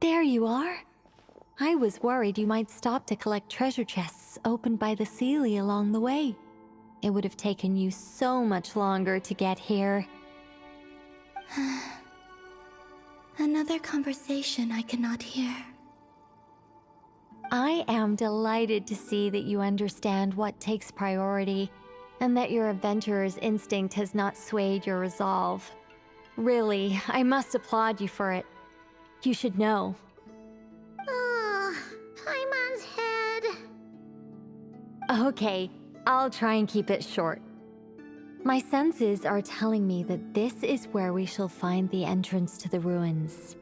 There you are. I was worried you might stop to collect treasure chests opened by the Seelie along the way. It would have taken you so much longer to get here. Another conversation I cannot hear. I am delighted to see that you understand what takes priority, and that your adventurer's instinct has not swayed your resolve. Really, I must applaud you for it. You should know. Paimon's head. Okay, I'll try and keep it short. My senses are telling me that this is where we shall find the entrance to the ruins.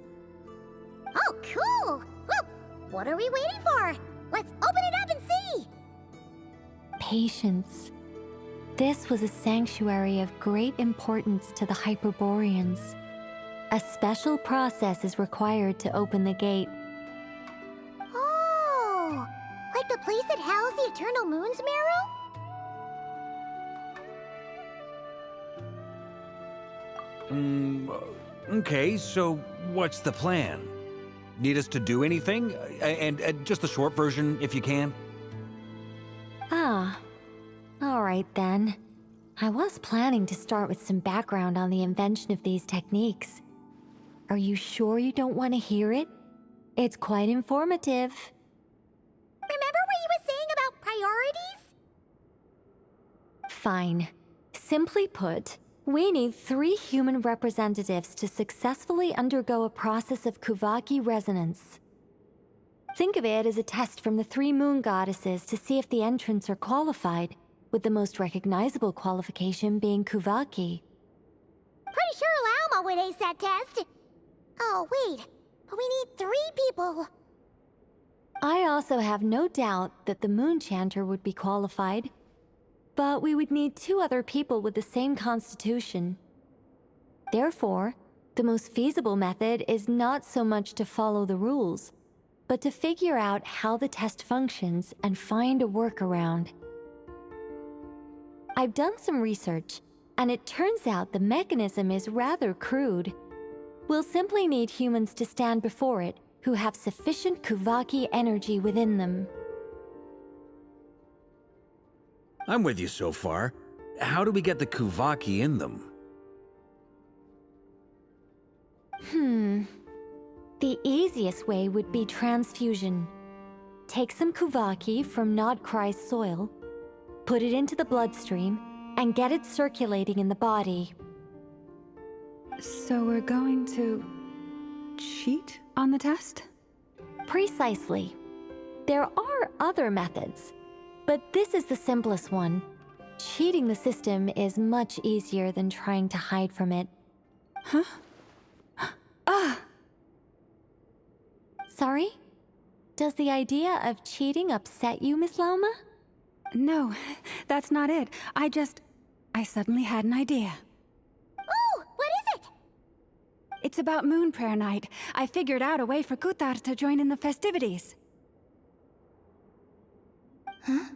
Oh, cool! Well, what are we waiting for? Let's open it up and see! Patience. This was a sanctuary of great importance to the Hyperboreans. A special process is required to open the gate. Oh! Like the place that housed the Eternal Moon's Marrow? Okay, so what's the plan? Need us to do anything? And just the short version, if you can. Ah, all right then. I was planning to start with some background on the invention of these techniques. Are you sure you don't want to hear it? It's quite informative. Remember what you were saying about priorities? Fine. Simply put, we need 3 human representatives to successfully undergo a process of Kuvaki resonance. Think of it as a test from the 3 moon goddesses to see if the entrants are qualified, with the most recognizable qualification being Kuvaki. Pretty sure Lauma would ace that test. Oh, wait. But we need 3 people. I also have no doubt that the Moon Chanter would be qualified, but we would need 2 other people with the same constitution. Therefore, the most feasible method is not so much to follow the rules, but to figure out how the test functions and find a workaround. I've done some research, and it turns out the mechanism is rather crude. We'll simply need humans to stand before it who have sufficient Kuvaki energy within them. I'm with you so far. How do we get the Kuvaki in them? The easiest way would be transfusion. Take some Kuvaki from Nodcry's soil, put it into the bloodstream, and get it circulating in the body. So we're going to cheat on the test? Precisely. There are other methods, but this is the simplest one. Cheating the system is much easier than trying to hide from it. Huh? Ah! Sorry? Does the idea of cheating upset you, Miss Lauma? No, that's not it. I suddenly had an idea. Oh, what is it? It's about Moon Prayer Night. I figured out a way for Kuthar to join in the festivities. Huh?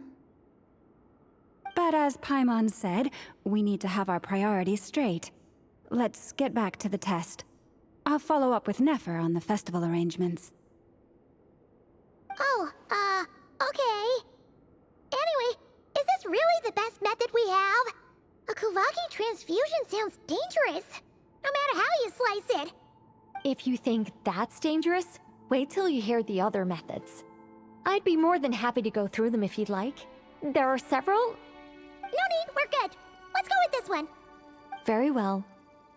But as Paimon said, we need to have our priorities straight. Let's get back to the test. I'll follow up with Nefer on the festival arrangements. Oh, okay. Anyway, is this really the best method we have? A Kuvaki transfusion sounds dangerous, no matter how you slice it. If you think that's dangerous, wait till you hear the other methods. I'd be more than happy to go through them if you'd like. There are several. No need, we're good. Let's go with this one. Very well.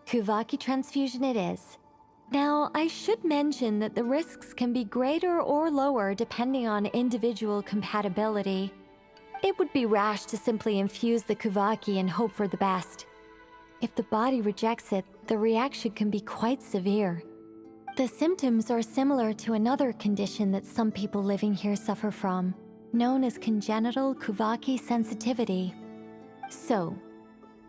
Kuvaki transfusion it is. Now, I should mention that the risks can be greater or lower depending on individual compatibility. It would be rash to simply infuse the Kuvaki and hope for the best. If the body rejects it, the reaction can be quite severe. The symptoms are similar to another condition that some people living here suffer from, known as congenital Kuvaki sensitivity. So,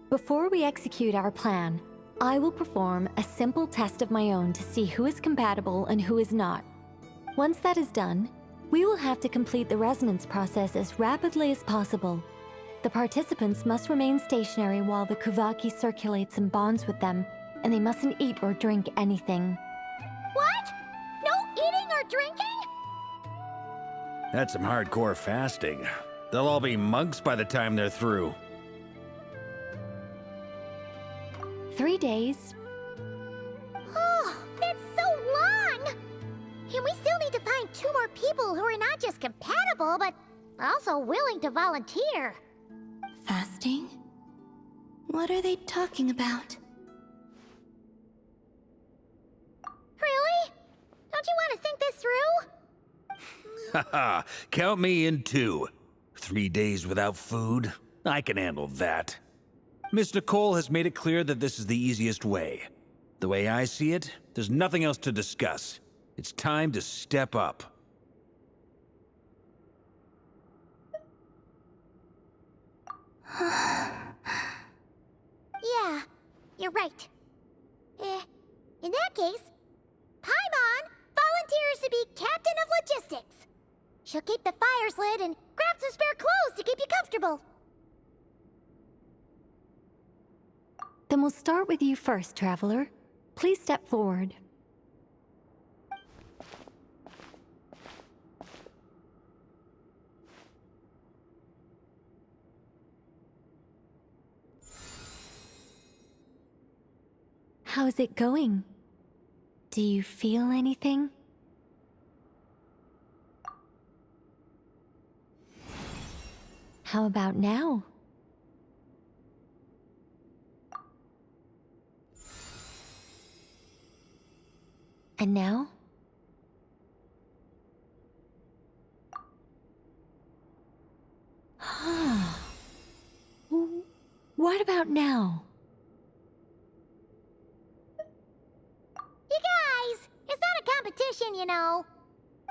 before we execute our plan, I will perform a simple test of my own to see who is compatible and who is not. Once that is done, we will have to complete the resonance process as rapidly as possible. The participants must remain stationary while the Kuvaki circulates and bonds with them, and they mustn't eat or drink anything. What? No without drinking? That's some hardcore fasting. They'll all be monks by the time they're through. 3 days. Oh, that's so long! And we still need to find 2 more people who are not just compatible, but also willing to volunteer. Fasting? What are they talking about? Really? Don't you want to think this through? Haha, count me in too. 3 days without food? I can handle that. Miss Nicole has made it clear that this is the easiest way. The way I see it, there's nothing else to discuss. It's time to step up. Yeah, you're right. In that case, Paimon volunteers to be Captain of Logistics. She'll keep the fires lit and grab some spare clothes to keep you comfortable. Then we'll start with you first, Traveler. Please step forward. How's it going? Do you feel anything? How about now? And now? What about now? You guys, it's not a competition, you know.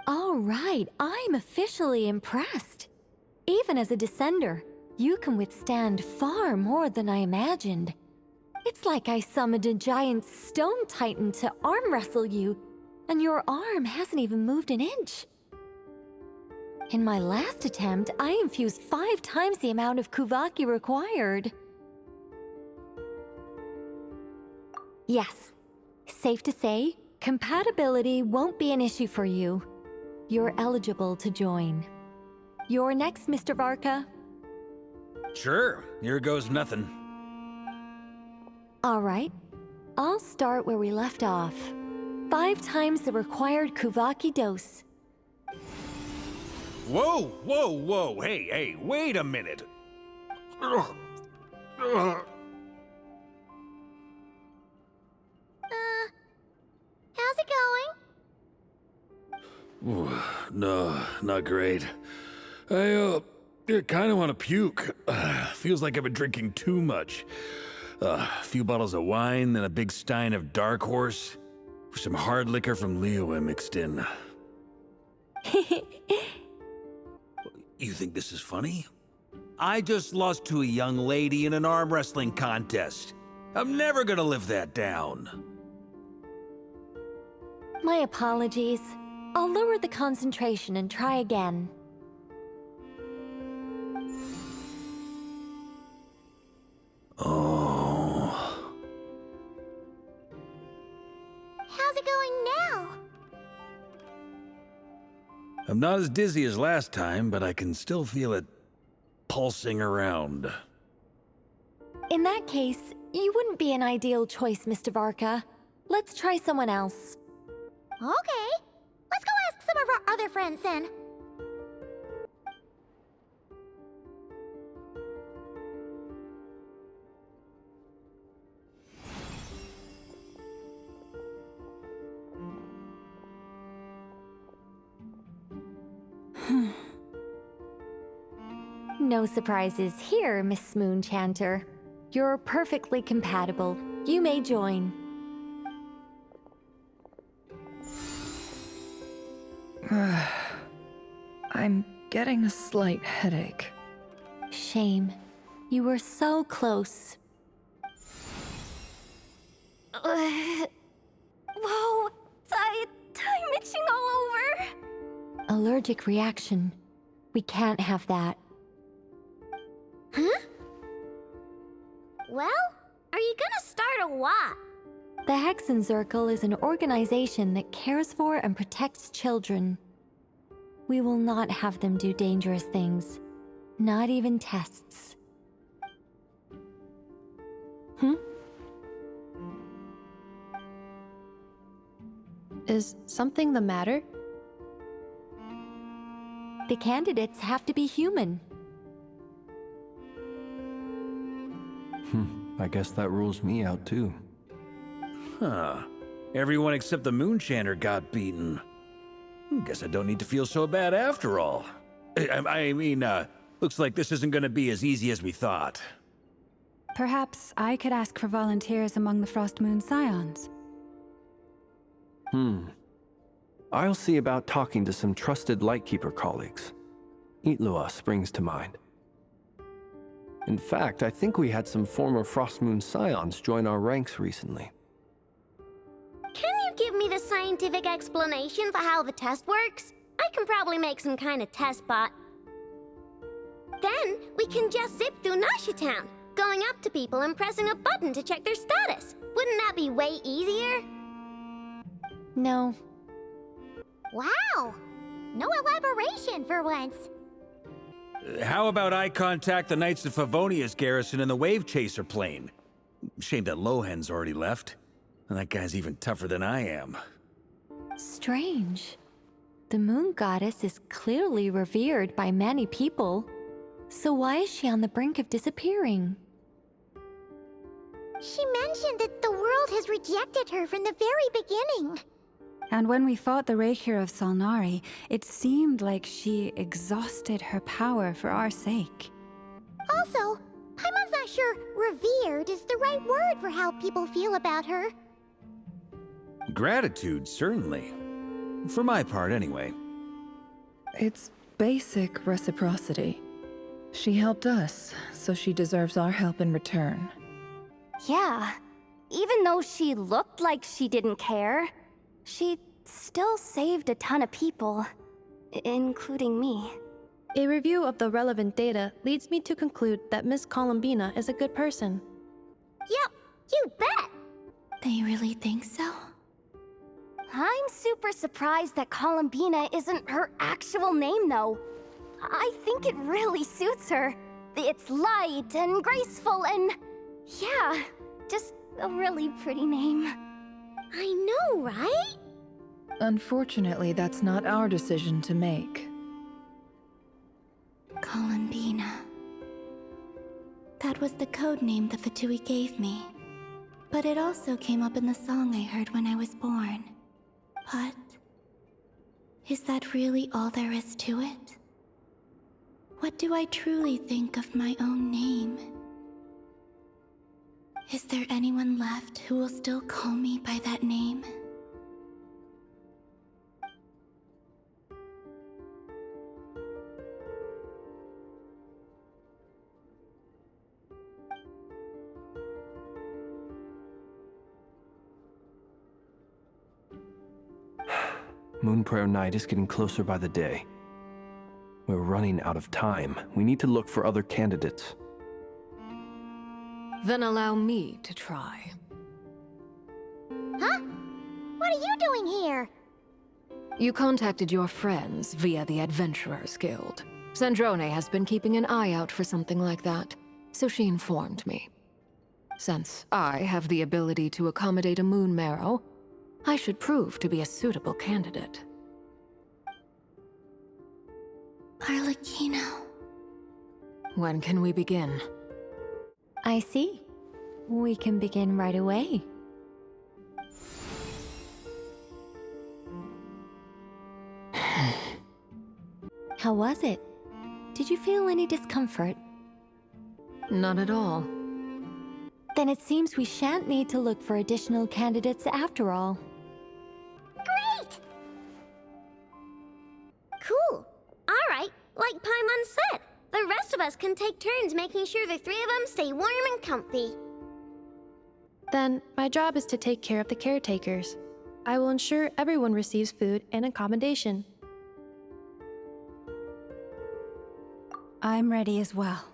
All right, I'm officially impressed. Even as a descender, you can withstand far more than I imagined. It's like I summoned a giant stone titan to arm wrestle you, and your arm hasn't even moved an inch. In my last attempt, I infused 5 times the amount of Kuvaki required. Yes, safe to say, compatibility won't be an issue for you. You're eligible to join. You're next, Mr. Varka. Sure, here goes nothing. All right, I'll start where we left off. 5 times the required Kuvaki dose. Whoa, whoa, whoa, hey, wait a minute. How's it going? No, not great. I kind of want to puke. Feels like I've been drinking too much. A few bottles of wine, then a big stein of Dark Horse. Some hard liquor from Liyue mixed in. You think this is funny? I just lost to a young lady in an arm wrestling contest. I'm never gonna live that down. My apologies. I'll lower the concentration and try again. Oh. How's it going now? I'm not as dizzy as last time, but I can still feel it pulsing around. In that case, you wouldn't be an ideal choice, Mr. Varka. Let's try someone else. Okay, let's go ask some of our other friends then. No surprises here, Miss Moonchanter. You're perfectly compatible. You may join. I'm getting a slight headache. Shame. You were so close. Whoa, I'm itching all over. Allergic reaction. We can't have that. Huh? Well, are you gonna start a what? The Hexen Circle is an organization that cares for and protects children. We will not have them do dangerous things. Not even tests. Is something the matter? The candidates have to be human. I guess that rules me out too. Huh. Everyone except the Moonchanter got beaten. Guess I don't need to feel so bad after all. I mean, looks like this isn't gonna be as easy as we thought. Perhaps I could ask for volunteers among the Frost Moon Scions. I'll see about talking to some trusted Lightkeeper colleagues. Itlua springs to mind. In fact, I think we had some former Frost Moon Scions join our ranks recently. Can you give me the scientific explanation for how the test works? I can probably make some kind of test bot. Then we can just zip through Nasha Town, going up to people and pressing a button to check their status. Wouldn't that be way easier? No. Wow! No elaboration for once. How about I contact the Knights of Favonia's garrison in the Wave Chaser plane? Shame that Lohan's already left. And that guy's even tougher than I am. Strange. The moon goddess is clearly revered by many people. So why is she on the brink of disappearing? She mentioned that the world has rejected her from the very beginning. And when we fought the Raker of Solnari, it seemed like she exhausted her power for our sake. Also, Paimon's not sure revered is the right word for how people feel about her. Gratitude, certainly. For my part, anyway. It's basic reciprocity. She helped us, so she deserves our help in return. Yeah. Even though she looked like she didn't care, she still saved a ton of people, including me. A review of the relevant data leads me to conclude that Miss Columbina is a good person. Yep, you bet! They really think so? I'm super surprised that Columbina isn't her actual name, though. I think it really suits her. It's light and graceful and... yeah, just a really pretty name. I know, right? Unfortunately, that's not our decision to make. Columbina. That was the code name the Fatui gave me. But it also came up in the song I heard when I was born. But... is that really all there is to it? What do I truly think of my own name? Is there anyone left who will still call me by that name? Moon Prayer Night is getting closer by the day. We're running out of time. We need to look for other candidates. Then allow me to try. Huh? What are you doing here? You contacted your friends via the Adventurers Guild. Sandrone has been keeping an eye out for something like that, so she informed me. Since I have the ability to accommodate a moon marrow, I should prove to be a suitable candidate. Arlecchino. When can we begin? I see. We can begin right away. How was it? Did you feel any discomfort? Not at all. Then it seems we shan't need to look for additional candidates after all. Great! Cool. Alright, like Paimon said, the rest of us can take turns making sure the three of them stay warm and comfy. Then, my job is to take care of the caretakers. I will ensure everyone receives food and accommodation. I'm ready as well.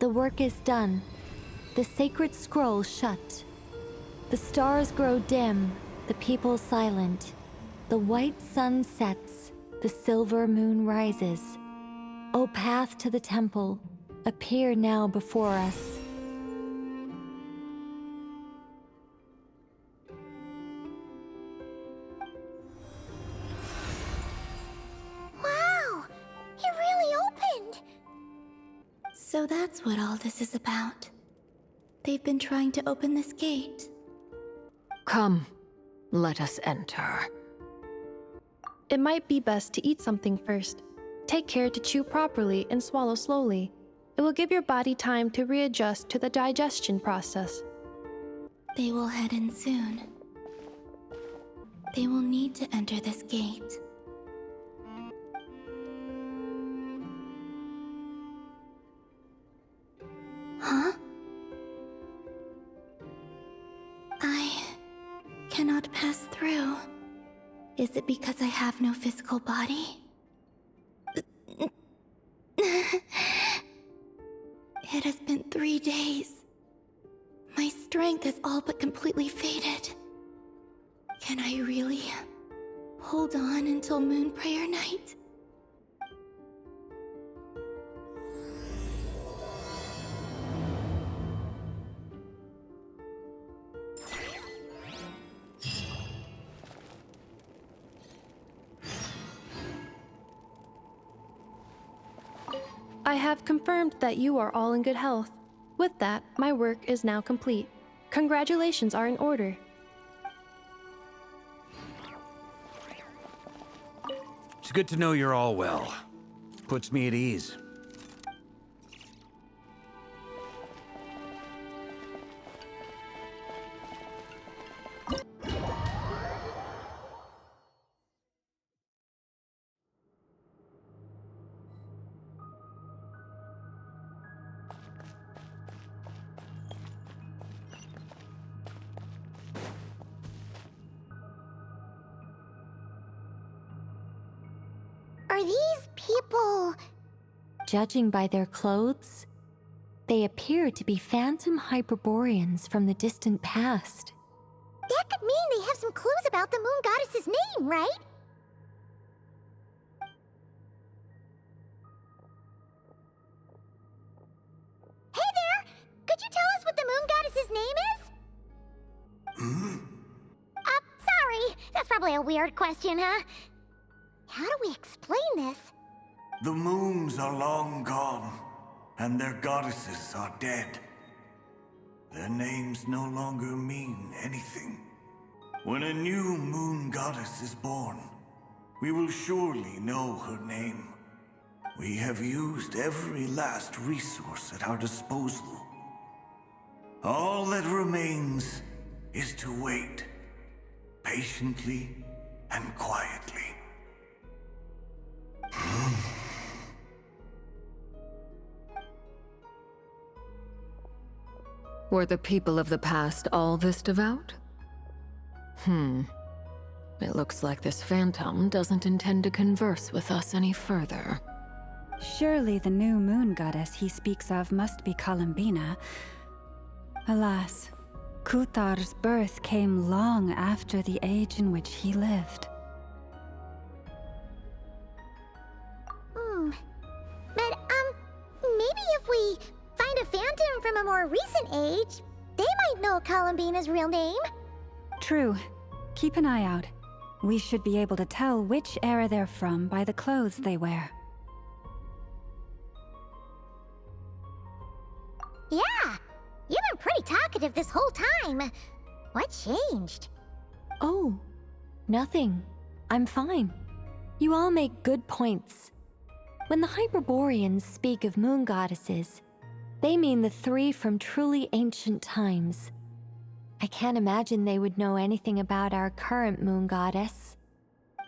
The work is done. The sacred scroll shut. The stars grow dim, the people silent. The white sun sets, the silver moon rises. O path to the temple, appear now before us. Wow! It really opened! So that's what all this is about. They've been trying to open this gate. Come, let us enter. It might be best to eat something first. Take care to chew properly and swallow slowly. It will give your body time to readjust to the digestion process. They will head in soon. They will need to enter this gate. Huh? I cannot pass through. Is it because I have no physical body? It has been 3 days. My strength has all but completely faded. Can I really hold on until Moon Prayer Night? I have confirmed that you are all in good health. With that, my work is now complete. Congratulations are in order. It's good to know you're all well. Puts me at ease. Are these people... Judging by their clothes, they appear to be phantom Hyperboreans from the distant past. That could mean they have some clues about the moon goddess's name, right? Hey there! Could you tell us what the moon goddess's name is? Sorry. That's probably a weird question, huh? How do we explain this? The moons are long gone, and their goddesses are dead. Their names no longer mean anything. When a new moon goddess is born, we will surely know her name. We have used every last resource at our disposal. All that remains is to wait, patiently and quietly. Were the people of the past all this devout? It looks like this phantom doesn't intend to converse with us any further. Surely the new moon goddess he speaks of must be Columbina. Alas, Kuthar's birth came long after the age in which he lived. But, maybe if we find a phantom from a more recent age, they might know Columbina's real name. True. Keep an eye out. We should be able to tell which era they're from by the clothes they wear. Yeah, you've been pretty talkative this whole time. What changed? Oh, nothing. I'm fine. You all make good points. When the Hyperboreans speak of moon goddesses, they mean the 3 from truly ancient times. I can't imagine they would know anything about our current moon goddess.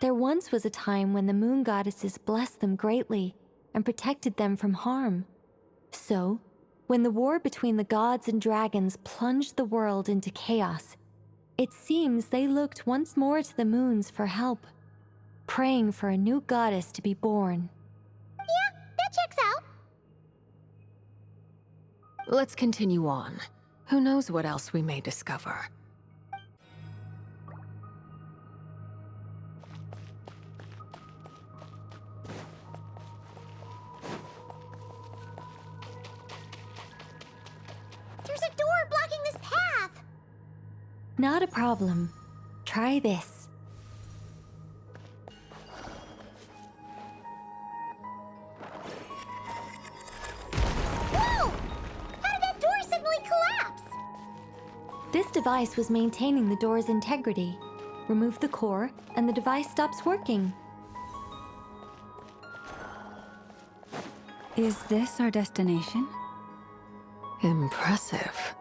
There once was a time when the moon goddesses blessed them greatly and protected them from harm. So, when the war between the gods and dragons plunged the world into chaos, it seems they looked once more to the moons for help, praying for a new goddess to be born. Yeah, that checks out. Let's continue on. Who knows what else we may discover? There's a door blocking this path! Not a problem. Try this. Whoa! How did that door suddenly collapse? This device was maintaining the door's integrity. Remove the core, and the device stops working. Is this our destination? Impressive.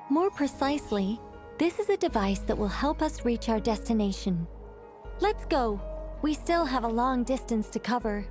More precisely, this is a device that will help us reach our destination. Let's go. We still have a long distance to cover.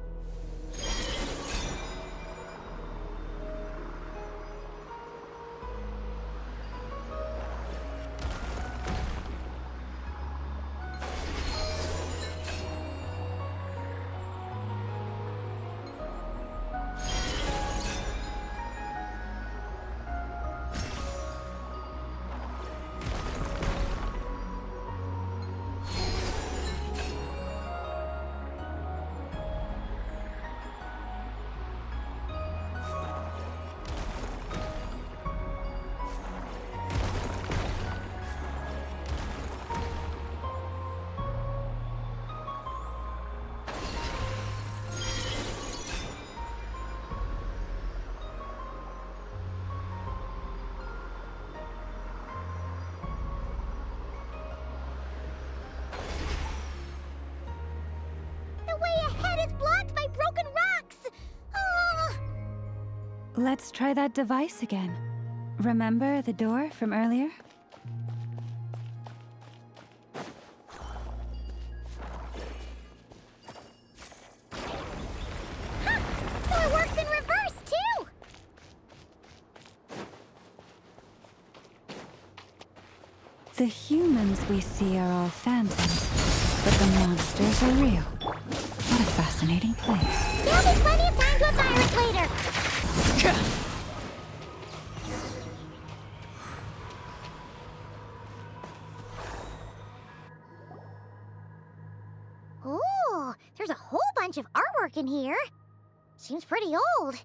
The way ahead is blocked by broken rocks! Ah! Let's try that device again. Remember the door from earlier? So it works in reverse, too! The humans we see are all phantoms, but the monsters are real. What a fascinating place. There'll be plenty of time to admire it later! Ooh, there's a whole bunch of artwork in here. Seems pretty old.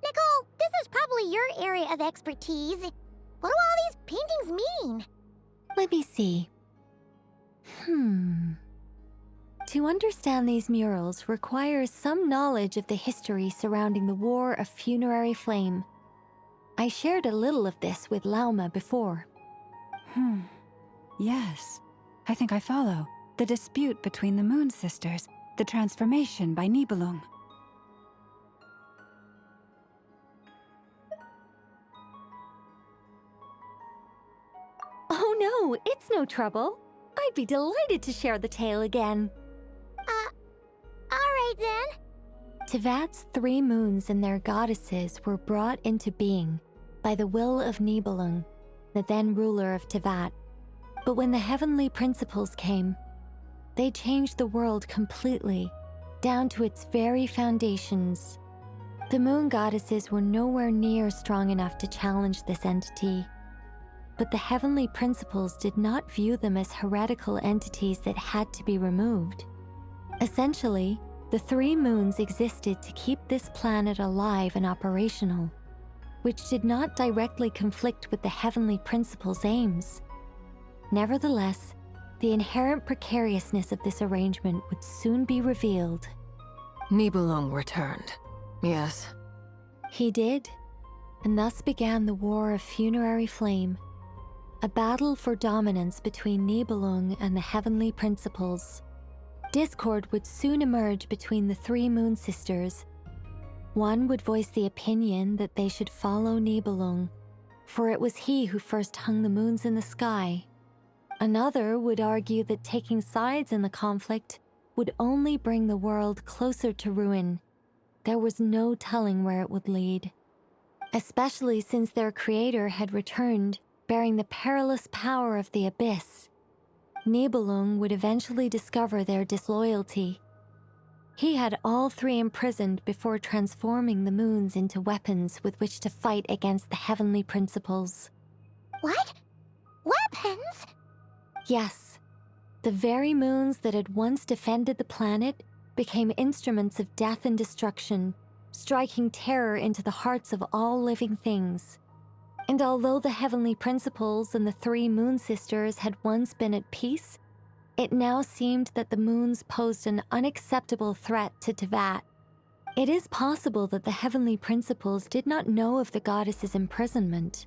Nicole, this is probably your area of expertise. What do all these paintings mean? Let me see. To understand these murals requires some knowledge of the history surrounding the War of Funerary Flame. I shared a little of this with Lauma before. Yes, I think I follow. The dispute between the Moon Sisters, the transformation by Nibelung. Oh no, it's no trouble. I'd be delighted to share the tale again. Alright then. Tevat's 3 moons and their goddesses were brought into being by the will of Nibelung, the then ruler of Tevat. But when the heavenly principles came, they changed the world completely, down to its very foundations. The moon goddesses were nowhere near strong enough to challenge this entity. But the heavenly principles did not view them as heretical entities that had to be removed. Essentially, the 3 moons existed to keep this planet alive and operational, which did not directly conflict with the heavenly principles' aims. Nevertheless, the inherent precariousness of this arrangement would soon be revealed. Nibelung returned. Yes. He did, and thus began the War of Funerary Flame, a battle for dominance between Nibelung and the heavenly principles. Discord would soon emerge between the 3 moon sisters. One would voice the opinion that they should follow Nibelung, for it was he who first hung the moons in the sky. Another would argue that taking sides in the conflict would only bring the world closer to ruin. There was no telling where it would lead, especially since their creator had returned, bearing the perilous power of the abyss. Nibelung would eventually discover their disloyalty. He had all three imprisoned before transforming the moons into weapons with which to fight against the heavenly principles. What? Weapons? Yes. The very moons that had once defended the planet became instruments of death and destruction, striking terror into the hearts of all living things. And although the heavenly principles and the three moon sisters had once been at peace, it now seemed that the moons posed an unacceptable threat to Teyvat. It is possible that the heavenly principles did not know of the goddess's imprisonment.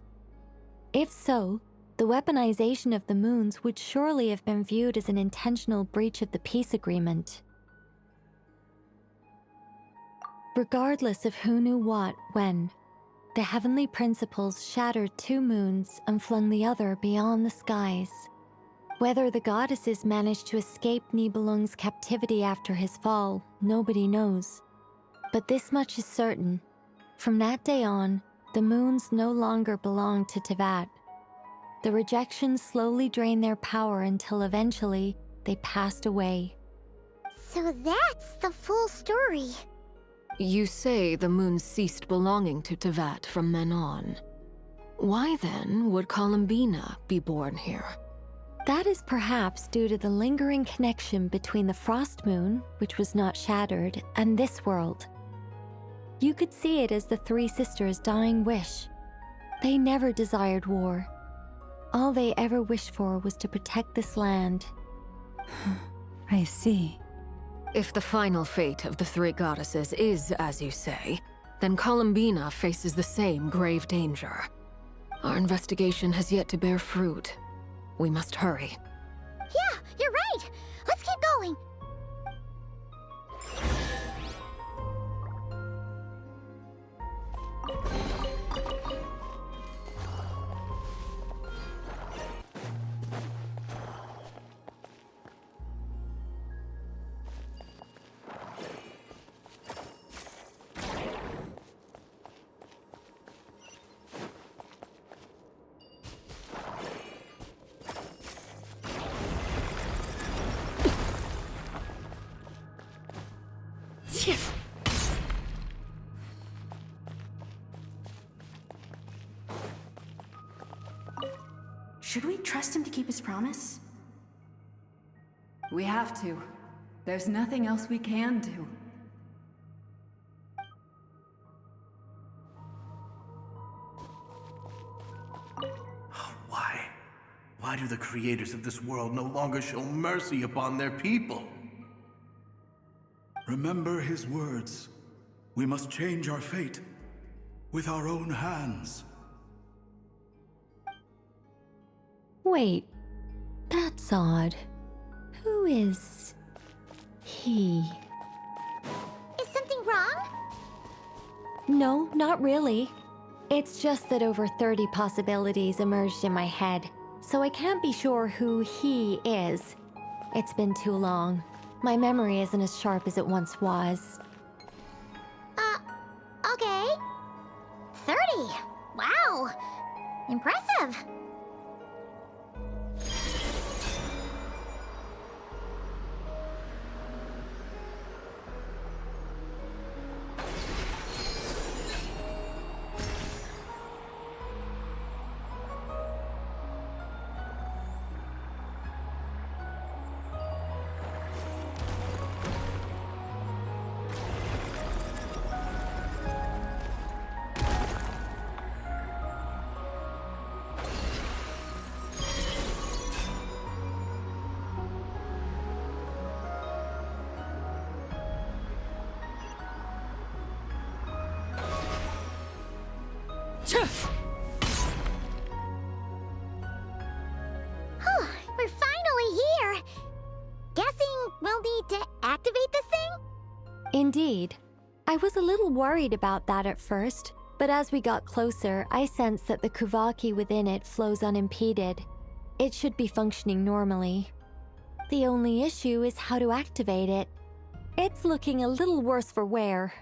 If so, the weaponization of the moons would surely have been viewed as an intentional breach of the peace agreement. Regardless of who knew what, when, the heavenly principles shattered two moons and flung the other beyond the skies. Whether the goddesses managed to escape Nibelung's captivity after his fall, nobody knows. But this much is certain. From that day on, the moons no longer belonged to Teyvat. The rejections slowly drained their power until eventually they passed away. So that's the full story. You say the moons ceased belonging to Teyvat from then on. Why then would Columbina be born here? That is perhaps due to the lingering connection between the Frost Moon, which was not shattered, and this world. You could see it as the three sisters' dying wish. They never desired war. All they ever wished for was to protect this land. I see. If the final fate of the three goddesses is as you say, then Columbina faces the same grave danger. Our investigation has yet to bear fruit. We must hurry. Yeah, you're right. Let's keep going. Should we trust him to keep his promise? We have to. There's nothing else we can do. Why? Why do the creators of this world no longer show mercy upon their people? Remember his words. We must change our fate with our own hands. Wait, that's odd. Who is he? Is something wrong? No, not really. It's just that over 30 possibilities emerged in my head, so I can't be sure who he is. It's been too long. My memory isn't as sharp as it once was. Okay. 30. Wow. Impressive. We're finally here. Guessing we'll need to activate this thing? Indeed. I was a little worried about that at first, but as we got closer, I sensed that the Kuvaki within it flows unimpeded. It should be functioning normally. The only issue is how to activate it. It's looking a little worse for wear.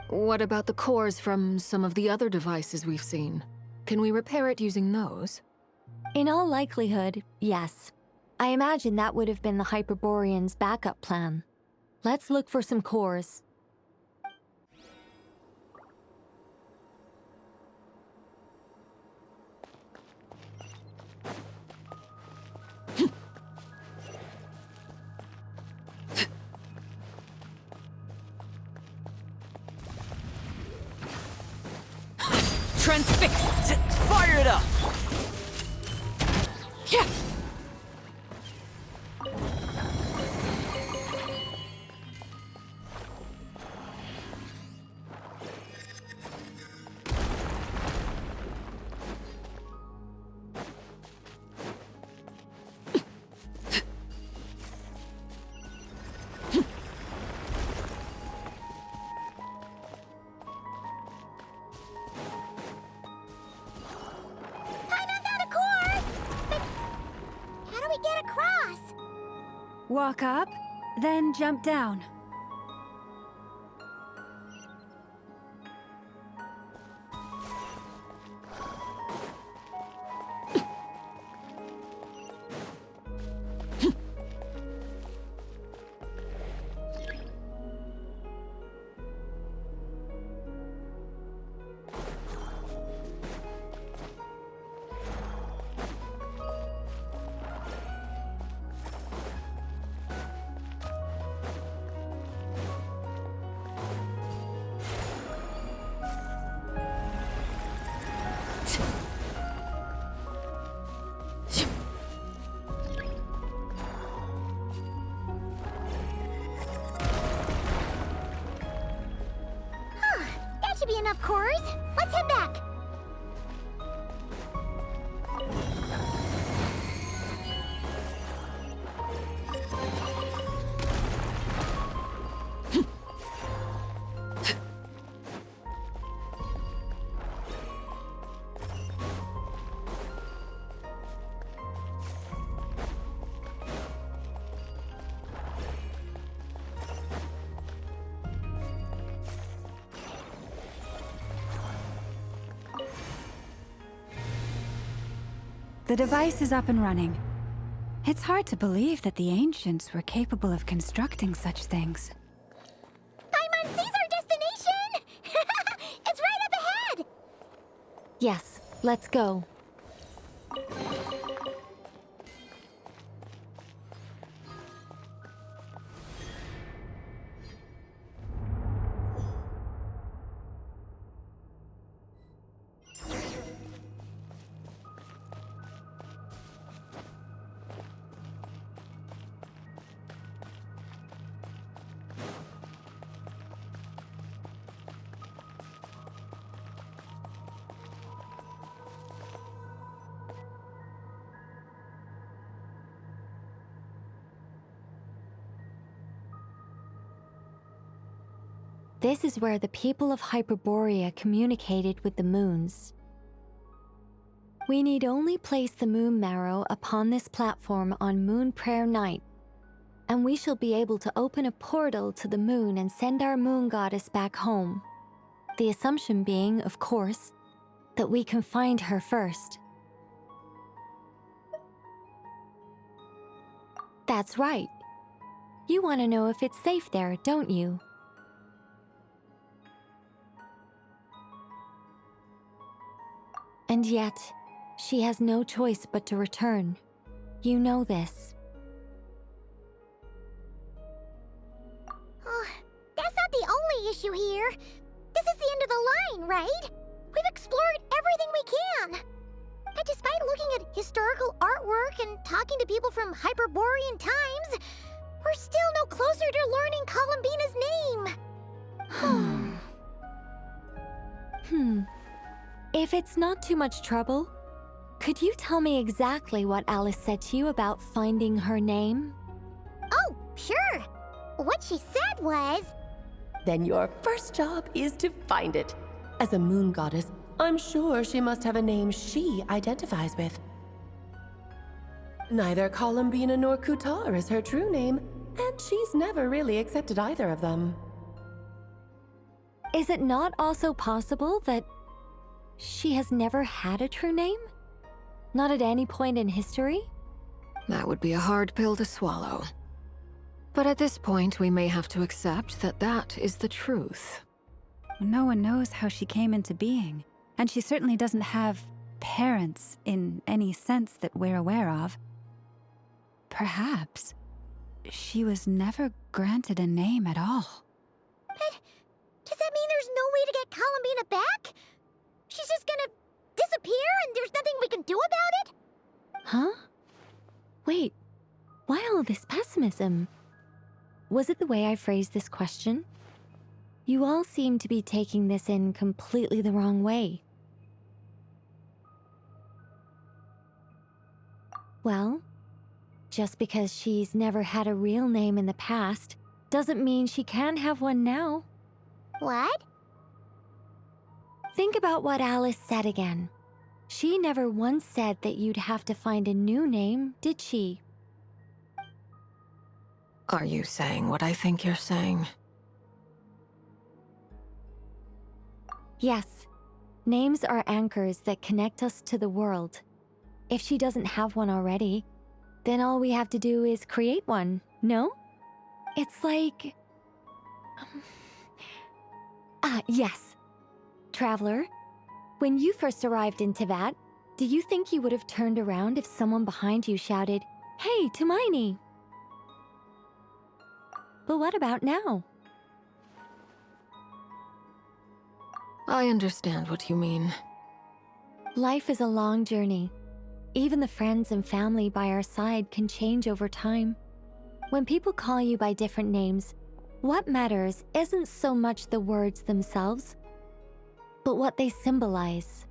What about the cores from some of the other devices we've seen? Can we repair it using those? In all likelihood, yes. I imagine that would have been the Hyperborean's backup plan. Let's look for some cores. Transfix! Fire it up! Yeah! Walk up, then jump down. That should be enough cores. Let's head back. The device is up and running. It's hard to believe that the ancients were capable of constructing such things. Paimon sees our destination! It's right up ahead! Yes, let's go. This is where the people of Hyperborea communicated with the moons. We need only place the moon marrow upon this platform on Moon Prayer Night, and we shall be able to open a portal to the moon and send our moon goddess back home. The assumption being, of course, that we can find her first. That's right. You want to know if it's safe there, don't you? And yet, she has no choice but to return. You know this. Oh, that's not the only issue here. This is the end of the line, right? We've explored everything we can. And despite looking at historical artwork and talking to people from Hyperborean times, we're still no closer to learning Columbina's name. If it's not too much trouble, could you tell me exactly what Alice said to you about finding her name? Oh, sure. What she said was... Then your first job is to find it. As a moon goddess, I'm sure she must have a name she identifies with. Neither Columbina nor Kutar is her true name, and she's never really accepted either of them. Is it not also possible that she has never had a true name? Not at any point in history? That would be a hard pill to swallow. But at this point, we may have to accept that that is the truth. No one knows how she came into being, and she certainly doesn't have parents in any sense that we're aware of. Perhaps she was never granted a name at all. But does that mean there's no way to get Columbina back? She's just gonna disappear and there's nothing we can do about it? Huh? Wait, why all this pessimism? Was it the way I phrased this question? You all seem to be taking this in completely the wrong way. Well, just because she's never had a real name in the past doesn't mean she can't have one now. What? Think about what Alice said again. She never once said that you'd have to find a new name, did she? Are you saying what I think you're saying? Yes. Names are anchors that connect us to the world. If she doesn't have one already, then all we have to do is create one, no? It's like... yes. Traveler, when you first arrived in Teyvat, do you think you would have turned around if someone behind you shouted, "Hey, Tumaini"? But what about now? I understand what you mean. Life is a long journey. Even the friends and family by our side can change over time. When people call you by different names, what matters isn't so much the words themselves, but what they symbolize.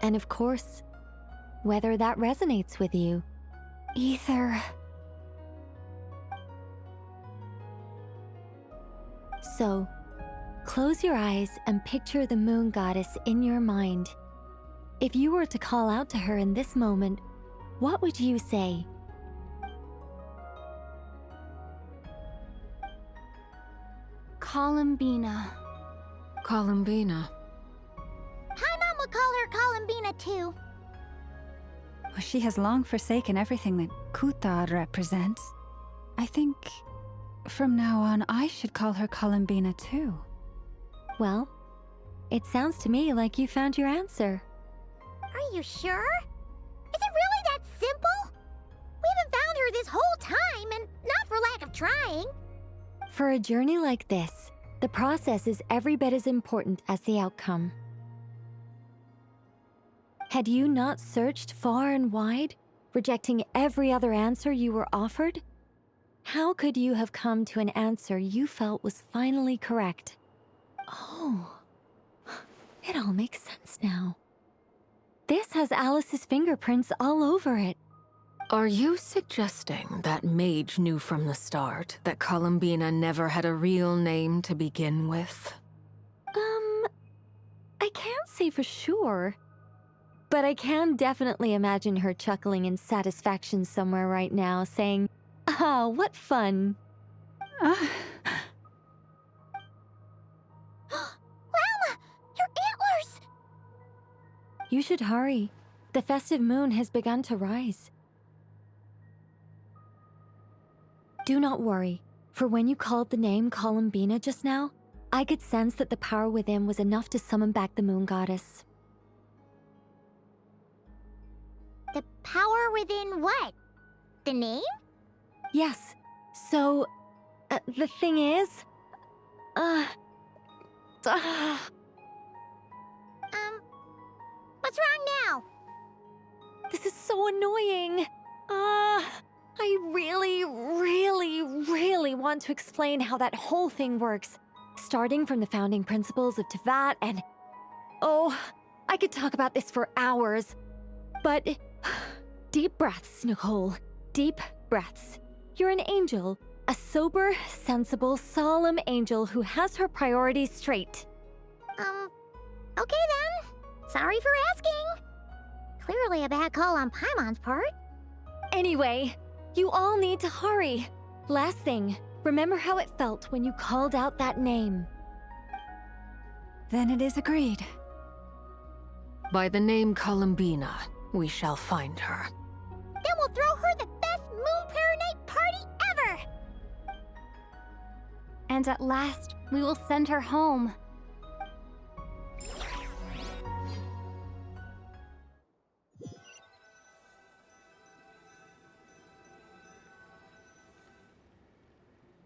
And of course, whether that resonates with you. Ether. So, close your eyes and picture the moon goddess in your mind. If you were to call out to her in this moment, what would you say? Columbina. Columbina. Paimon would call her Columbina too. She has long forsaken everything that Kuthar represents. I think from now on I should call her Columbina too. Well, it sounds to me like you found your answer. Are you sure? Is it really that simple? We haven't found her this whole time, and not for lack of trying. For a journey like this, the process is every bit as important as the outcome. Had you not searched far and wide, rejecting every other answer you were offered? How could you have come to an answer you felt was finally correct? Oh, it all makes sense now. This has Alice's fingerprints all over it. Are you suggesting that Mage knew from the start that Columbina never had a real name to begin with? I can't say for sure. But I can definitely imagine her chuckling in satisfaction somewhere right now, saying, "Ah, what fun." Llama! Your antlers! You should hurry. The festive moon has begun to rise. Do not worry, for when you called the name Columbina just now, I could sense that the power within was enough to summon back the moon goddess. The power within what? The name? Yes. So, the thing is... What's wrong now? This is so annoying. I really want to explain how that whole thing works. Starting from the founding principles of Teyvat and... Oh, I could talk about this for hours. But... Deep breaths, Nicole. Deep breaths. You're an angel. A sober, sensible, solemn angel who has her priorities straight. Okay then. Sorry for asking. Clearly a bad call on Paimon's part. Anyway, you all need to hurry. Last thing, remember how it felt when you called out that name. Then it is agreed. By the name Columbina, we shall find her. Then we'll throw her the best Moon Paranite party ever! And at last, we will send her home.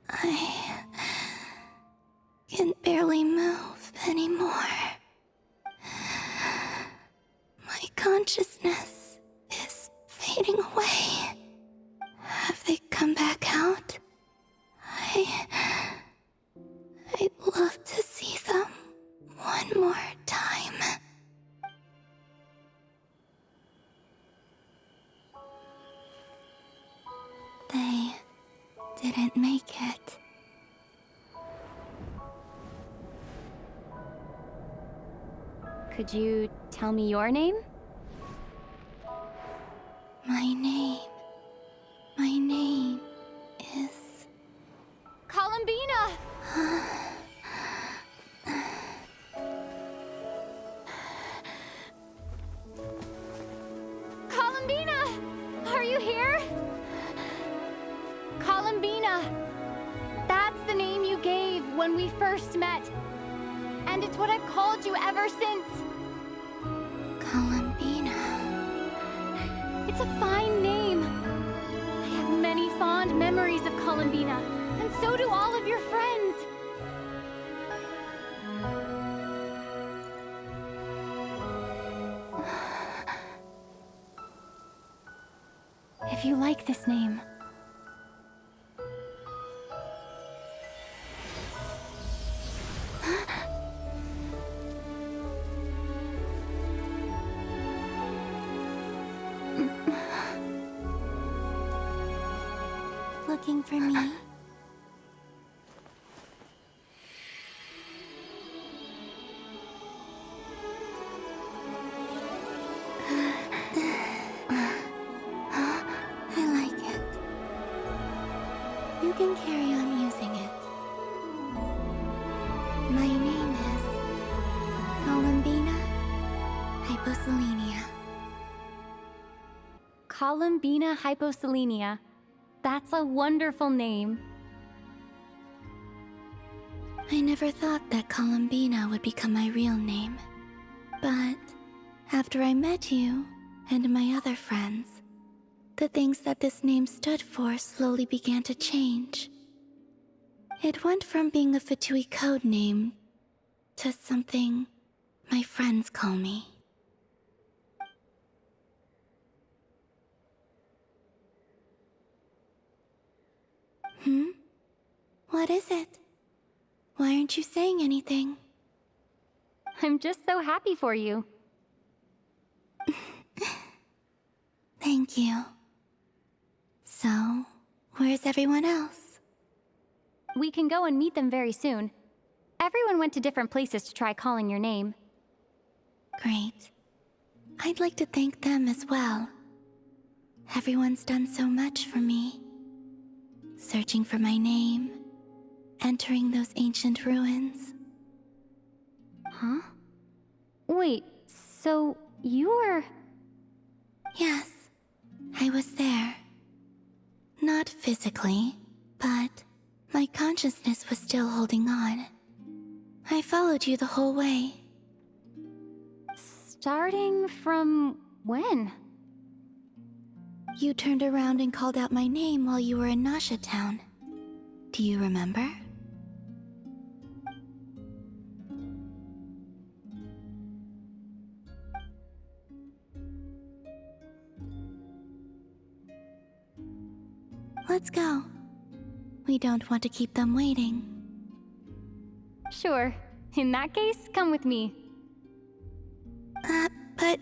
I can barely move anymore. My consciousness is fading away. Have they come back out? I'd love to see them one more time. They didn't make it. Could you tell me your name? My name is... Columbina! Columbina! Are you here? Columbina! That's the name you gave when we first met. And it's what I've called you ever since. Columbina. It's a fine name. I have many fond memories of Columbina, and so do all of your friends. If you like this name. Looking for me? I like it. You can carry on using it. My name is Columbina Hyposelenia. Columbina Hyposelenia. That's a wonderful name. I never thought that Columbina would become my real name. But after I met you and my other friends, the things that this name stood for slowly began to change. It went from being a Fatui code name to something my friends call me. What is it? Why aren't you saying anything? I'm just so happy for you. Thank you. So, where's everyone else? We can go and meet them very soon. Everyone went to different places to try calling your name. Great. I'd like to thank them as well. Everyone's done so much for me. Searching for my name, entering those ancient ruins. Huh? Wait, so you were... Yes, I was there. Not physically, but my consciousness was still holding on. I followed you the whole way. Starting from when? You turned around and called out my name while you were in Nasha Town. Do you remember? Let's go. We don't want to keep them waiting. Sure. In that case, come with me. But...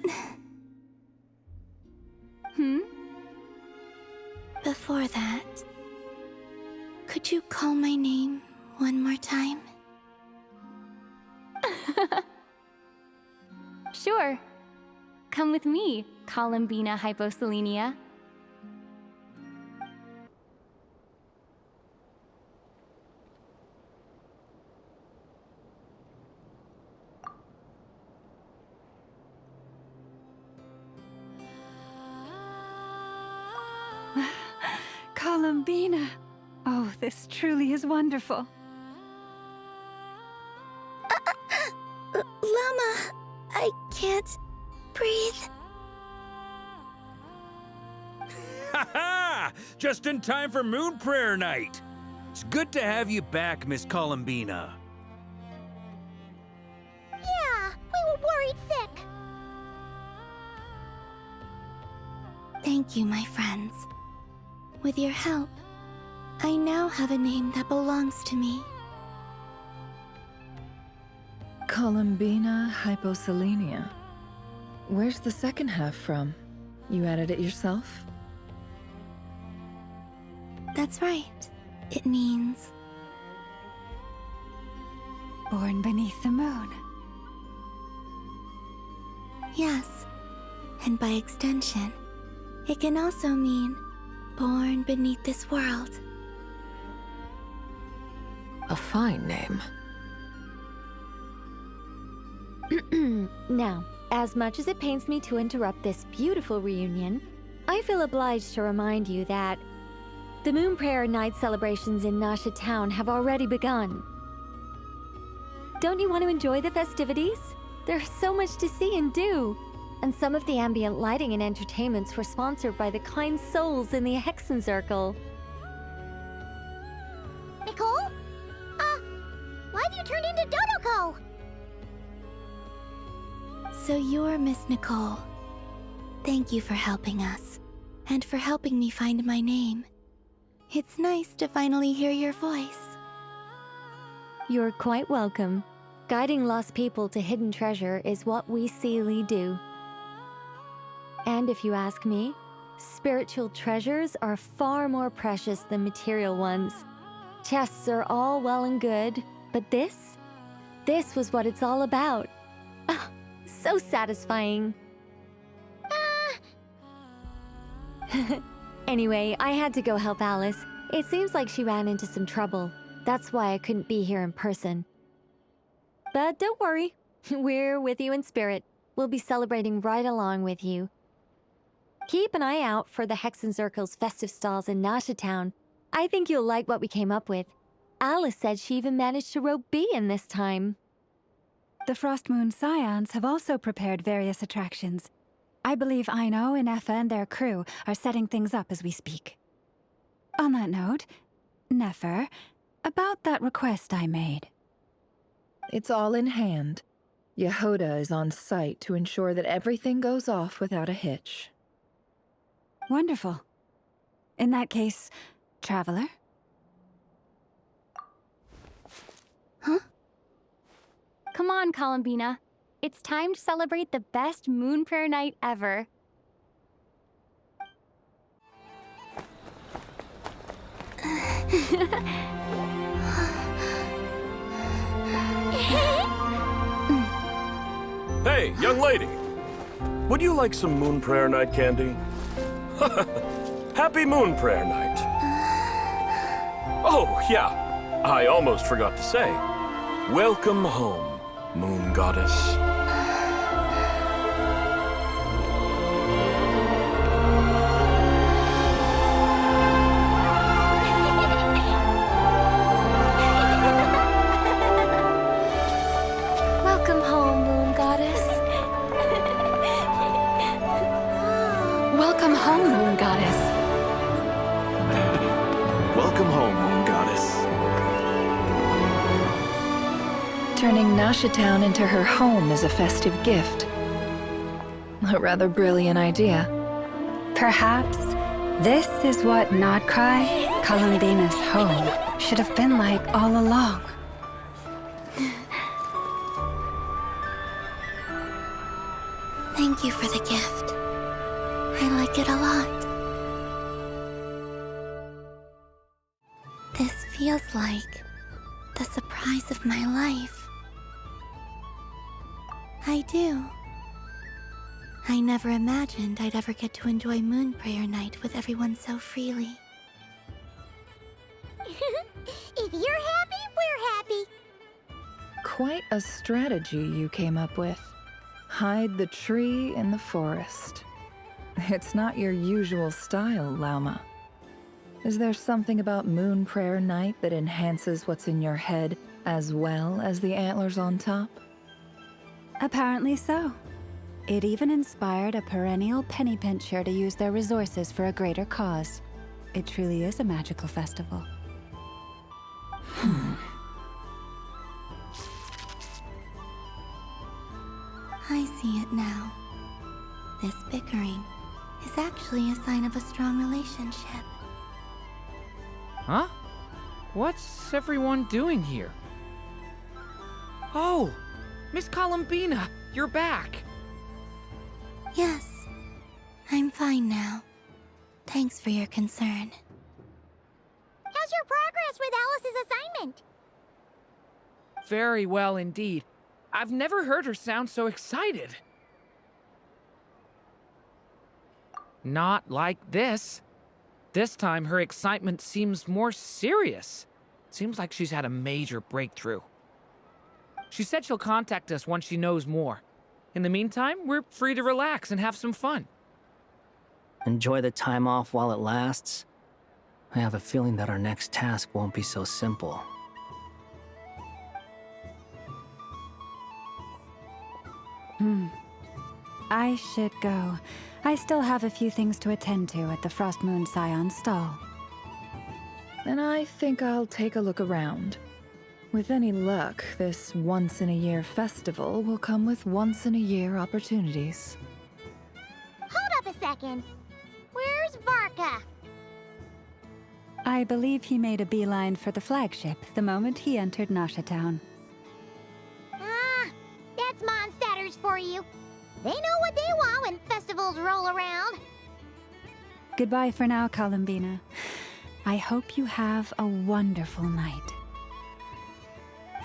Hmm? Before that, could you call my name one more time? Sure. Come with me, Columbina Hyposelenia. Columbina! Oh, this truly is wonderful. can't breathe. Ha ha! Just in time for Moon Prayer Night. It's good to have you back, Miss Columbina. Yeah, we were worried sick. Thank you, my friends. With your help, I now have a name that belongs to me. Columbina hyposelenia. Where's the second half from? You added it yourself? That's right. It means Born beneath the moon. yes. And by extension, it can also mean born beneath this world. A fine name. Now, as much as it pains me to interrupt this beautiful reunion, I feel obliged to remind you that the Moon Prayer Night celebrations in Nasha Town have already begun. Don't you want to enjoy the festivities? There's so much to see and do. And some of the ambient lighting and entertainments were sponsored by the kind souls in the Hexen Circle. Nicole? Why have you turned into Dodoko? So you're Miss Nicole. Thank you for helping us, and for helping me find my name. It's nice to finally hear your voice. You're quite welcome. Guiding lost people to hidden treasure is what we Seelie do. And if you ask me, spiritual treasures are far more precious than material ones. Chests are all well and good, but this was what it's all about. Ah, so satisfying. Anyway, I had to go help Alice. It seems like she ran into some trouble. That's why I couldn't be here in person. But don't worry, we're with you in spirit. We'll be celebrating right along with you. Keep an eye out for the Hexen Circle's festive stalls in Nasha Town. I think you'll like what we came up with. Alice said she even managed to rope B in this time. The Frost Moon Scions have also prepared various attractions. I believe Aino, Ineffa, and their crew are setting things up as we speak. On that note, Nefer, about that request I made. It's all in hand. Yehoda is on site to ensure that everything goes off without a hitch. Wonderful. In that case, Traveler? Huh? Come on, Columbina. It's time to celebrate the best Moon Prayer Night ever. Hey, young lady. Would you like some Moon Prayer Night candy? Happy Moon Prayer Night. Oh, yeah. I almost forgot to say. Welcome home, Moon Goddess. Welcome home, Moon Goddess. Welcome home, Moon Goddess. Welcome home, Moon Goddess. Turning Nasha Town into her home is a festive gift. A rather brilliant idea. Perhaps this is what Nodcry, Columbina's home, should have been like all along. Thank you for the gift. I like it a lot. This feels like the surprise of my life. I do. I never imagined I'd ever get to enjoy Moon Prayer Night with everyone so freely. If you're happy, we're happy. Quite a strategy you came up with. Hide the tree in the forest. It's not your usual style, Lauma. Is there something about Moon Prayer Night that enhances what's in your head as well as the antlers on top? Apparently so. It even inspired a perennial penny pincher to use their resources for a greater cause. It truly is a magical festival. I see it now. This bickering is actually a sign of a strong relationship. Huh? What's everyone doing here? Oh! Miss Columbina, you're back! Yes, I'm fine now. Thanks for your concern. How's your progress with Alice's assignment? Very well indeed. I've never heard her sound so excited. Not like this. This time, her excitement seems more serious. Seems like she's had a major breakthrough. She said she'll contact us once she knows more. In the meantime, we're free to relax and have some fun. Enjoy the time off while it lasts. I have a feeling that our next task won't be so simple. I should go. I still have a few things to attend to at the Frost Moon Scion stall. Then I think I'll take a look around. With any luck, this once-in-a-year festival will come with once-in-a-year opportunities. Hold up a second. Where's Varka? I believe he made a beeline for the flagship the moment he entered Nasha Town. Ah, that's Mondstadters for you. They know what they want when festivals roll around. Goodbye for now, Columbina. I hope you have a wonderful night.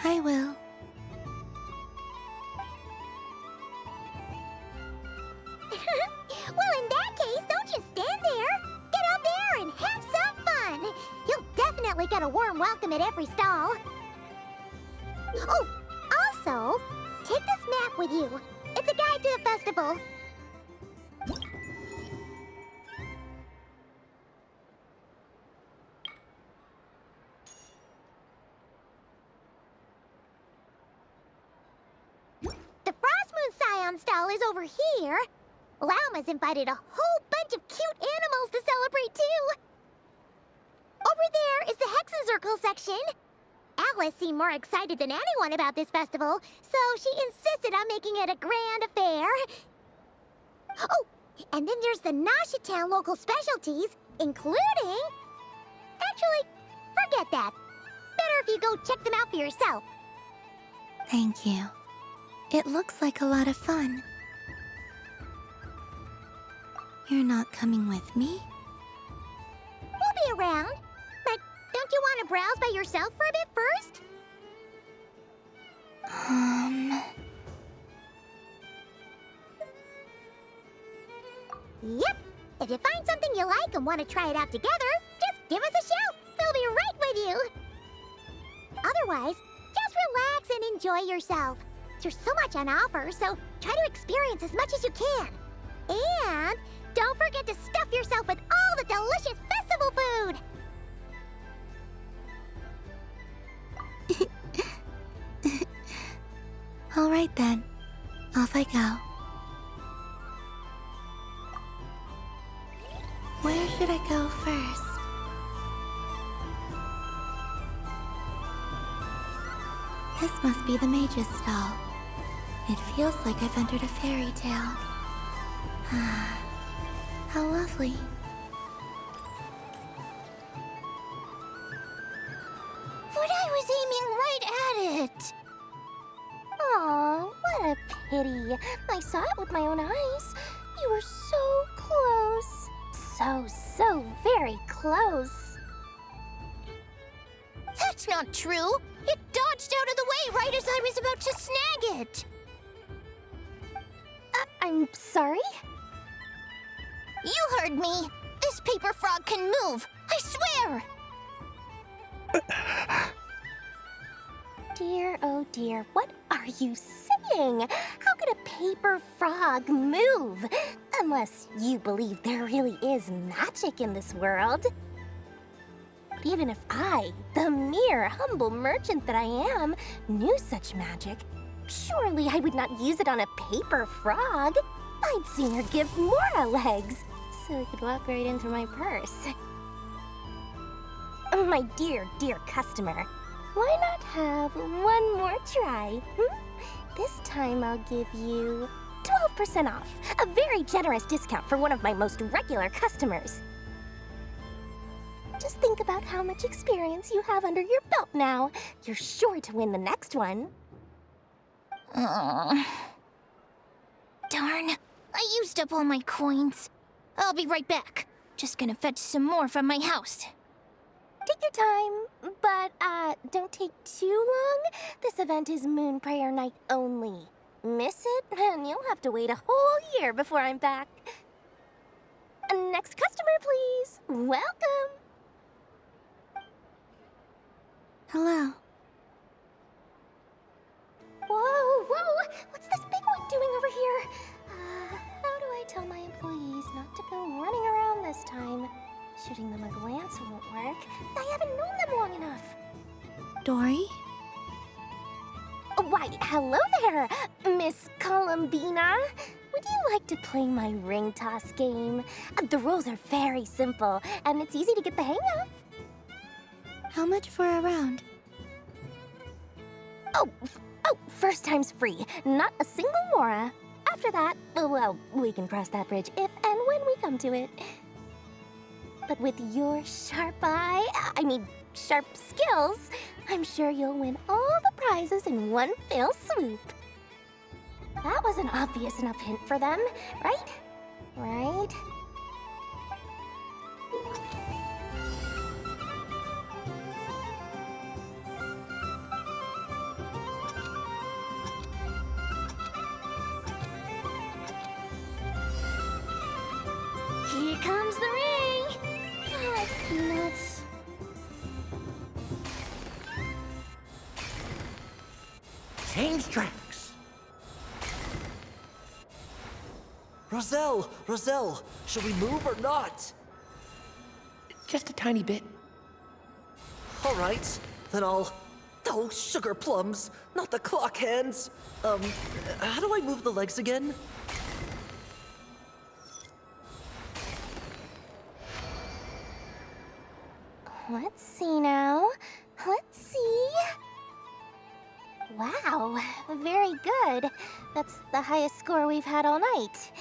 I will. Well, in that case, don't just stand there. Get out there and have some fun. You'll definitely get a warm welcome at every stall. Oh, also, take this map with you. It's a guide to the festival. The Frost Moon Scion stall is over here. Lauma's invited a whole bunch of cute animals to celebrate too. Over there is the Hexen section. Alice seemed more excited than anyone about this festival, so she insisted on making it a grand affair. Oh, and then there's the Nasha Town local specialties, including... Actually, forget that. Better if you go check them out for yourself. Thank you. It looks like a lot of fun. You're not coming with me? We'll be around. But don't you want to browse by yourself for a bit first? Yep. If you find something you like and want to try it out together, just give us a shout. We'll be right with you. Otherwise, just relax and enjoy yourself. There's so much on offer, so try to experience as much as you can. And don't forget to stuff yourself with all the delicious festival food! All right then. Off I go. Where should I go first? This must be the mage's stall. It feels like I've entered a fairy tale. Ah, how lovely. But I was aiming right at it! Aw, what a pity. I saw it with my own eyes. You were so close. So very close. That's not true! It dodged out of the way right as I was about to snag it! I'm sorry? You heard me! This paper frog can move! I swear! Dear, oh dear, what are you saying? How could a paper frog move? Unless you believe there really is magic in this world. But even if I, the mere humble merchant that I am, knew such magic, surely I would not use it on a paper frog. I'd sooner give Mora legs, so it could walk right into my purse. My dear, dear customer, why not have one more try? This time I'll give you 12% off, a very generous discount for one of my most regular customers. Just think about how much experience you have under your belt now. You're sure to win the next one. Darn, I used up all my coins. I'll be right back. Just gonna fetch some more from my house. Take your time, but don't take too long. This event is Moon Prayer Night only. Miss it, and you'll have to wait a whole year before I'm back. Next customer, please. Welcome. Hello. Whoa! What's this big one doing over here? How do I tell my employees not to go running around this time? Shooting them a glance won't work. I haven't known them long enough. Dory? Why, hello there, Miss Columbina. Would you like to play my ring toss game? The rules are very simple, and it's easy to get the hang of. How much for a round? Oh, first time's free. Not a single mora. After that, well, we can cross that bridge if and when we come to it. But with your sharp skills, I'm sure you'll win all the prizes in one fell swoop. That was an obvious enough hint for them, right? Right? Here comes the ring! Ah, peanuts. Change tracks! Roselle, should we move or not? Just a tiny bit. All right, then I'll... Oh, sugar plums, not the clock hands. How do I move the legs again? Let's see now. Let's see. Wow, very good. That's the highest score we've had all night.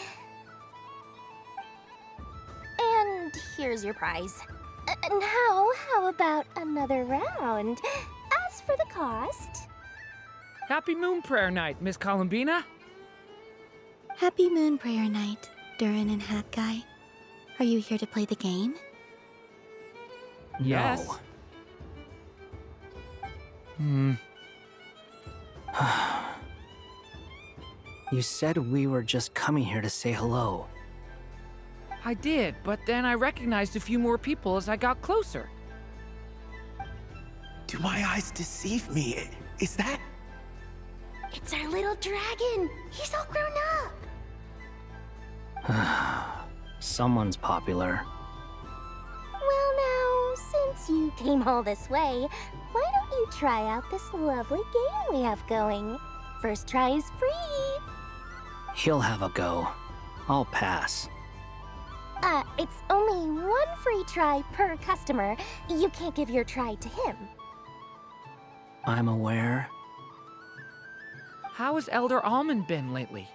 And here's your prize. Now, how about another round? As for the cost... Happy Moon Prayer Night, Miss Columbina. Happy Moon Prayer Night, Durin and Hat Guy. Are you here to play the game? Yes. You said we were just coming here to say hello. I did, but then I recognized a few more people as I got closer. Do my eyes deceive me? Is that... It's our little dragon! He's all grown up! Someone's popular. Well now, since you came all this way, why don't you try out this lovely game we have going? First try is free! He'll have a go. I'll pass. It's only one free try per customer. You can't give your try to him. I'm aware. How has Elder Almond been lately?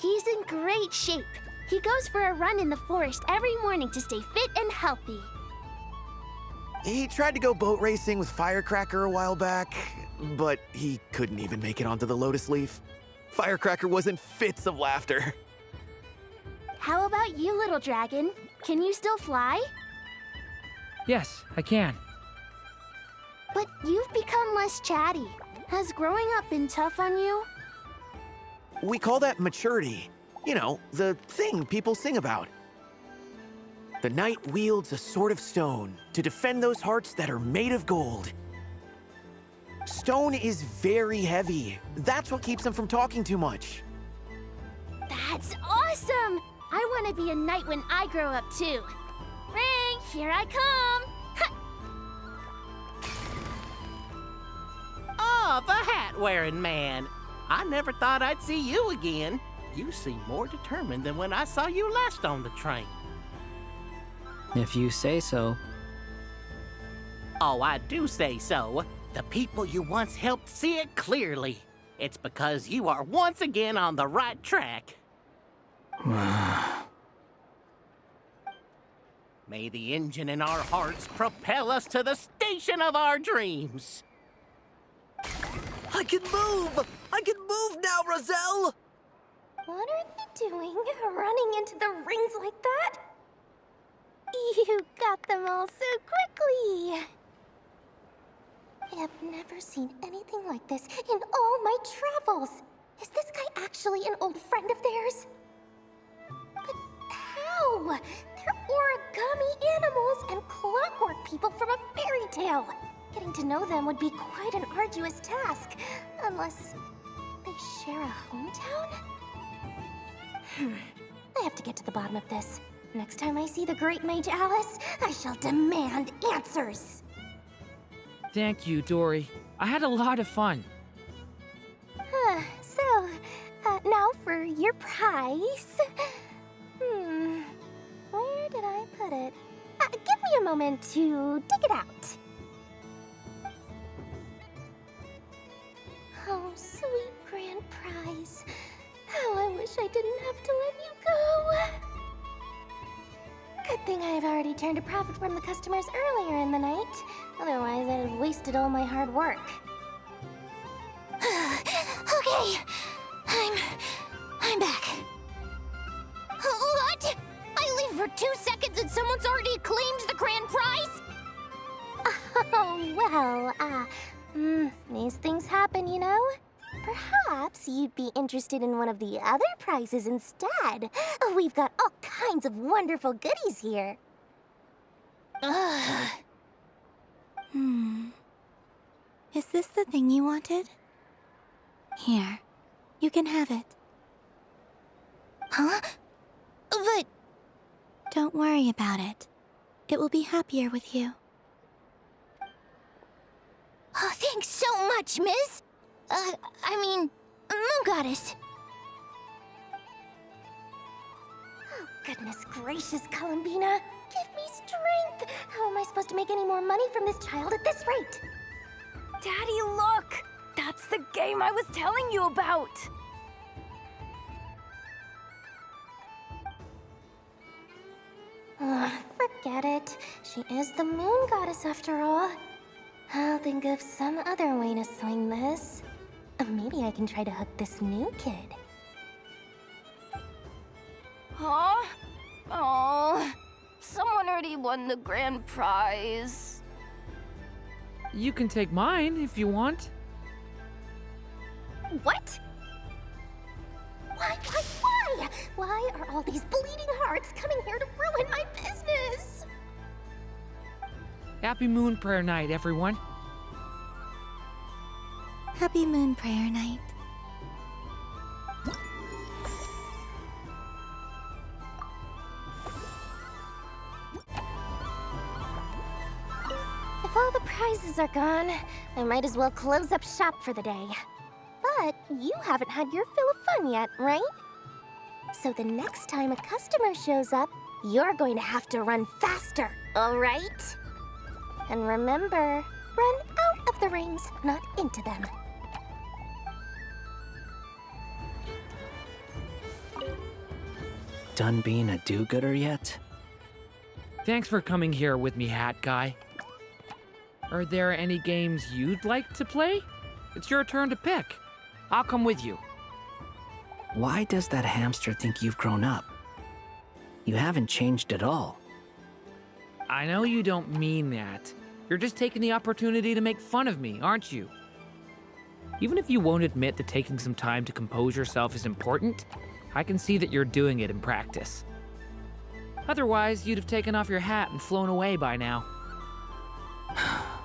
He's in great shape. He goes for a run in the forest every morning to stay fit and healthy. He tried to go boat racing with Firecracker a while back, but he couldn't even make it onto the Lotus Leaf. Firecracker was in fits of laughter. How about you, little dragon? Can you still fly? Yes, I can. But you've become less chatty. Has growing up been tough on you? We call that maturity. You know, the thing people sing about. The knight wields a sword of stone to defend those hearts that are made of gold. Stone is very heavy. That's what keeps him from talking too much. That's awesome! I want to be a knight when I grow up too. Ring, here I come! Ha! the hat-wearing man. I never thought I'd see you again. You seem more determined than when I saw you last on the train. If you say so. Oh, I do say so. The people you once helped see it clearly. It's because you are once again on the right track. May the engine in our hearts propel us to the station of our dreams. I can move! I can move now, Roselle! What are they doing, running into the rings like that? You got them all so quickly. I have never seen anything like this in all my travels. Is this guy actually an old friend of theirs? But how? They're origami animals and clockwork people from a fairy tale. Getting to know them would be quite an arduous task, unless they share a hometown? I have to get to the bottom of this. Next time I see the Great Mage Alice, I shall demand answers. Thank you, Dory. I had a lot of fun. So, now for your prize. Where did I put it? Give me a moment to dig it out. Oh, sweet grand prize. How I wish I didn't have to let you go. Good thing I've already turned a profit from the customers earlier in the night. Otherwise, I'd have wasted all my hard work. Okay, I'm back. What? I leave for 2 seconds and someone's already claimed the grand prize? Oh, well, these things happen, you know? Perhaps you'd be interested in one of the other prizes instead. We've got all kinds of wonderful goodies here. Is this the thing you wanted? Here, you can have it. Huh? But... Don't worry about it. It will be happier with you. Oh, thanks so much, Miss. Moon Goddess. Oh, goodness gracious, Columbina. Give me strength. How am I supposed to make any more money from this child at this rate? Daddy, look! That's the game I was telling you about! Forget it. She is the Moon Goddess after all. I'll think of some other way to swing this. Maybe I can try to hook this new kid. Huh? Oh, someone already won the grand prize. You can take mine if you want. What? Why? Why are all these bleeding hearts coming here to ruin my business? Happy Moon Prayer Night, everyone. Happy Moon Prayer Night. If all the prizes are gone, I might as well close up shop for the day. But you haven't had your fill of fun yet, right? So the next time a customer shows up, you're going to have to run faster, all right? And remember, run out of the rings, not into them. Done being a do-gooder yet? Thanks for coming here with me, Hat Guy. Are there any games you'd like to play? It's your turn to pick. I'll come with you. Why does that hamster think you've grown up? You haven't changed at all. I know you don't mean that. You're just taking the opportunity to make fun of me, aren't you? Even if you won't admit that taking some time to compose yourself is important, I can see that you're doing it in practice. Otherwise, you'd have taken off your hat and flown away by now.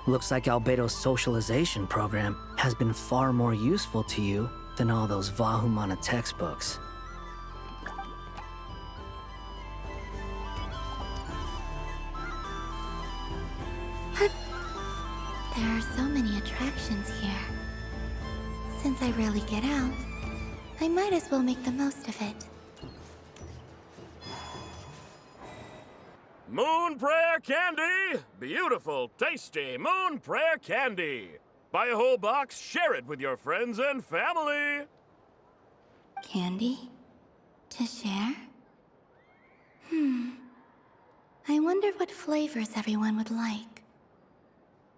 Looks like Albedo's socialization program has been far more useful to you than all those Vahumana textbooks. There are so many attractions here. Since I rarely get out, I might as well make the most of it. Moon Prayer Candy! Beautiful, tasty Moon Prayer Candy! Buy a whole box, share it with your friends and family! Candy? To share? I wonder what flavors everyone would like.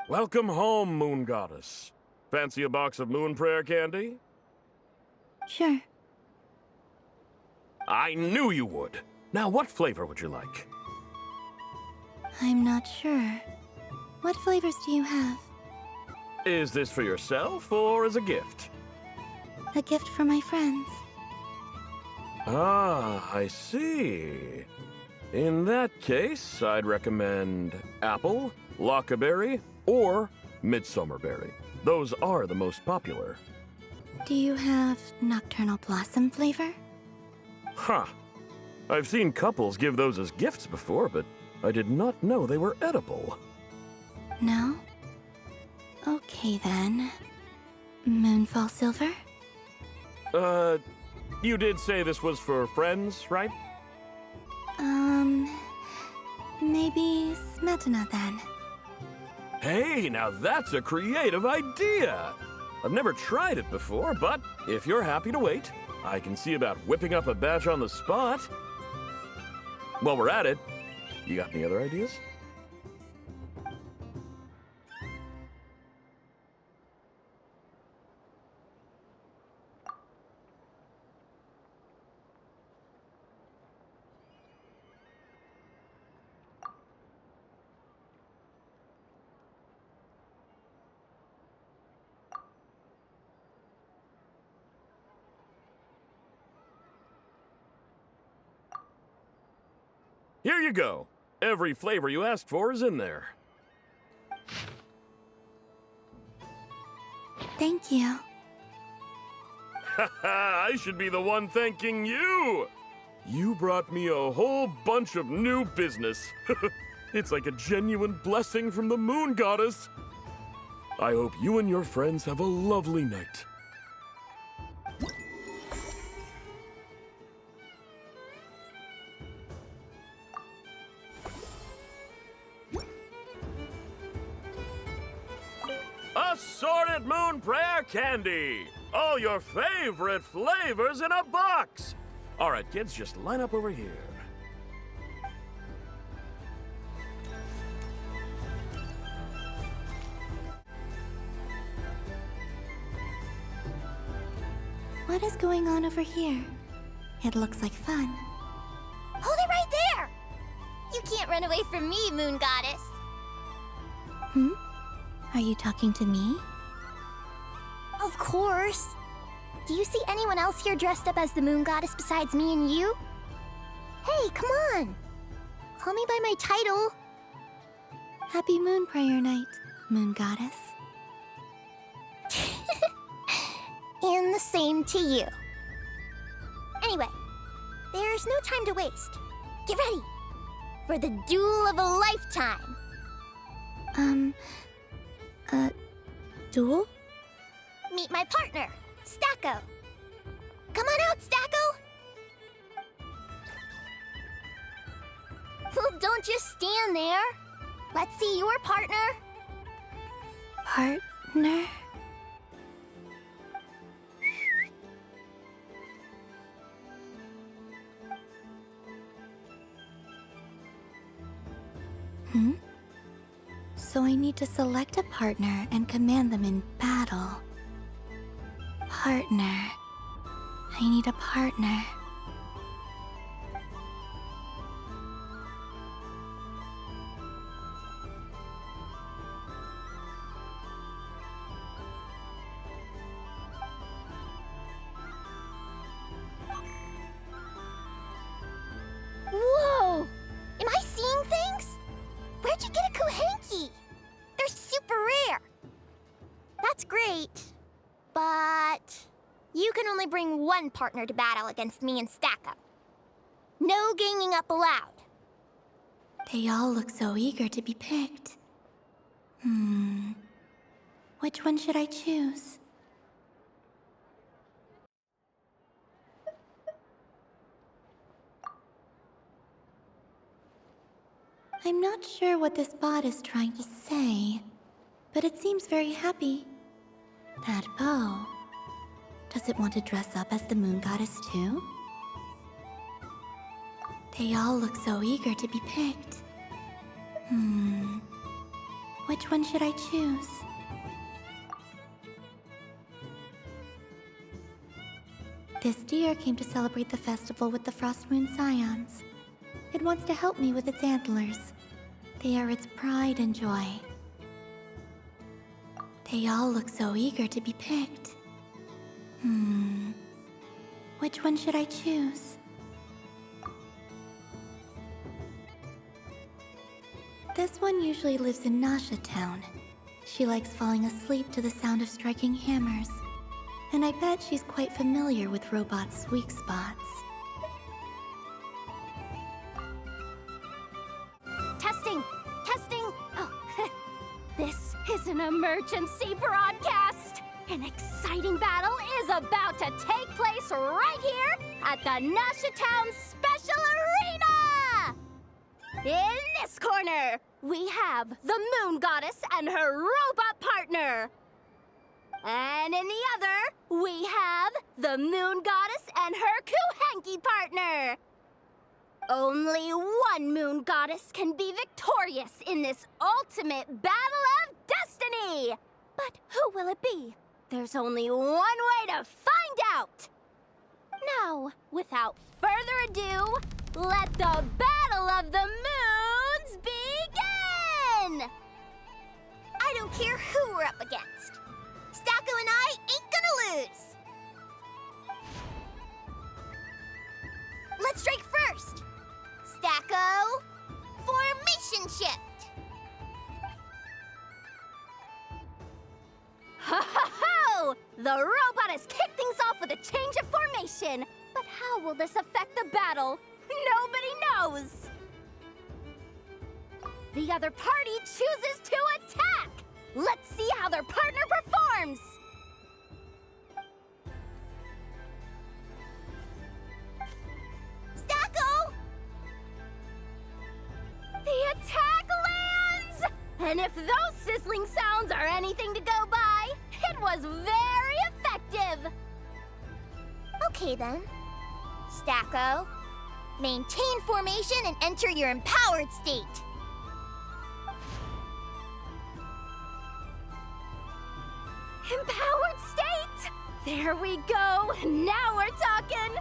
Welcome home, Moon Goddess. Fancy a box of Moon Prayer Candy? Sure. I knew you would. Now, what flavor would you like? I'm not sure. What flavors do you have? Is this for yourself or as a gift? A gift for my friends. Ah, I see. In that case, I'd recommend apple, lockaberry, or midsummerberry. Those are the most popular. Do you have nocturnal blossom flavor? Huh. I've seen couples give those as gifts before, but I did not know they were edible. No? Okay then. Moonfall silver? You did say this was for friends, right? Maybe smetana then. Hey, now that's a creative idea! I've never tried it before, but if you're happy to wait, I can see about whipping up a batch on the spot. While we're at it, you got any other ideas? Here you go. Every flavor you asked for is in there. Thank you. Haha, I should be the one thanking you! You brought me a whole bunch of new business. It's like a genuine blessing from the Moon Goddess. I hope you and your friends have a lovely night. Assorted Moon Prayer Candy! All your favorite flavors in a box! Alright, kids, just line up over here. What is going on over here? It looks like fun. Hold it right there! You can't run away from me, Moon Goddess. Are you talking to me? Of course. Do you see anyone else here dressed up as the Moon Goddess besides me and you? Hey, come on. Call me by my title. Happy Moon Prayer Night, Moon Goddess. And the same to you. Anyway, there's no time to waste. Get ready for the duel of a lifetime. Duel? Meet my partner, Stacko. Come on out, Stacko. Well, don't just stand there. Let's see your partner. Partner? So I need to select a partner and command them in battle. Partner. I need a partner. Whoa! Am I seeing things? Where'd you get a Kuhenki? They're super rare. That's great. But you can only bring one partner to battle against me and Stacko. No ganging up allowed. They all look so eager to be picked. Which one should I choose? not sure what this bot is trying to say, but it seems very happy. That bow. Does it want to dress up as the moon goddess too? They all look so eager to be picked. Which one should I choose? This deer came to celebrate the festival with the Frost Moon Scions. It wants to help me with its antlers. They are its pride and joy. They all look so eager to be picked. Which one should I choose? This one usually lives in Nasha Town. She likes falling asleep to the sound of striking hammers. And I bet she's quite familiar with robots' weak spots. Testing! Testing! Oh, this is an emergency broadcast! An exciting battle is about to take place right here at the Nasha Town Special Arena! In this corner, we have the Moon Goddess and her robot partner. And in the other, we have the Moon Goddess and her Kuhanki partner. Only one Moon Goddess can be victorious in this ultimate battle of destiny. But who will it be? There's only one way to find out. Now, without further ado, let the Battle of the Moons begin! I don't care who we're up against. Stacko and I ain't gonna lose! Let's strike first! Stacko, formation shift! Ho-ho-ho! The robot has kicked things off with a change of formation. But how will this affect the battle? Nobody knows! The other party chooses to attack! Let's see how their partner performs! Stacko! The attack lands! And if those sizzling sounds are anything to go by, it was very effective! Okay then. Stacko, maintain formation and enter your empowered state. Empowered state! There we go! Now we're talking!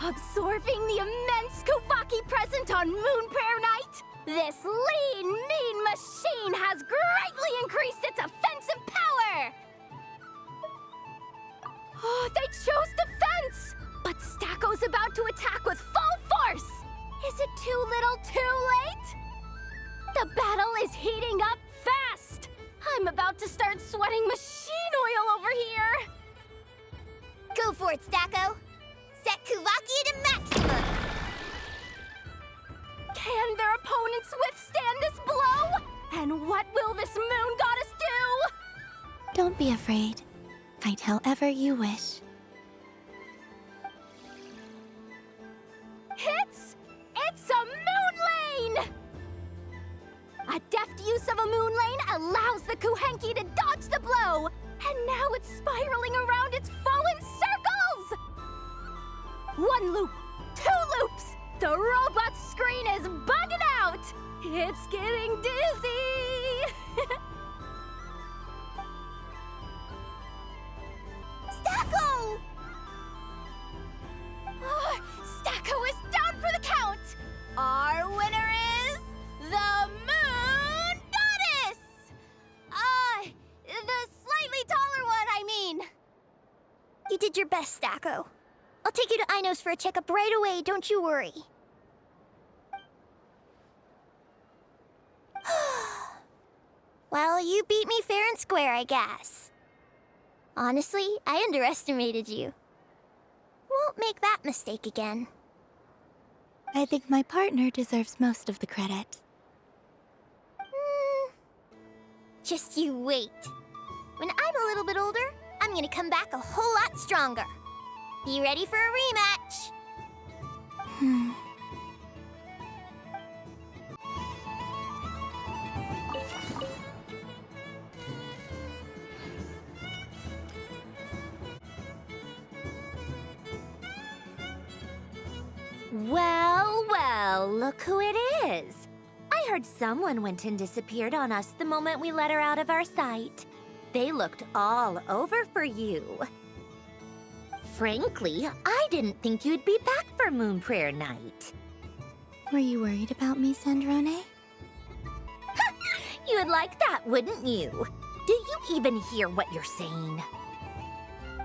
Absorbing the immense Kuvaki present on Moon Prayer Night, this lean, mean machine has greatly increased its offensive power! Oh, they chose defense! But Stacko's about to attack with full force! Is it too little too late? The battle is heating up fast! I'm about to start sweating machine oil over here! Go for it, Stacko! Set Kuvaki to maximum! Can their opponents withstand this blow? And what will this Moon Goddess do? Don't be afraid. Fight however you wish. It's a moon lane! A deft use of a moon lane allows the Kuhanki to dodge the blow, and now it's spiraling around its foe in circles! One loop, two loops, the robot's screen is bugging out! It's getting dizzy! Stacko! Stacko is down for the count! Our winner is the Moon Goddess! The slightly taller one, I mean. You did your best, Stacko. I'll take you to Ainos for a checkup right away, don't you worry. Well, you beat me fair and square, I guess. Honestly, I underestimated you. Won't make that mistake again. I think my partner deserves most of the credit. Just you wait. When I'm a little bit older, I'm gonna come back a whole lot stronger. Be ready for a rematch. Well, well, look who it is. I heard someone went and disappeared on us the moment we let her out of our sight. They looked all over for you. Frankly, I didn't think you'd be back for Moon Prayer Night. Were you worried about me, Sandrone? You would like that, wouldn't you? Do you even hear what you're saying?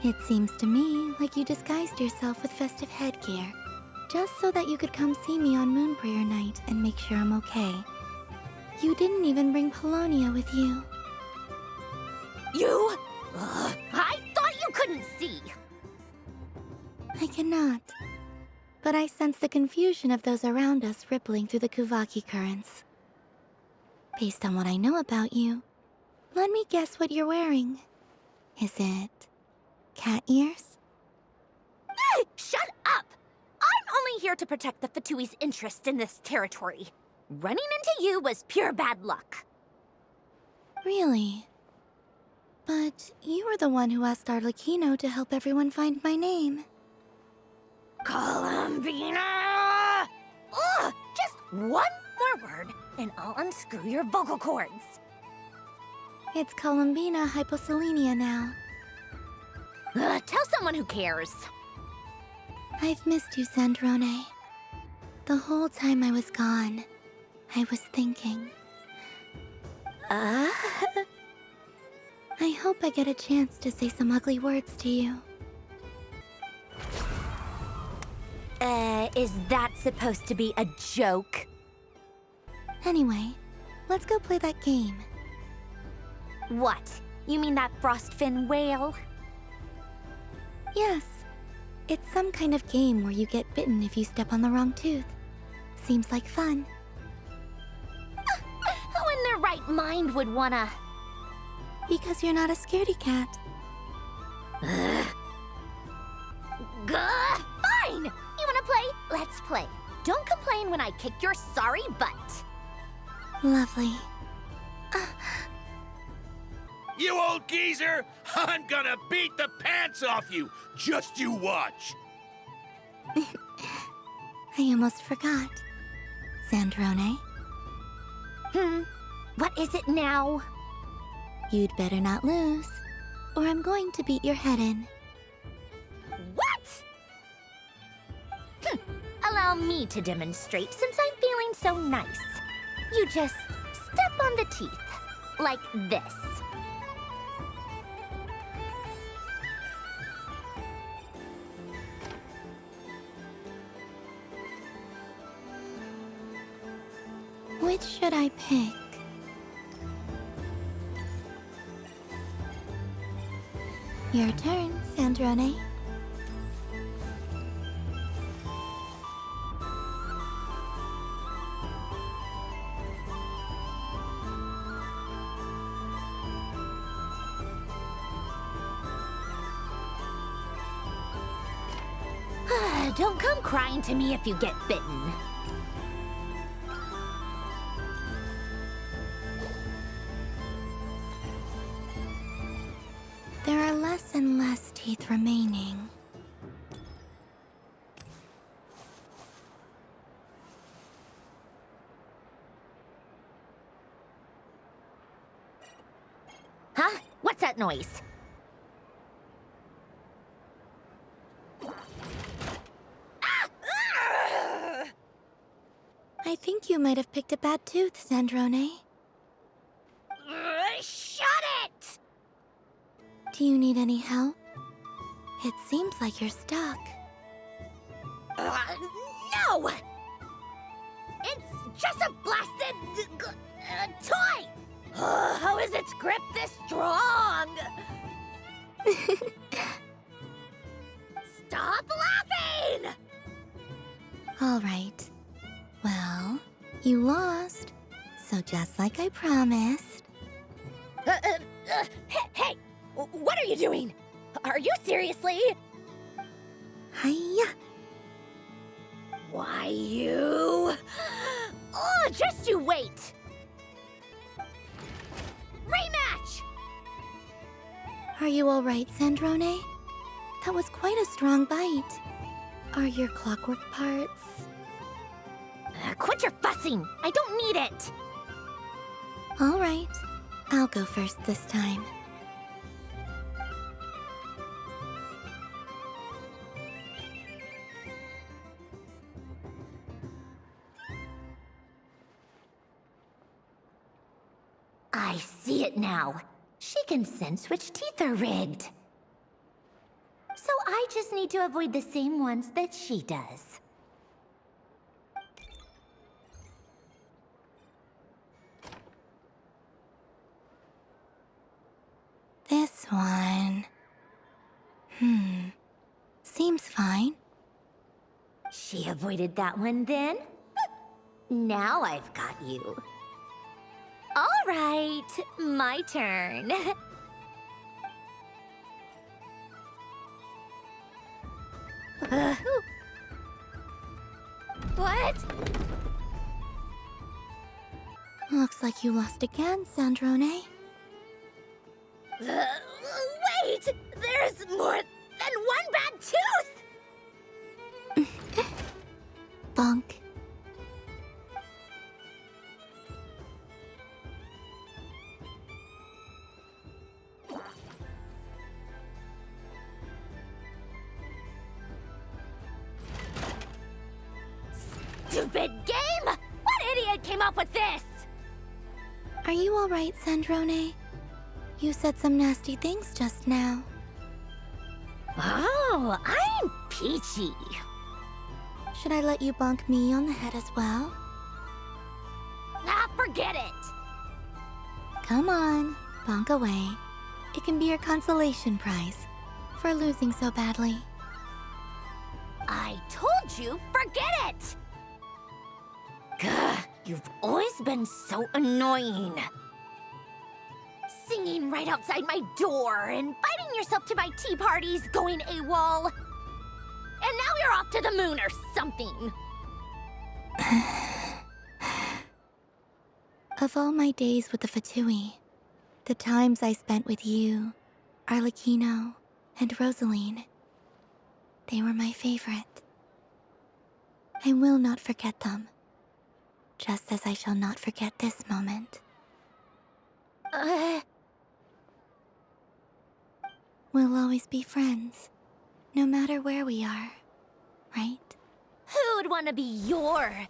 It seems to me like you disguised yourself with festive headgear, just so that you could come see me on Moon Prayer Night and make sure I'm okay. You didn't even bring Polonia with you. You? I thought you couldn't see. I cannot. But I sense the confusion of those around us rippling through the Kuvaki currents. Based on what I know about you, let me guess what you're wearing. Is it cat ears? Shut up! I'm only here to protect the Fatui's interest in this territory. Running into you was pure bad luck. Really? But you were the one who asked Arlecchino to help everyone find my name. Columbina! Ugh! Just one more word, and I'll unscrew your vocal cords. It's Columbina Hyposelenia now. Tell someone who cares. I've missed you, Sandrone. The whole time I was gone, I was thinking. I hope I get a chance to say some ugly words to you. Is that supposed to be a joke? Anyway, let's go play that game. What? You mean that frostfin whale? Yes. It's some kind of game where you get bitten if you step on the wrong tooth. Seems like fun. Who in their right mind would wanna... Because you're not a scaredy cat. Fine! You wanna play? Let's play. Don't complain when I kick your sorry butt. Lovely. You old geezer! I'm gonna beat the pants off you! Just you watch! I almost forgot. Sandrone? What is it now? You'd better not lose, or I'm going to beat your head in. What? Allow me to demonstrate since I'm feeling so nice. You just step on the teeth, like this. Which should I pick? Your turn, Sandrone. Don't come crying to me if you get bitten. There are less and less teeth remaining. Huh? What's that noise? I think you might have picked a bad tooth, Sandrone. Shut it! Do you need any help? It seems like you're stuck. No! It's just a blasted... toy! How is its grip this strong? Stop laughing! All right. Well, you lost. So just like I promised... Hey! What are you doing? Are you seriously? Hiya! Why, you... Oh, just you wait! Rematch! Are you all right, Sandrone? That was quite a strong bite. Are your clockwork parts quit your fussing! I don't need it! All right. I'll go first this time. I see it now. She can sense which teeth are rigged. So I just need to avoid the same ones that she does. This one... Seems fine. She avoided that one then? Now I've got you. All right, my turn. What? Looks like you lost again, Sandrone. Wait! There's more than one bad tooth! Bonk. Stupid game! What idiot came up with this? Are you alright, Sandrone? You said some nasty things just now. Oh, I'm peachy. Should I let you bonk me on the head as well? Ah, forget it! Come on, bonk away. It can be your consolation prize for losing so badly. I told you, forget it! Gah, you've always been so annoying. Singing right outside my door, inviting yourself to my tea parties, going AWOL. And now you're off to the moon or something. Of all my days with the Fatui, the times I spent with you, Arlecchino, and Rosaline, they were my favorite. I will not forget them, just as I shall not forget this moment. We'll always be friends, no matter where we are, right? Who'd want to be your...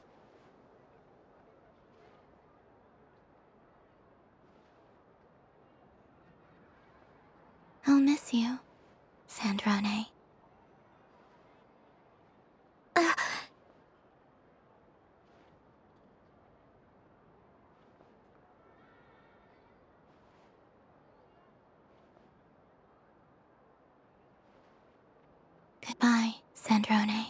I'll miss you, Sandrone. Goodbye, Sandrone.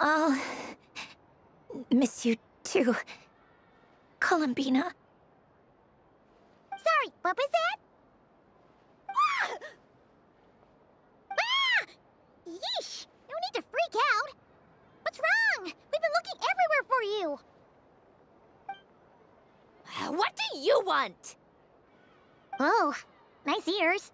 I'll miss you too, Columbina. Sorry, what was that? Ah! Ah! Yeesh! No need to freak out. What's wrong? We've been looking everywhere for you. What do you want? Oh, nice ears.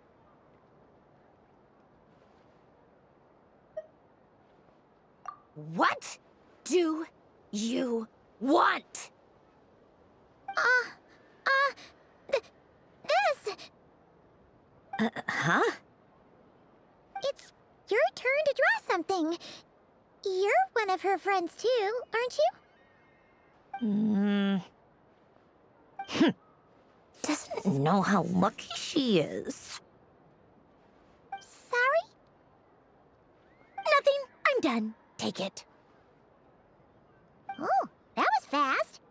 What do you want? This. Huh? It's your turn to draw something. You're one of her friends too, aren't you? Doesn't know how lucky she is. Sorry? Nothing. I'm done. Take it. Oh, that was fast.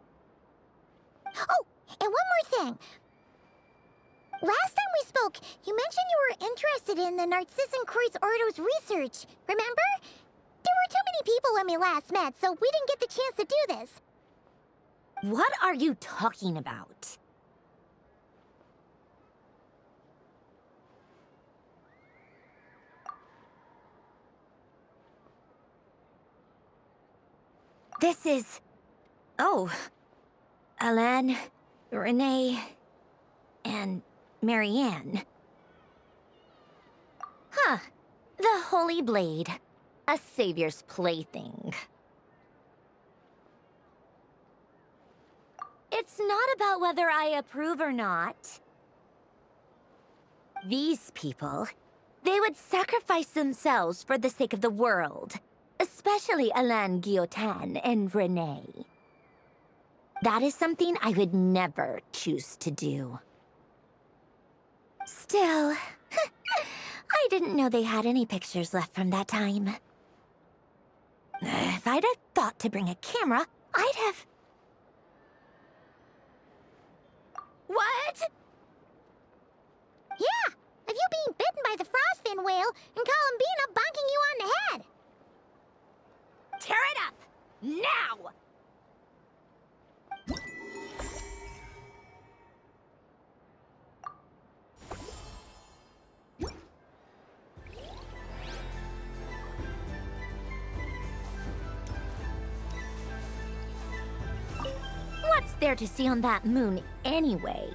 Oh, and one more thing. Last time we spoke, you mentioned you were interested in the Narcissan Kreuz Ordo's research, remember? There were too many people when we last met, so we didn't get the chance to do this. What are you talking about? This is... Oh. Alan, Renee, and Marianne. Huh. The Holy Blade. A savior's plaything. It's not about whether I approve or not. These people, they would sacrifice themselves for the sake of the world. Especially Alain Guillotin and Renee. That is something I would never choose to do. Still, I didn't know they had any pictures left from that time. If I'd have thought to bring a camera, I'd have... What? Yeah, of you being bitten by the frostfin whale and Columbina bonking you on the head. Tear it up! Now! What's there to see on that moon anyway?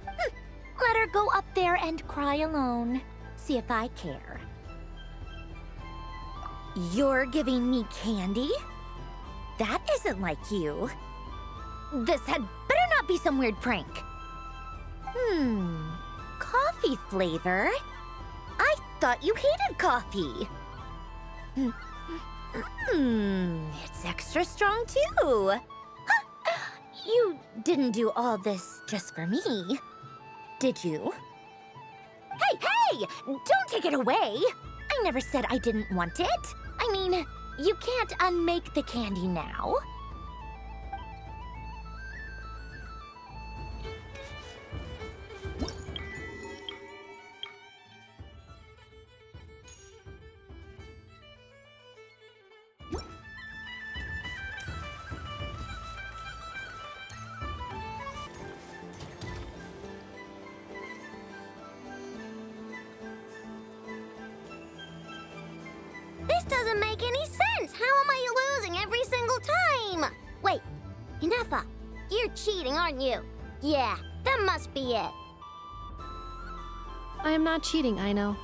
Let her go up there and cry alone. See if I care. You're giving me candy? That isn't like you. This had better not be some weird prank. Coffee flavor? I thought you hated coffee. It's extra strong too. You didn't do all this just for me, did you? Hey! Don't take it away! I never said I didn't want it. I mean, you can't unmake the candy now. This doesn't make any sense. How am I losing every single time? Wait, Inefa, you're cheating, aren't you? Yeah, that must be it. I am not cheating, I know.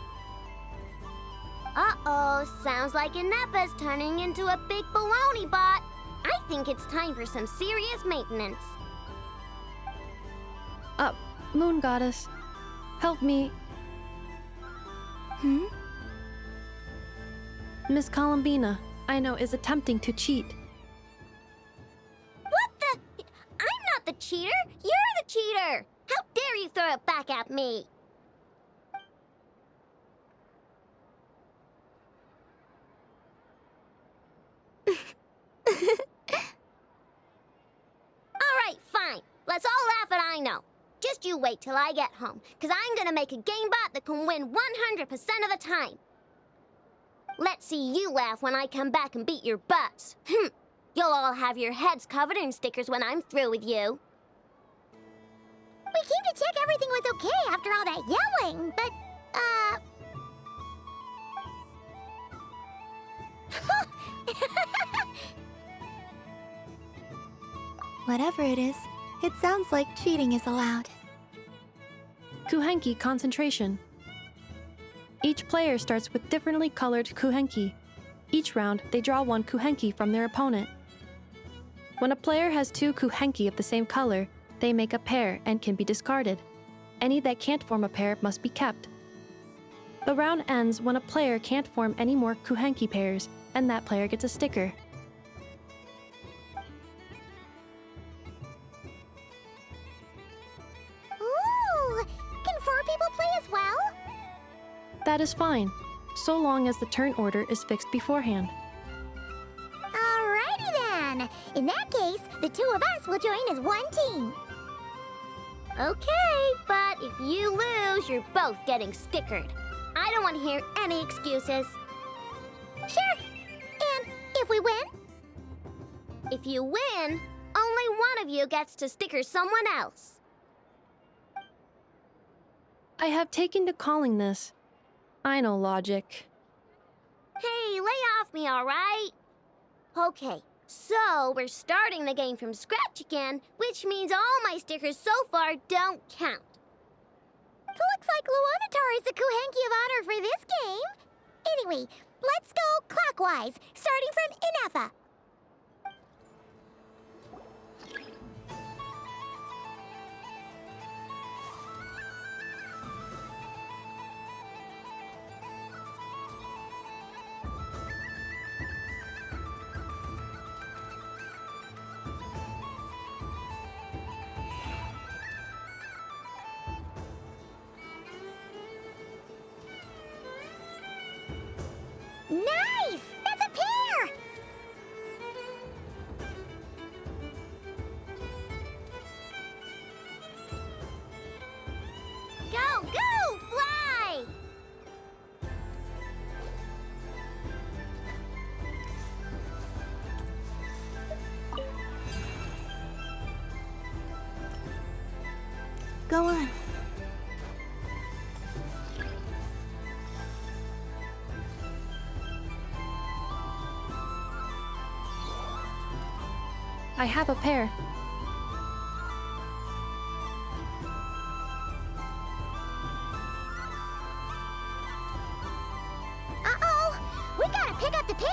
Uh-oh, sounds like Inefa's turning into a big baloney bot. I think it's time for some serious maintenance. Moon Goddess, help me. Miss Columbina, I know, is attempting to cheat. What the? I'm not the cheater. You're the cheater. How dare you throw it back at me? All right, fine. Let's all laugh at I know. Just you wait till I get home, because I'm gonna make a game bot that can win 100% of the time. Let's see you laugh when I come back and beat your butts. You'll all have your heads covered in stickers when I'm through with you. We came to check everything was okay after all that yelling, but, Whatever it is, it sounds like cheating is allowed. Kuhenki concentration. Each player starts with differently colored kuhenki. Each round, they draw one kuhenki from their opponent. When a player has two kuhenki of the same color, they make a pair and can be discarded. Any that can't form a pair must be kept. The round ends when a player can't form any more kuhenki pairs, and that player gets a sticker. Ooh! Can 4 people play as well? That is fine, so long as the turn order is fixed beforehand. alrighty then. In that case, the 2 of us will join as one team. Okay, but if you lose, you're both getting stickered. I don't want to hear any excuses. Sure. And if we win? If you win, only one of you gets to sticker someone else. I have taken to calling this. I know logic. Hey, lay off me, all right? Okay, so we're starting the game from scratch again, which means all my stickers so far don't count. Looks like Luanatar is the Kuhenki of honor for this game. Anyway, let's go clockwise, starting from Inafa. Nice! That's a pair! Go, go, fly! Go on. I have a pair. Uh-oh! We gotta pick up the pace!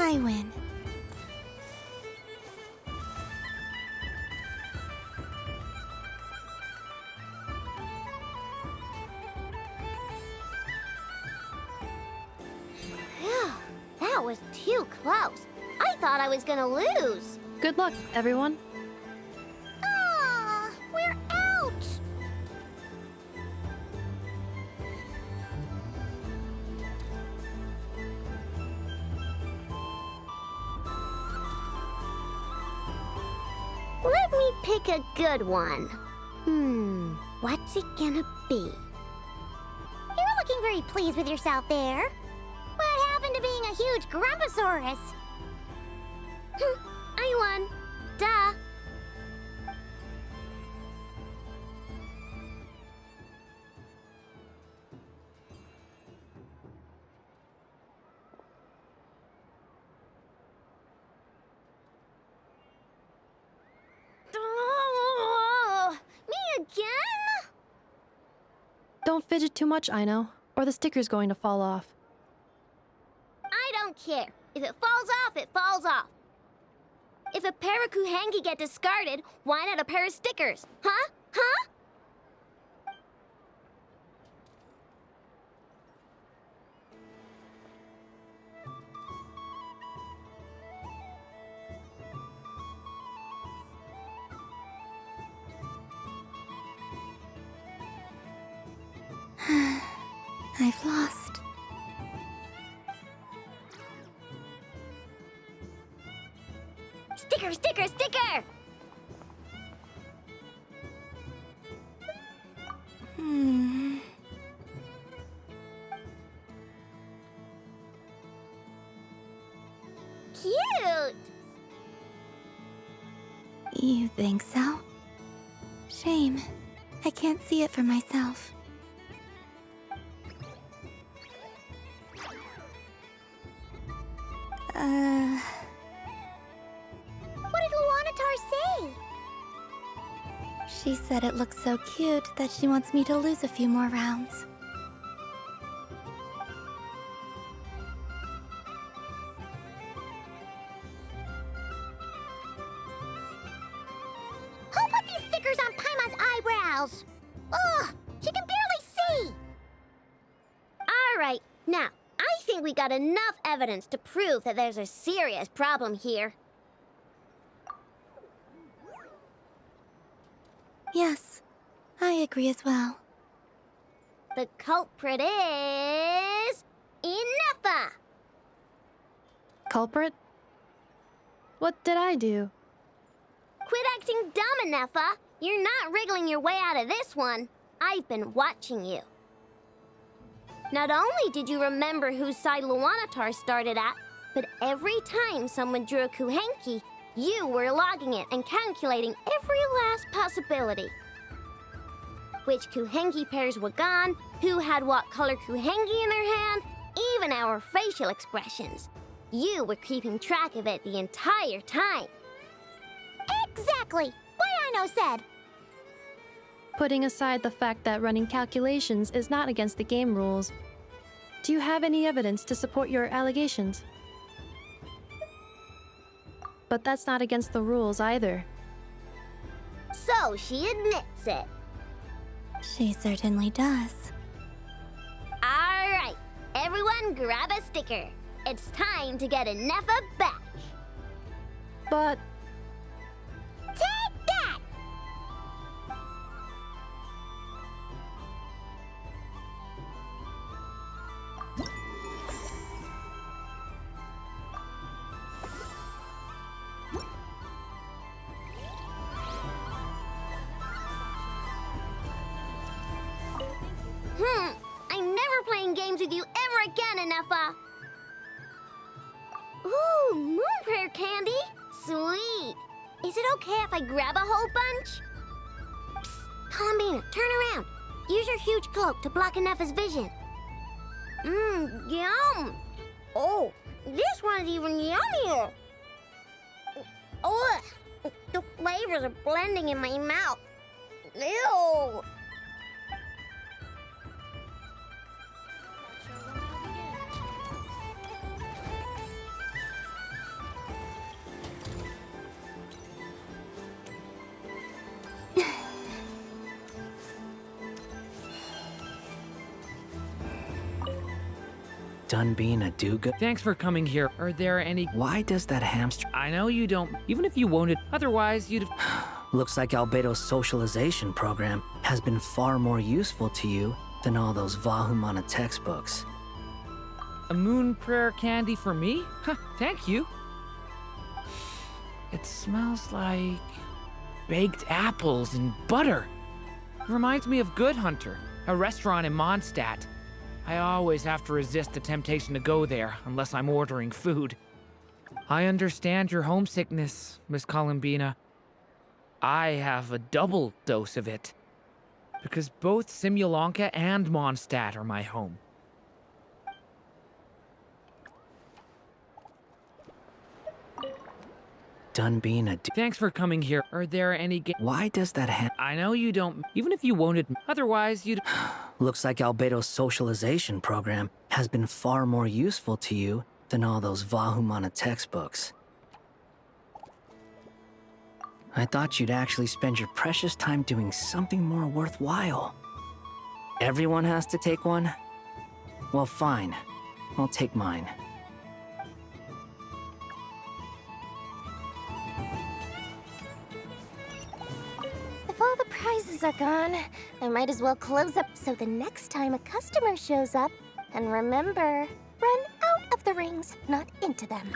I win. Phew, that was too close. I thought I was gonna lose. Good luck, everyone. Aw, we're out! Let me pick a good one. What's it gonna be? You're looking very pleased with yourself there. What happened to being a huge Grumposaurus? I won. Duh. Me again? Don't fidget too much, Aino, or the sticker's going to fall off. I don't care. If it falls off, it falls off. If a pair of Kuhenki get discarded, why not a pair of stickers? Huh? Huh? I've lost. Sticker, sticker, sticker! Cute! You think so? Shame. I can't see it for myself. What did Luanatar say? She said it looks so cute that she wants me to lose a few more rounds. Who put these stickers on Paimon's eyebrows? Ugh, she can barely see! All right, now, I think we got enough evidence to prove that there's a serious problem here. Yes, I agree as well. The culprit is... Inafa! Culprit? What did I do? Quit acting dumb, Anefa. You're not wriggling your way out of this one. I've been watching you. Not only did you remember whose side Luanatar started at, but every time someone drew a Kuhenki, you were logging it and calculating every last possibility. Which Kuhenki pairs were gone, who had what color Kuhenki in their hand, even our facial expressions. You were keeping track of it the entire time. Exactly! Why I no said! Putting aside the fact that running calculations is not against the game rules, do you have any evidence to support your allegations? But that's not against the rules either. So she admits it. She certainly does. All right, everyone grab a sticker. It's time to get Anefa back. But... Take that! I'm never playing games with you ever again, Anefa. Ooh, moon prayer candy? Sweet. Is it okay if I grab a whole bunch? Psst, Columbina, turn around. Use your huge cloak to block Anefa's vision. Yum. Oh, this one's even yummier. Ugh, the flavors are blending in my mouth. Ew. Done being a do-good? Thanks for coming here. Are there any... Why does that hamster... I know you don't... Even if you wanted... Otherwise, you'd... Looks like Albedo's socialization program has been far more useful to you than all those Vahumana textbooks. A moon prayer candy for me? Huh, thank you. It smells like... baked apples and butter. Reminds me of Good Hunter, a restaurant in Mondstadt. I always have to resist the temptation to go there, unless I'm ordering food. I understand your homesickness, Miss Columbina. I have a double dose of it. Because both Simulanka and Mondstadt are my home. Done being a Thanks for coming here. Are there any Why does that I know you don't... Even if you wanted... Otherwise, you'd... Looks like Albedo's socialization program has been far more useful to you than all those Vahumana textbooks. I thought you'd actually spend your precious time doing something more worthwhile. Everyone has to take one? Well, fine. I'll take mine. If all the prizes are gone, I might as well close up so the next time a customer shows up, and remember, run out of the rings, not into them.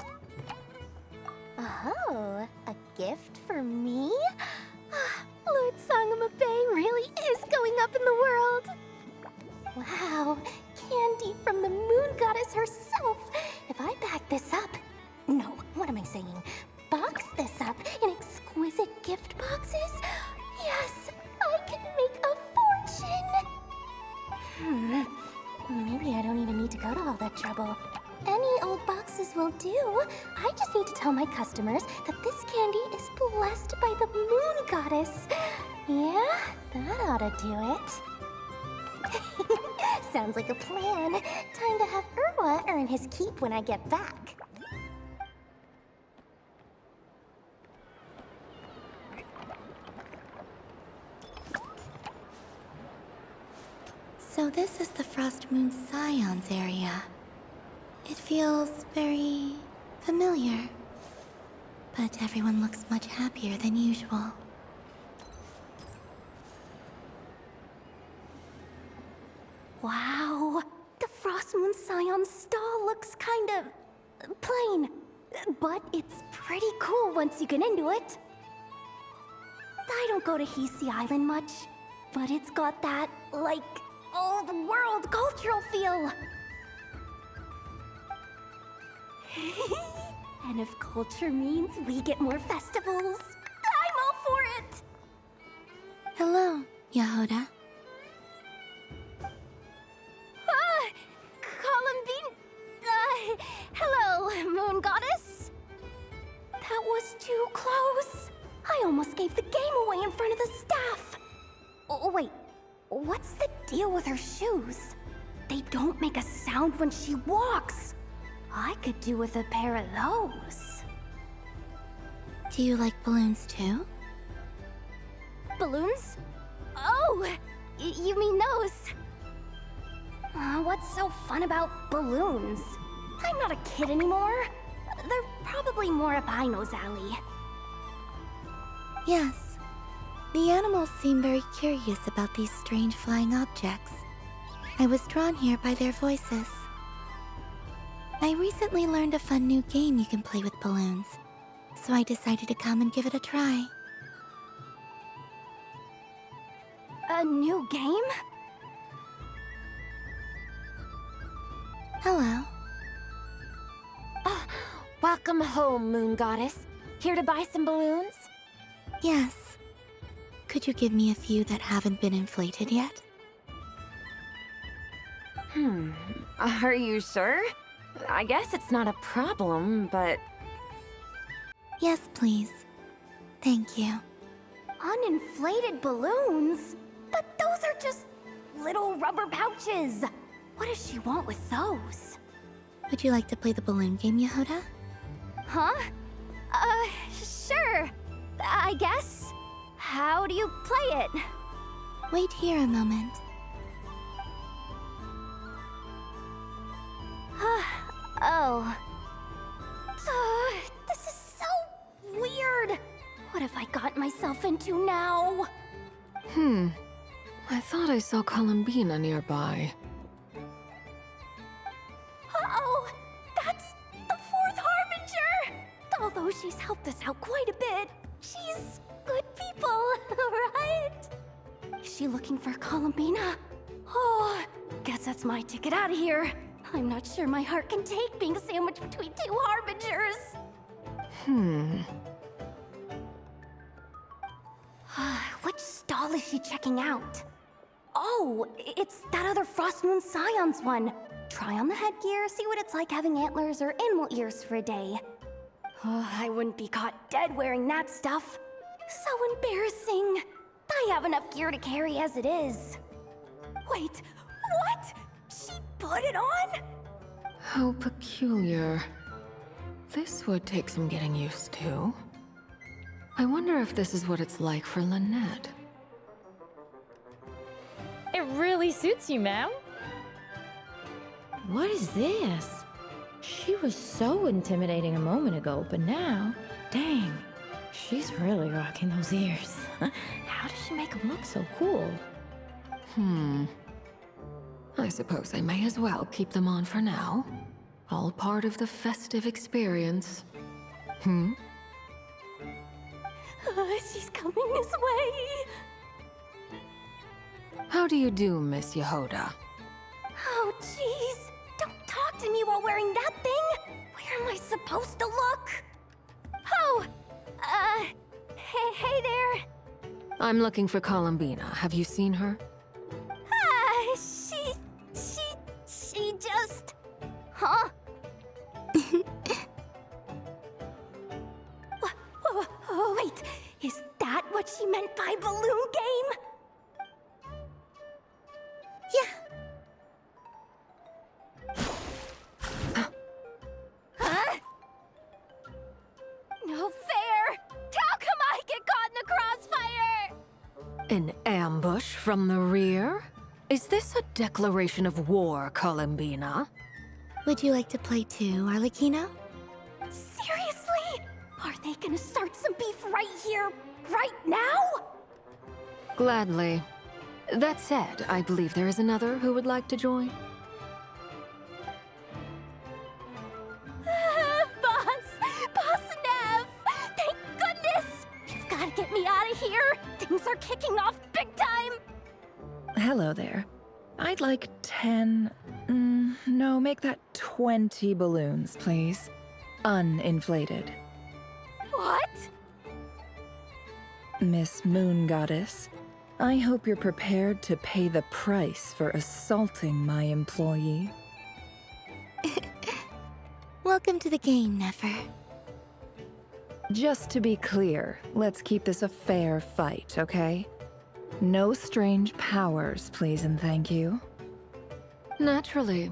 Oh, a gift for me? Lord Sangama Bay really is going up in the world. Wow, candy from the moon goddess herself. If I back this up... No, what am I saying? Box this up in exquisite gift boxes? Yes, I can make a fortune! Maybe I don't even need to go to all that trouble. Any old boxes will do. I just need to tell my customers that this candy is blessed by the moon goddess. Yeah, that ought to do it. Sounds like a plan. Time to have Irwa earn his keep when I get back. So this is the Frost Moon Scions area. It feels very familiar. But everyone looks much happier than usual. Wow, the Frost Moon Scion stall looks kind of plain, but it's pretty cool once you get into it. I don't go to Hisi Island much, but it's got that, like, old world cultural feel. And if culture means we get more festivals, I'm all for it! Hello, Yehoda. Hello, Moon Goddess? That was too close. I almost gave the game away in front of the staff. Oh, wait, what's the deal with her shoes? They don't make a sound when she walks. I could do with a pair of those. Do you like balloons too? Balloons? Oh, you mean those? What's so fun about balloons? I'm not a kid anymore. They're probably more up Aino's alley. Yes. The animals seem very curious about these strange flying objects. I was drawn here by their voices. I recently learned a fun new game you can play with balloons, so I decided to come and give it a try. A new game? Hello. Welcome home, Moon Goddess. Here to buy some balloons? Yes. Could you give me a few that haven't been inflated yet? Are you sure? I guess it's not a problem, but... Yes, please. Thank you. Uninflated balloons? But those are just little rubber pouches. What does she want with those? Would you like to play the balloon game, Yehoda? Huh? Sure. I guess. How do you play it? Wait here a moment. Oh. This is so weird. What have I got myself into now? I thought I saw Columbina nearby. Uh-oh! That's the fourth Harbinger! Although she's helped us out quite a bit, she's good people, right? Is she looking for Columbina? Oh, guess that's my ticket out of here. I'm not sure my heart can take being sandwiched between two Harbingers. Which stall is she checking out? Oh, it's that other Frost Moon Scion's one. Try on the headgear, see what it's like having antlers or animal ears for a day. Oh, I wouldn't be caught dead wearing that stuff. So embarrassing. I have enough gear to carry as it is. Wait, what? She put it on? How peculiar. This would take some getting used to. I wonder if this is what it's like for Lynette. It really suits you, ma'am. What is this? She was so intimidating a moment ago, but now, dang, she's really rocking those ears. How does she make them look so cool? I suppose I may as well keep them on for now. All part of the festive experience. She's coming this way. How do you do, Miss Yehoda? Oh, jeez. Don't talk to me while wearing that thing. Where am I supposed to look? Oh, hey there. I'm looking for Columbina. Have you seen her? She just... Huh? Wait, is that what she meant by balloon game? Huh? No fair! How come I get caught in the crossfire? An ambush from the rear? Is this a declaration of war, Columbina? Would you like to play too, Arlecchino? Seriously? Are they gonna start some beef right here, right now? Gladly. That said, I believe there is another who would like to join. Boss Nev! Thank goodness! You've gotta get me out of here! kicking off big time! Hello there. I'd like 10... no, make that 20 balloons, please. Uninflated. What? Miss Moon Goddess, I hope you're prepared to pay the price for assaulting my employee. Welcome to the game, Nefer. Just to be clear, let's keep this a fair fight, okay? No strange powers, please and thank you. Naturally.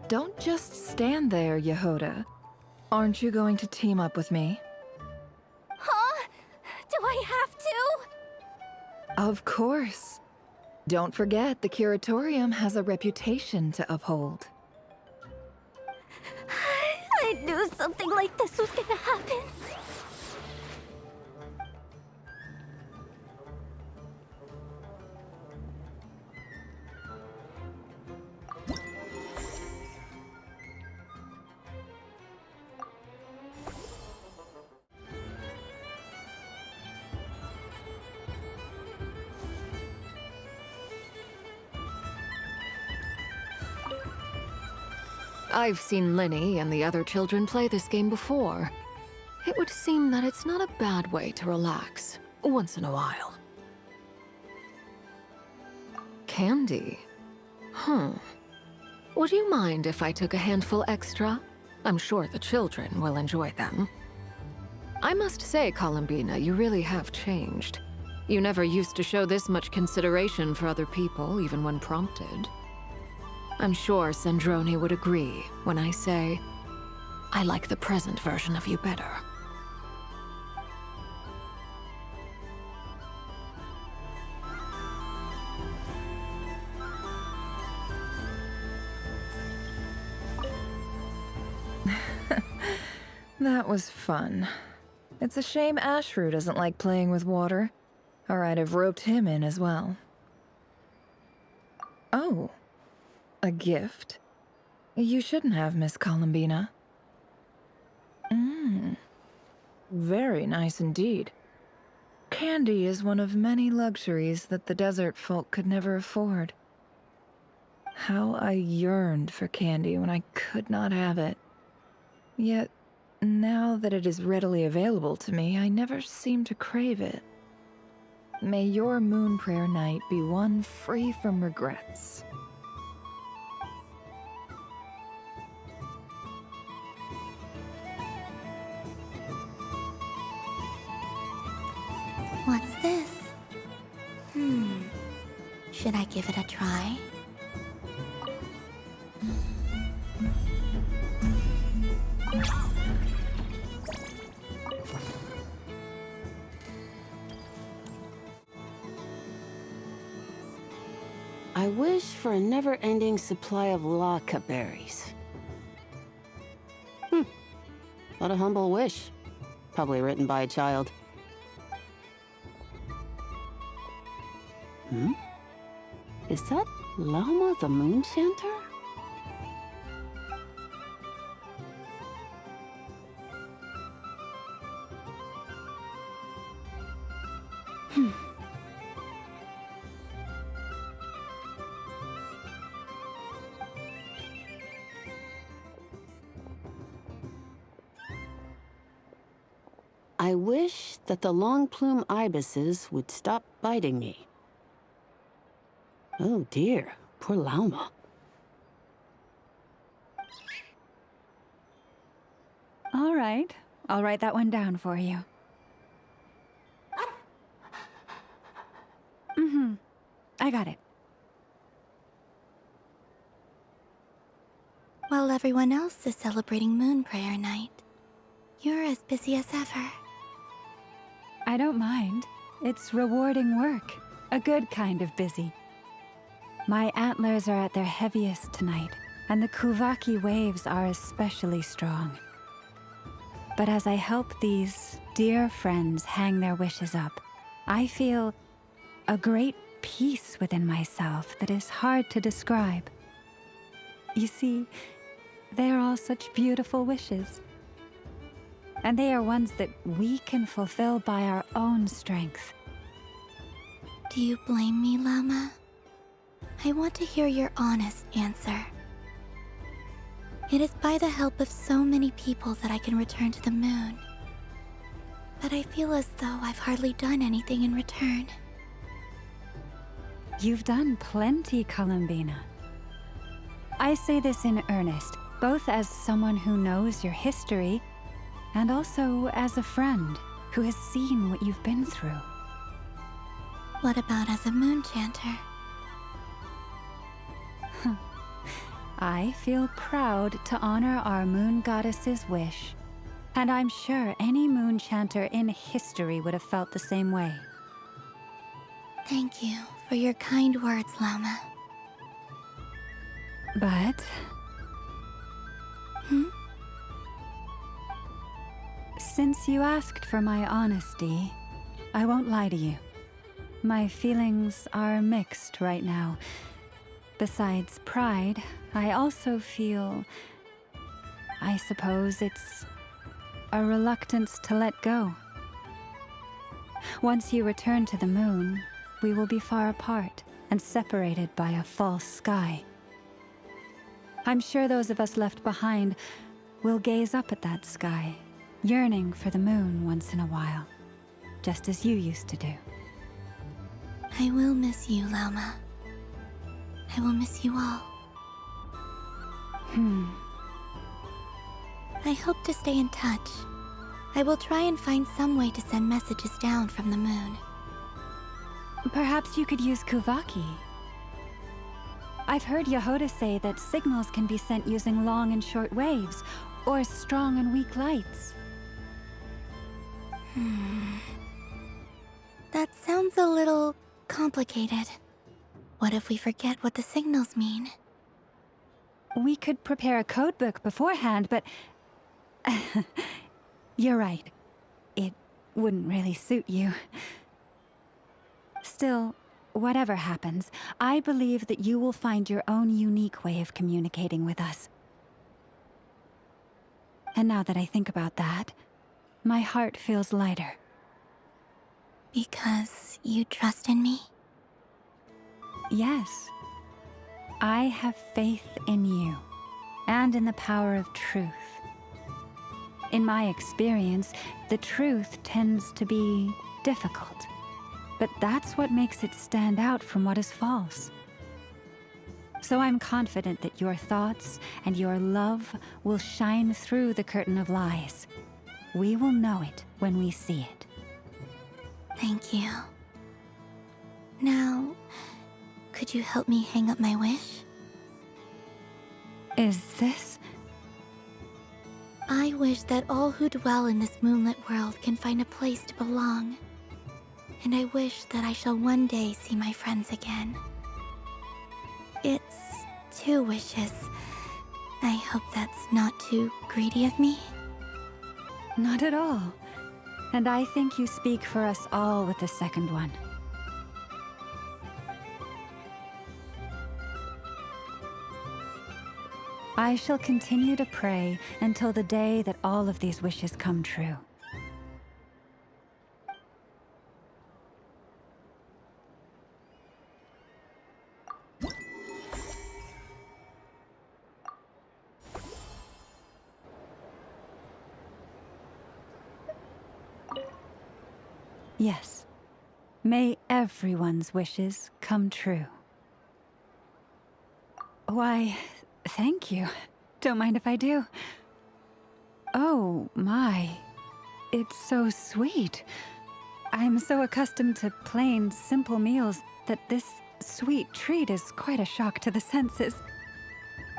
Don't just stand there, Yehoda. Aren't you going to team up with me? Huh? Do I have to? Of course. Don't forget, the Curatorium has a reputation to uphold. I knew something like this was gonna happen. I've seen Linny and the other children play this game before. It would seem that it's not a bad way to relax, once in a while. Candy? Would you mind if I took a handful extra? I'm sure the children will enjoy them. I must say, Columbina, you really have changed. You never used to show this much consideration for other people, even when prompted. I'm sure Sandrone would agree when I say, I like the present version of you better. That was fun. It's a shame Ashru doesn't like playing with water, or I'd have roped him in as well. Oh. A gift? You shouldn't have, Miss Columbina. Very nice indeed. Candy is one of many luxuries that the desert folk could never afford. How I yearned for candy when I could not have it. Yet, now that it is readily available to me, I never seem to crave it. May your moon prayer night be one free from regrets. What's this? Should I give it a try? I wish for a never-ending supply of laka berries. What a humble wish. Probably written by a child. Is that Llama the Moon Chanter? I wish that the long plume ibises would stop biting me. Oh dear, poor Llama. All right, I'll write that one down for you. I got it. While everyone else is celebrating Moon Prayer Night, you're as busy as ever. I don't mind. It's rewarding work. A good kind of busy. My antlers are at their heaviest tonight, and the Kuvaki waves are especially strong. But as I help these dear friends hang their wishes up, I feel a great peace within myself that is hard to describe. You see, they're all such beautiful wishes. And they are ones that we can fulfill by our own strength. Do you blame me, Llama? I want to hear your honest answer. It is by the help of so many people that I can return to the moon. But I feel as though I've hardly done anything in return. You've done plenty, Columbina. I say this in earnest, both as someone who knows your history, and also as a friend who has seen what you've been through. What about as a moon chanter? I feel proud to honor our moon goddess's wish. And I'm sure any moon chanter in history would have felt the same way. Thank you for your kind words, Llama. But... Since you asked for my honesty, I won't lie to you. My feelings are mixed right now. Besides pride, I also feel... I suppose it's a reluctance to let go. Once you return to the moon, we will be far apart and separated by a false sky. I'm sure those of us left behind will gaze up at that sky, yearning for the moon once in a while, just as you used to do. I will miss you, Llama. I will miss you all. I hope to stay in touch. I will try and find some way to send messages down from the moon. Perhaps you could use Kuvaki. I've heard Yehoda say that signals can be sent using long and short waves, or strong and weak lights. That sounds a little complicated. What if we forget what the signals mean? We could prepare a codebook beforehand, but... You're right. It wouldn't really suit you. Still, whatever happens, I believe that you will find your own unique way of communicating with us. And now that I think about that, my heart feels lighter. Because you trust in me? Yes. I have faith in you, and in the power of truth. In my experience, the truth tends to be difficult, but that's what makes it stand out from what is false. So I'm confident that your thoughts and your love will shine through the curtain of lies. We will know it when we see it. Thank you. Now, could you help me hang up my wish? Is this? I wish that all who dwell in this moonlit world can find a place to belong. And I wish that I shall one day see my friends again. It's 2 wishes. I hope that's not too greedy of me. Not at all. And I think you speak for us all with the second one. I shall continue to pray until the day that all of these wishes come true. Yes. May everyone's wishes come true. Why, thank you. Don't mind if I do. Oh, my. It's so sweet. I'm so accustomed to plain, simple meals that this sweet treat is quite a shock to the senses.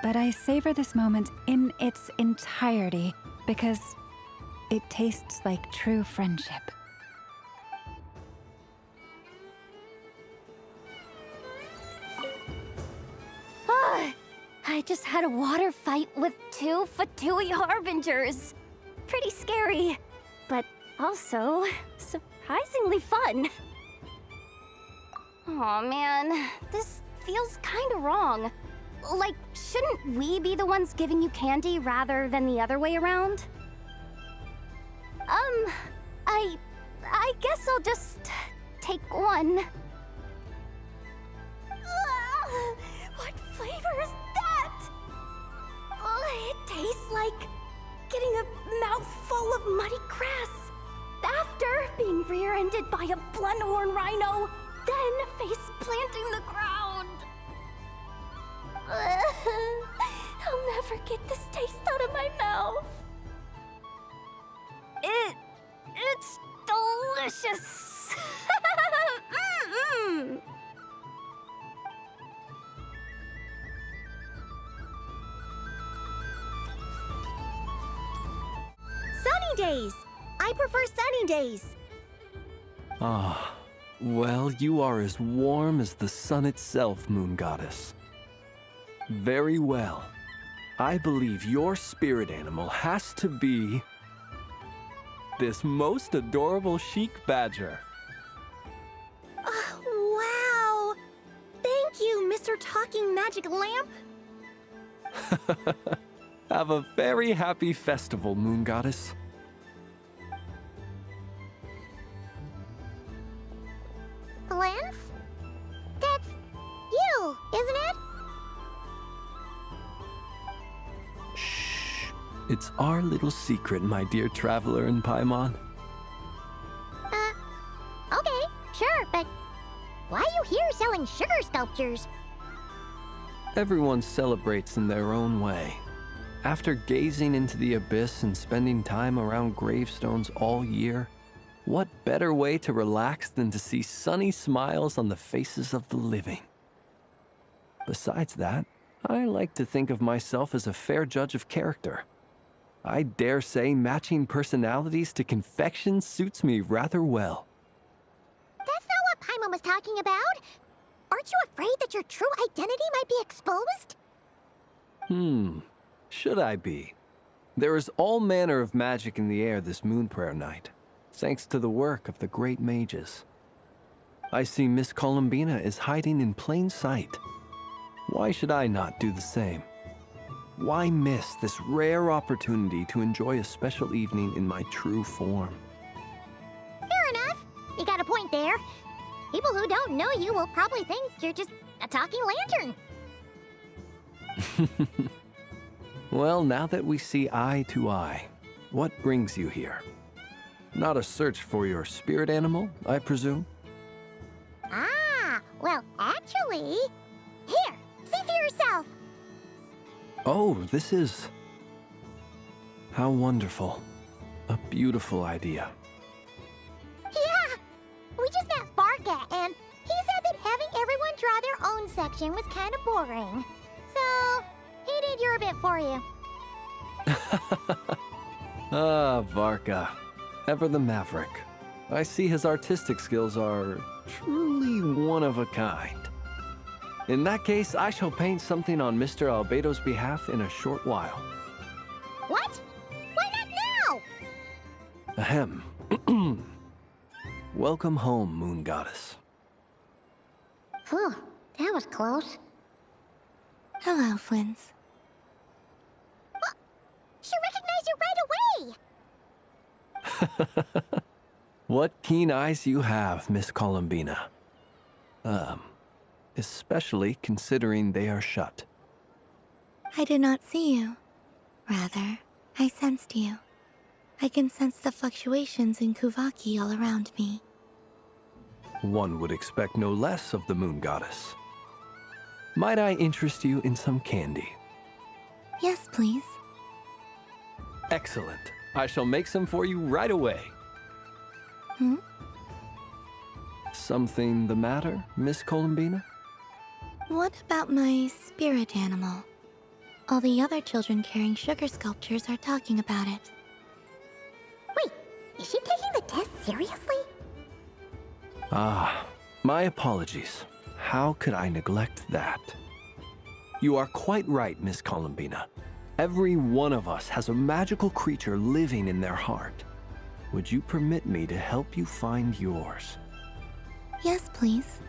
But I savor this moment in its entirety because it tastes like true friendship. I just had a water fight with 2 Fatui Harbingers. Pretty scary, but also surprisingly fun. Aw, man, this feels kinda wrong. Like, shouldn't we be the ones giving you candy rather than the other way around? I guess I'll just take one. What flavor is that? It tastes like getting a mouthful of muddy grass. After being rear-ended by a blunt-horn rhino, then face-planting the ground. I'll never get this taste out of my mouth. It's delicious. Sunny days! I prefer sunny days. Ah, well, you are as warm as the sun itself, Moon Goddess. Very well. I believe your spirit animal has to be this most adorable chic badger. Wow! Thank you, Mr. Talking Magic Lamp. Have a very happy festival, Moon Goddess. Lance? That's you, isn't it? It's our little secret, my dear traveler in Paimon. Okay, sure, but why are you here selling sugar sculptures? Everyone celebrates in their own way. After gazing into the abyss and spending time around gravestones all year, what better way to relax than to see sunny smiles on the faces of the living? Besides that, I like to think of myself as a fair judge of character. I dare say matching personalities to confection suits me rather well. That's not what Paimon was talking about. Aren't you afraid that your true identity might be exposed? Should I be? There is all manner of magic in the air this moon prayer night, thanks to the work of the great mages. I see Miss Columbina is hiding in plain sight. Why should I not do the same? Why miss this rare opportunity to enjoy a special evening in my true form? Fair enough. You got a point there. People who don't know you will probably think you're just a talking lantern. Well, now that we see eye to eye, what brings you here? Not a search for your spirit animal, I presume? Well, actually... Here, see for yourself. Oh, this is... How wonderful. A beautiful idea. Yeah! We just met Varka, and he said that having everyone draw their own section was kind of boring. So, he did your bit for you. Ah, Varka. Ever the maverick. I see his artistic skills are truly one of a kind. In that case, I shall paint something on Mr. Albedo's behalf in a short while. What? Why not now? Ahem. Welcome home, Moon Goddess. Phew, that was close. Hello, Flins. She recognized you right away! What keen eyes you have, Miss Columbina. Especially considering they are shut. I did not see you. Rather, I sensed you. I can sense the fluctuations in Kuvaki all around me. One would expect no less of the Moon Goddess. Might I interest you in some candy? Yes, please. Excellent. I shall make some for you right away. Something the matter, Miss Columbina? What about my spirit animal? All the other children carrying sugar sculptures are talking about it. Wait, is she taking the test seriously? Ah, my apologies. How could I neglect that? You are quite right, Miss Columbina. Every one of us has a magical creature living in their heart. Would you permit me to help you find yours? Yes, please.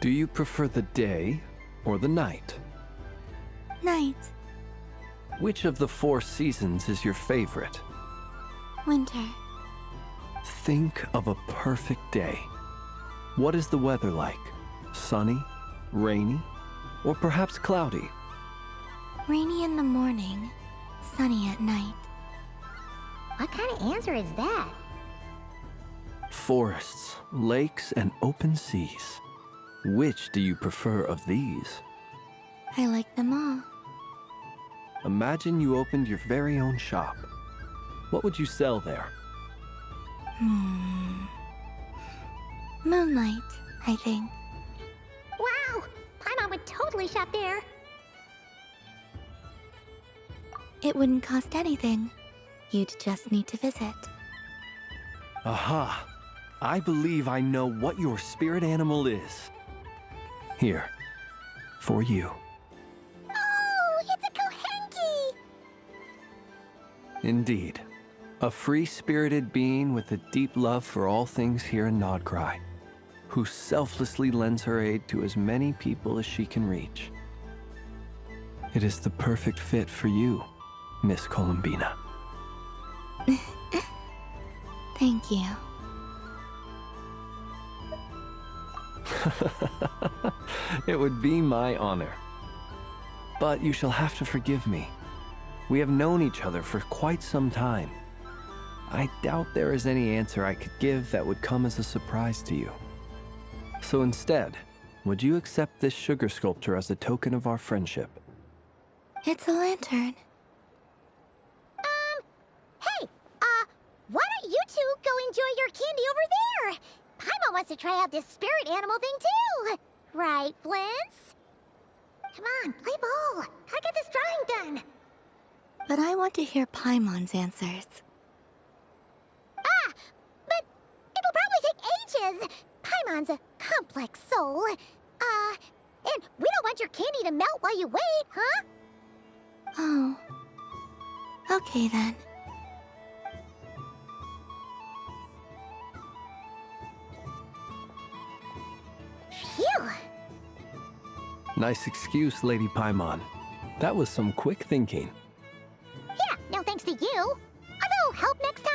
Do you prefer the day or the night? Night. Which of the 4 seasons is your favorite? Winter. Think of a perfect day. What is the weather like? Sunny, rainy, or perhaps cloudy? Rainy in the morning, sunny at night. What kind of answer is that? Forests, lakes, and open seas. Which do you prefer of these? I like them all. Imagine you opened your very own shop. What would you sell there? Moonlight, I think. Wow! Paimon would totally shop there. It wouldn't cost anything. You'd just need to visit. Aha! I believe I know what your spirit animal is. Here, for you. Oh, it's a Kohenki! Indeed. A free-spirited being with a deep love for all things here in Nodcry, who selflessly lends her aid to as many people as she can reach. It is the perfect fit for you, Miss Columbina. Thank you. It would be my honor. But you shall have to forgive me. We have known each other for quite some time. I doubt there is any answer I could give that would come as a surprise to you. So instead, would you accept this sugar sculpture as a token of our friendship? It's a lantern. Hey, why don't you two go enjoy your candy over there? Paimon wants to try out this spirit animal thing too. Right, Flint's? Come on, play ball. I got this drawing done. But I want to hear Paimon's answers. But it'll probably take ages. Paimon's a complex soul. And we don't want your candy to melt while you wait, huh? Oh. Okay then. Phew. Nice excuse, Lady Paimon. That was some quick thinking. Yeah, no thanks to you. A little help next time.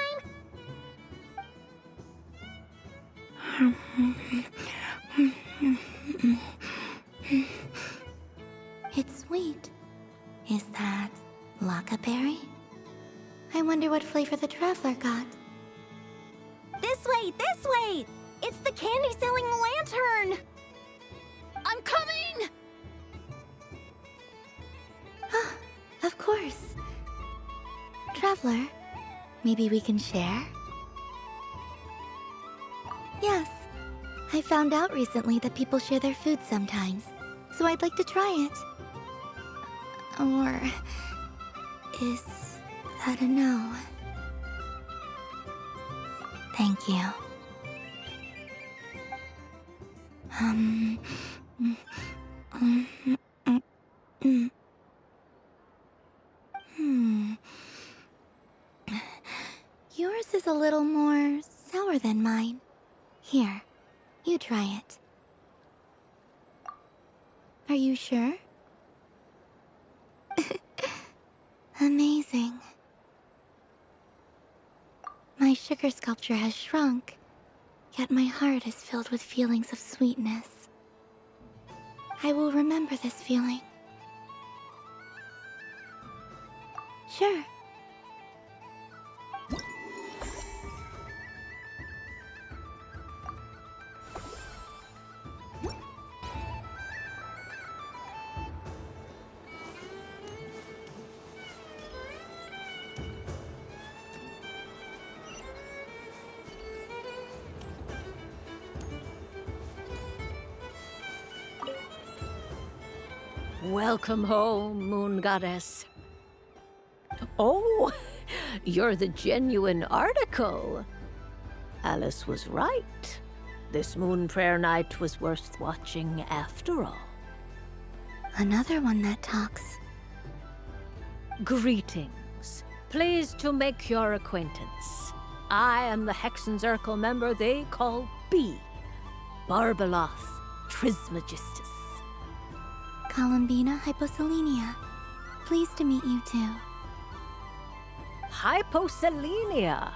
It's sweet. Is that Lockaberry? I wonder what flavor the Traveler got. This way, this way! It's the candy-selling lantern! I'm coming! Of course. Traveler, maybe we can share? Yes. I found out recently that people share their food sometimes, so I'd like to try it. Or is that a no? Thank you. Yours is a little more sour than mine. Here, you try it. Are you sure? Amazing. My sugar sculpture has shrunk, yet my heart is filled with feelings of sweetness. I will remember this feeling. Sure. Welcome home, Moon Goddess. Oh, you're the genuine article. Alice was right. This Moon Prayer Night was worth watching after all. Another one that talks. Greetings. Pleased to make your acquaintance. I am the Hexenzirkel member they call B. Barbeloth Trismegistus. Columbina Hyposelenia. Pleased to meet you too. Hyposelenia.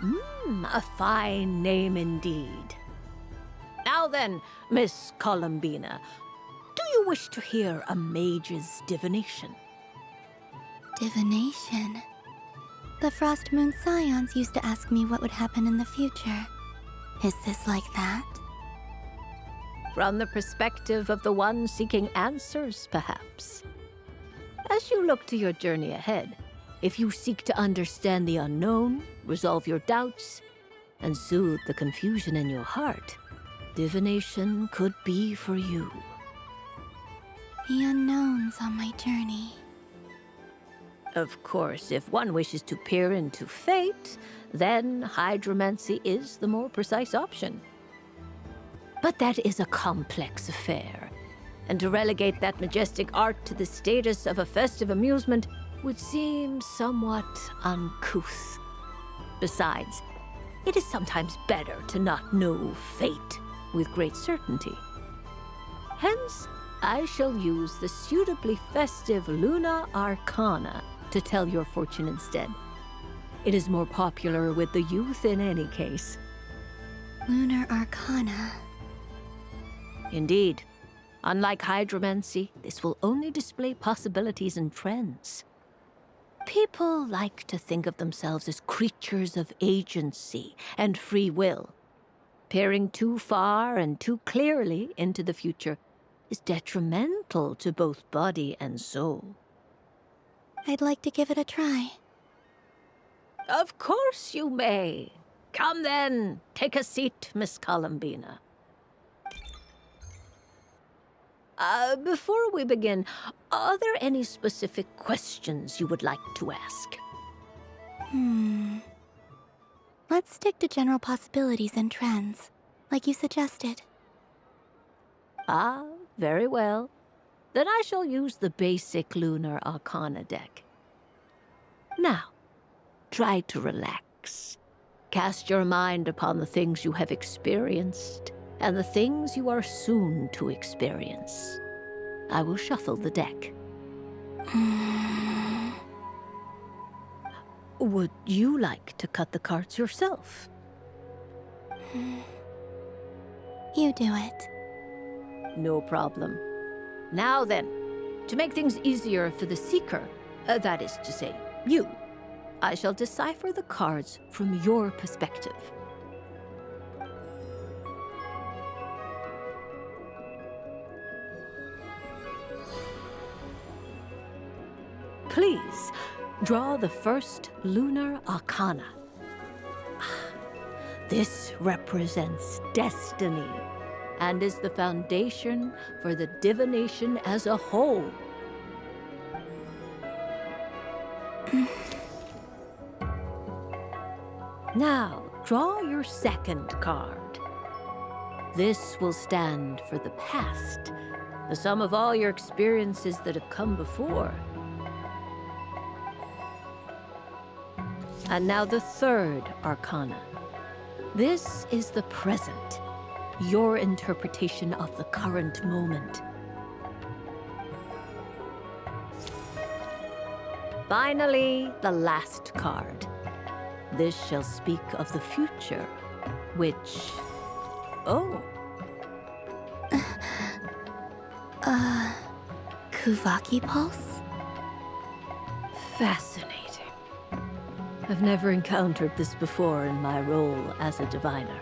A fine name indeed. Now then, Miss Columbina, do you wish to hear a mage's divination? Divination? The Frost Moon Scions used to ask me what would happen in the future. Is this like that? From the perspective of the one seeking answers, perhaps. As you look to your journey ahead, if you seek to understand the unknown, resolve your doubts, and soothe the confusion in your heart, divination could be for you. The unknowns on my journey. Of course, if one wishes to peer into fate, then hydromancy is the more precise option. But that is a complex affair, and to relegate that majestic art to the status of a festive amusement would seem somewhat uncouth. Besides, it is sometimes better to not know fate with great certainty. Hence, I shall use the suitably festive Luna Arcana to tell your fortune instead. It is more popular with the youth in any case. Lunar Arcana. Indeed. Unlike hydromancy, this will only display possibilities and trends. People like to think of themselves as creatures of agency and free will. Peering too far and too clearly into the future is detrimental to both body and soul. I'd like to give it a try. Of course you may. Come then, take a seat, Miss Columbina. Before we begin, are there any specific questions you would like to ask? Let's stick to general possibilities and trends, like you suggested. Ah, very well. Then I shall use the basic Lunar Arcana deck. Now, try to relax. Cast your mind upon the things you have experienced and the things you are soon to experience. I will shuffle the deck. Would you like to cut the cards yourself? You do it. No problem. Now then, to make things easier for the Seeker, that is to say, you, I shall decipher the cards from your perspective. Please, draw the first Lunar Arcana. This represents destiny and is the foundation for the divination as a whole. Now, draw your second card. This will stand for the past, the sum of all your experiences that have come before. And now the third Arcana. This is the present, your interpretation of the current moment. Finally, the last card. This shall speak of the future, which... Oh. Kuvaki Pulse? Fascinating. I've never encountered this before in my role as a diviner.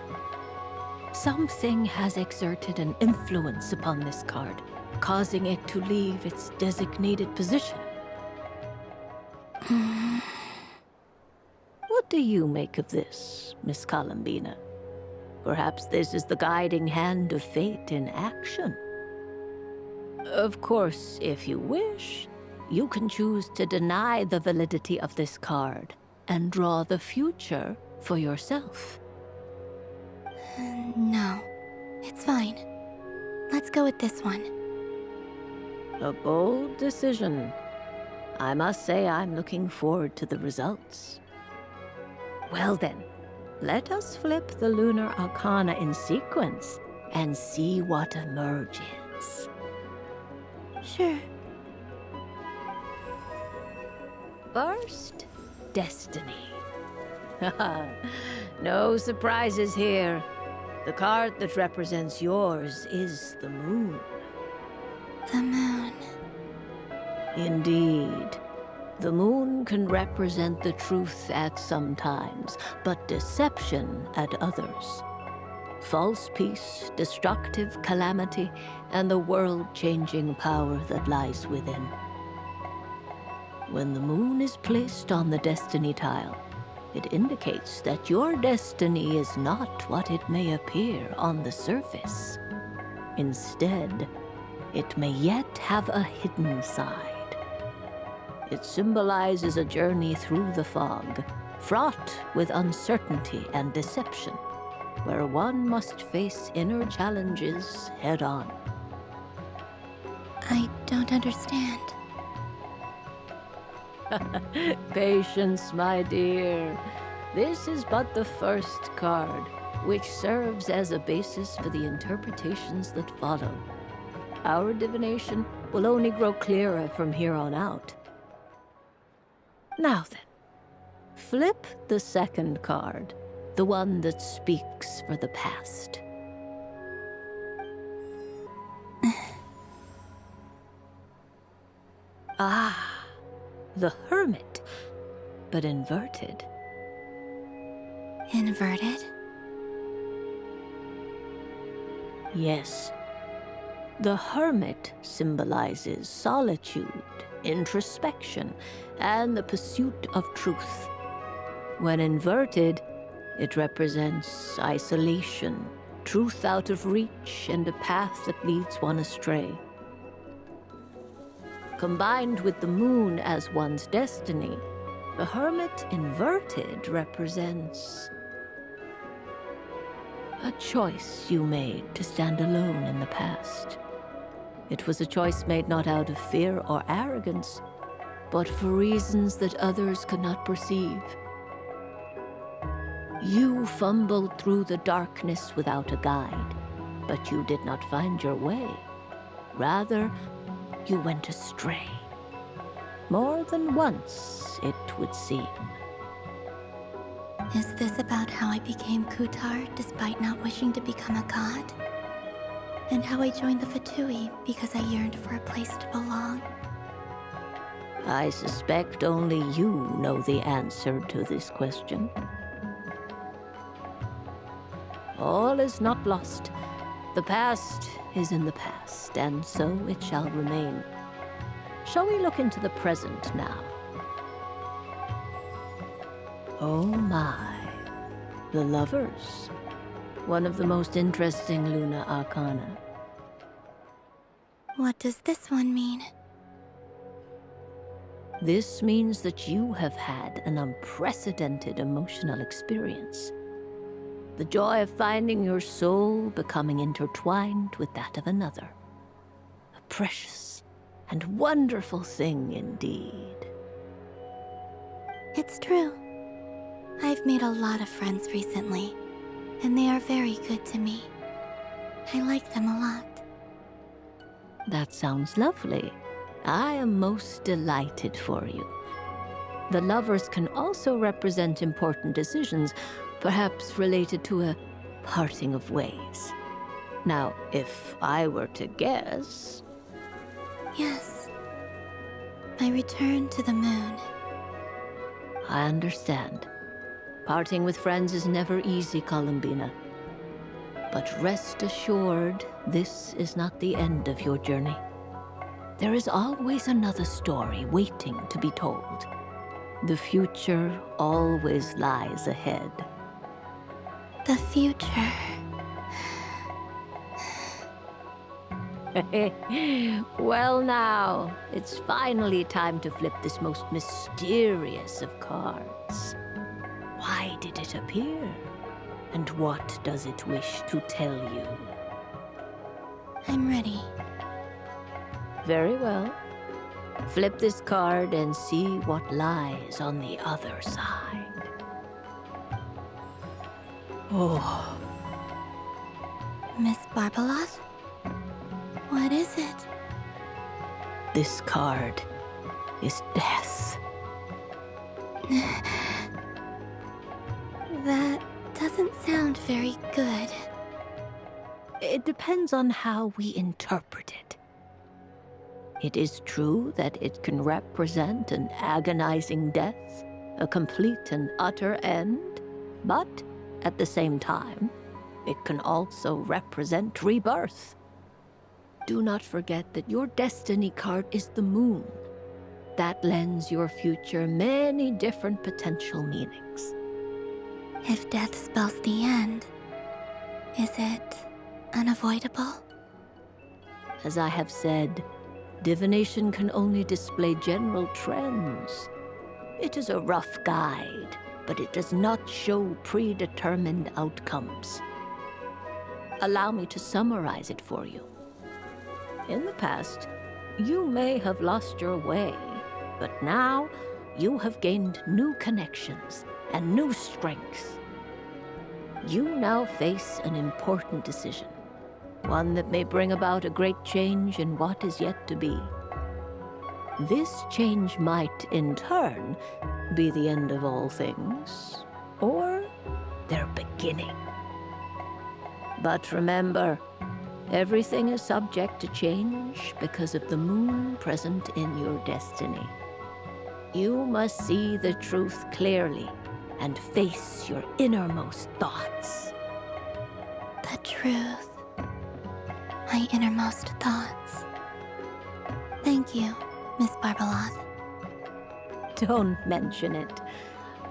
Something has exerted an influence upon this card, causing it to leave its designated position. What do you make of this, Miss Columbina? Perhaps this is the guiding hand of fate in action. Of course, if you wish, you can choose to deny the validity of this card and draw the future for yourself. No, it's fine. Let's go with this one. A bold decision. I must say I'm looking forward to the results. Well then, let us flip the Lunar Arcana in sequence and see what emerges. Sure. First, destiny. No surprises here. The card that represents yours is the moon. The moon. Indeed. The moon can represent the truth at some times, but deception at others. False peace, destructive calamity, and the world-changing power that lies within. When the moon is placed on the destiny tile, it indicates that your destiny is not what it may appear on the surface. Instead, it may yet have a hidden side. It symbolizes a journey through the fog, fraught with uncertainty and deception, where one must face inner challenges head-on. I don't understand. Patience, my dear. This is but the first card, which serves as a basis for the interpretations that follow. Our divination will only grow clearer from here on out. Now then, flip the second card, the one that speaks for the past. The Hermit, but inverted. Inverted? Yes. The Hermit symbolizes solitude, introspection, and the pursuit of truth. When inverted, it represents isolation, truth out of reach, and a path that leads one astray. Combined with the moon as one's destiny, the Hermit inverted represents a choice you made to stand alone in the past. It was a choice made not out of fear or arrogance, but for reasons that others could not perceive. You fumbled through the darkness without a guide, but you did not find your way. Rather, you went astray. More than once, it would seem. Is this about how I became Kutar despite not wishing to become a god? And how I joined the Fatui because I yearned for a place to belong? I suspect only you know the answer to this question. All is not lost. The past is in the past, and so it shall remain. Shall we look into the present now? Oh my, the Lovers. One of the most interesting Luna Arcana. What does this one mean? This means that you have had an unprecedented emotional experience. The joy of finding your soul becoming intertwined with that of another. A precious and wonderful thing indeed. It's true. I've made a lot of friends recently, and they are very good to me. I like them a lot. That sounds lovely. I am most delighted for you. The Lovers can also represent important decisions, perhaps related to a parting of ways. Now, if I were to guess... Yes. My return to the moon. I understand. Parting with friends is never easy, Columbina. But rest assured, this is not the end of your journey. There is always another story waiting to be told. The future always lies ahead. The future. Well now, it's finally time to flip this most mysterious of cards. Why did it appear? And what does it wish to tell you? I'm ready. Very well. Flip this card and see what lies on the other side. Oh. Miss Barbaloth? What is it? This card is death. sound very good. It depends on how we interpret it. It is true that it can represent an agonizing death, a complete and utter end, but at the same time, it can also represent rebirth. Do not forget that your destiny card is the moon. That lends your future many different potential meanings. If death spells the end, is it unavoidable? As I have said, divination can only display general trends. It is a rough guide, but it does not show predetermined outcomes. Allow me to summarize it for you. In the past, you may have lost your way, but now you have gained new connections and new strength. You now face an important decision, one that may bring about a great change in what is yet to be. This change might, in turn, be the end of all things, or their beginning. But remember, everything is subject to change because of the moon present in your destiny. You must see the truth clearly and face your innermost thoughts. The truth. My innermost thoughts. Thank you, Miss Barbaloth. Don't mention it.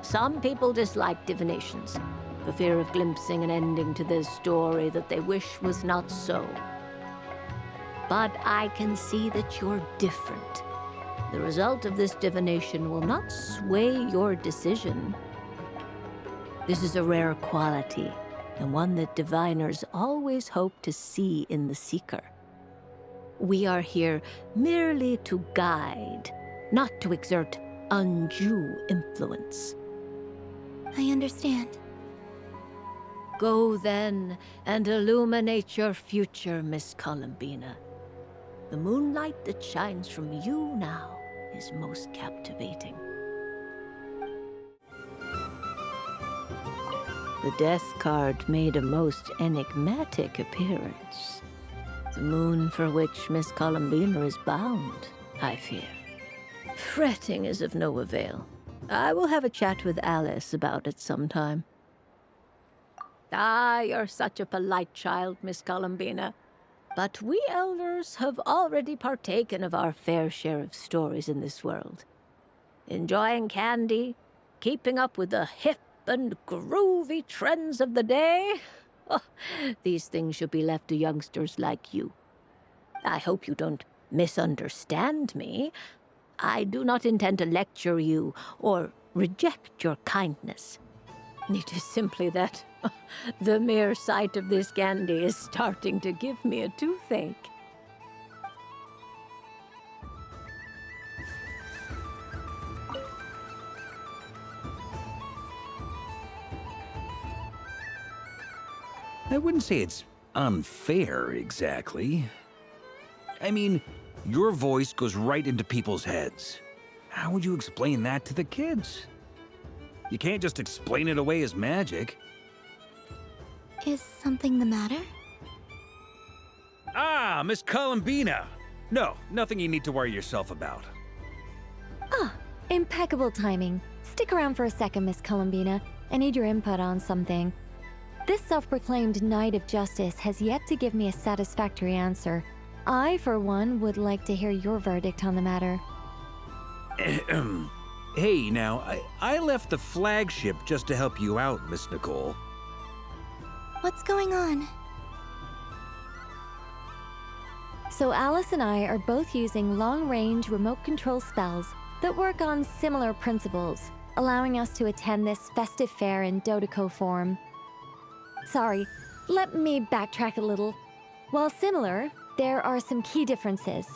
Some people dislike divinations, for fear of glimpsing an ending to their story that they wish was not so. But I can see that you're different. The result of this divination will not sway your decision. This is a rare quality, and one that diviners always hope to see in the seeker. We are here merely to guide, not to exert undue influence. I understand. Go then and illuminate your future, Miss Columbina. The moonlight that shines from you now is most captivating. The death card made a most enigmatic appearance. The moon for which Miss Columbina is bound, I fear. Fretting is of no avail. I will have a chat with Alice about it sometime. Ah, you're such a polite child, Miss Columbina. But we elders have already partaken of our fair share of stories in this world. Enjoying candy, keeping up with the hip and groovy trends of the day. Oh, these things should be left to youngsters like you. I hope you don't misunderstand me. I do not intend to lecture you or reject your kindness. It is simply that the mere sight of this candy is starting to give me a toothache. I wouldn't say it's unfair, exactly. I mean, your voice goes right into people's heads. How would you explain that to the kids? You can't just explain it away as magic. Is something the matter? Ah, Miss Columbina! No, nothing you need to worry yourself about. Ah, impeccable timing. Stick around for a second, Miss Columbina. I need your input on something. This self-proclaimed Knight of Justice has yet to give me a satisfactory answer. I, for one, would like to hear your verdict on the matter. Hey, now, I left the flagship just to help you out, Miss Nicole. What's going on? So Alice and I are both using long-range remote control spells that work on similar principles, allowing us to attend this festive fair in Dodeco form. Sorry, let me backtrack a little. While similar, there are some key differences.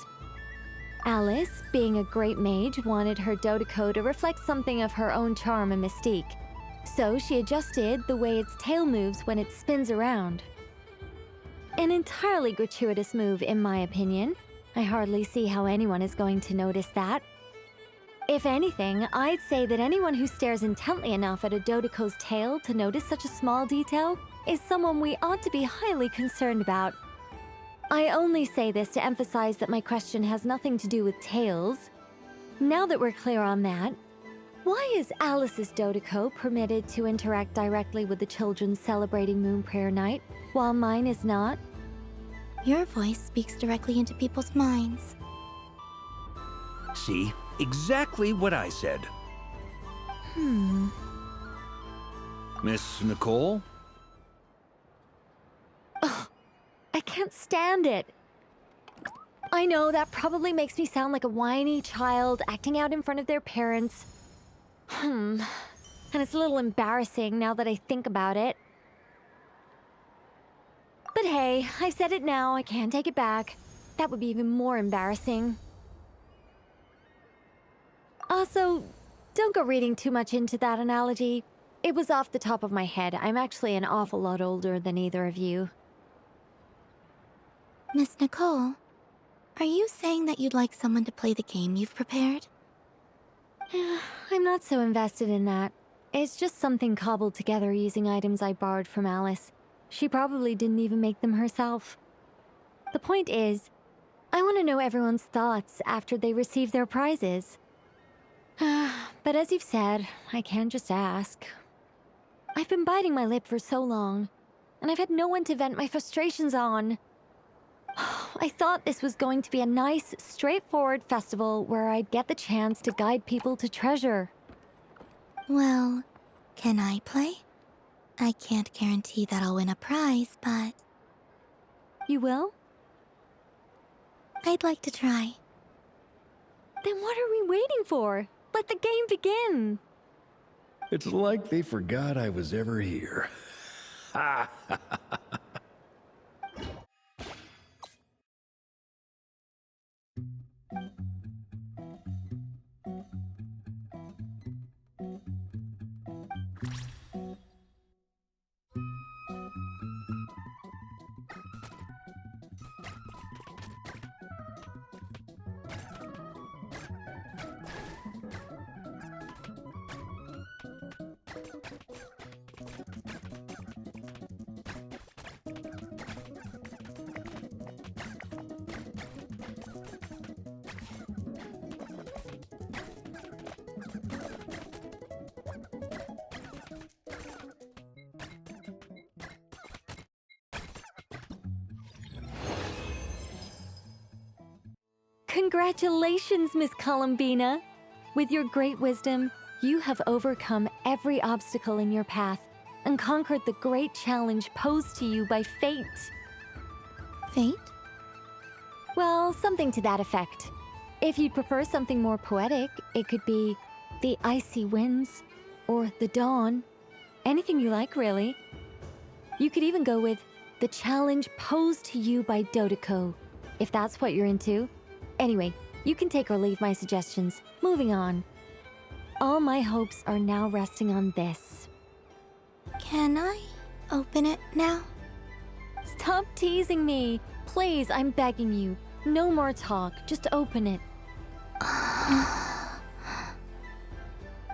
Alice, being a great mage, wanted her Dodeco to reflect something of her own charm and mystique. So she adjusted the way its tail moves when it spins around. An entirely gratuitous move, in my opinion. I hardly see how anyone is going to notice that. If anything, I'd say that anyone who stares intently enough at a Dodeco's tail to notice such a small detail is someone we ought to be highly concerned about. I only say this to emphasize that my question has nothing to do with tails. Now that we're clear on that, why is Alice's Dodeko permitted to interact directly with the children celebrating Moon Prayer Night, while mine is not? Your voice speaks directly into people's minds. See? Exactly what I said. Miss Nicole? Ugh, I can't stand it. I know that probably makes me sound like a whiny child acting out in front of their parents. And it's a little embarrassing now that I think about it. But hey, I've said it now, I can't take it back. That would be even more embarrassing. Also, don't go reading too much into that analogy. It was off the top of my head. I'm actually an awful lot older than either of you. Miss Nicole, are you saying that you'd like someone to play the game you've prepared? I'm not so invested in that. It's just something cobbled together using items I borrowed from Alice. She probably didn't even make them herself. The point is, I want to know everyone's thoughts after they receive their prizes. But as you've said, I can't just ask. I've been biting my lip for so long, and I've had no one to vent my frustrations on. I thought this was going to be a nice, straightforward festival where I'd get the chance to guide people to treasure. Well, can I play? I can't guarantee that I'll win a prize, but... You will? I'd like to try. Then what are we waiting for? Let the game begin! It's like they forgot I was ever here. Ha ha ha ha. Congratulations, Miss Columbina! With your great wisdom, you have overcome every obstacle in your path and conquered the great challenge posed to you by fate. Fate? Well, something to that effect. If you'd prefer something more poetic, it could be the icy winds or the dawn. Anything you like, really. You could even go with the challenge posed to you by Dodeko, if that's what you're into. Anyway, you can take or leave my suggestions. Moving on. All my hopes are now resting on this. Can I open it now? Stop teasing me. Please, I'm begging you. No more talk. Just open it.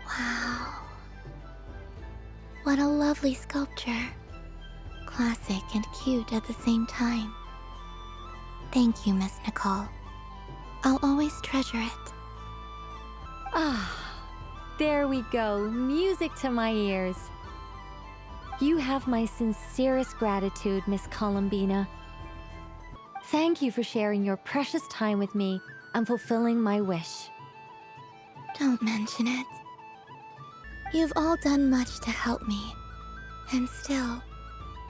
Wow. What a lovely sculpture. Classic and cute at the same time. Thank you, Miss Nicole. I'll always treasure it. Ah, there we go. Music to my ears. You have my sincerest gratitude, Miss Columbina. Thank you for sharing your precious time with me and fulfilling my wish. Don't mention it. You've all done much to help me. And still,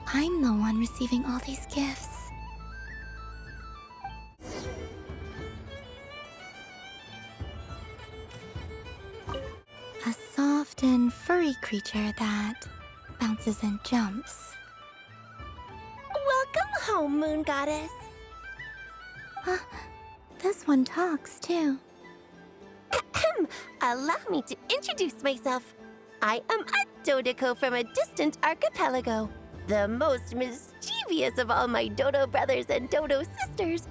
I'm the one receiving all these gifts. A soft and furry creature that bounces and jumps. Welcome home, Moon Goddess. This one talks, too. Allow me to introduce myself. I am a Dodeko from a distant archipelago, the most mischievous of all my Dodo brothers and Dodo sisters.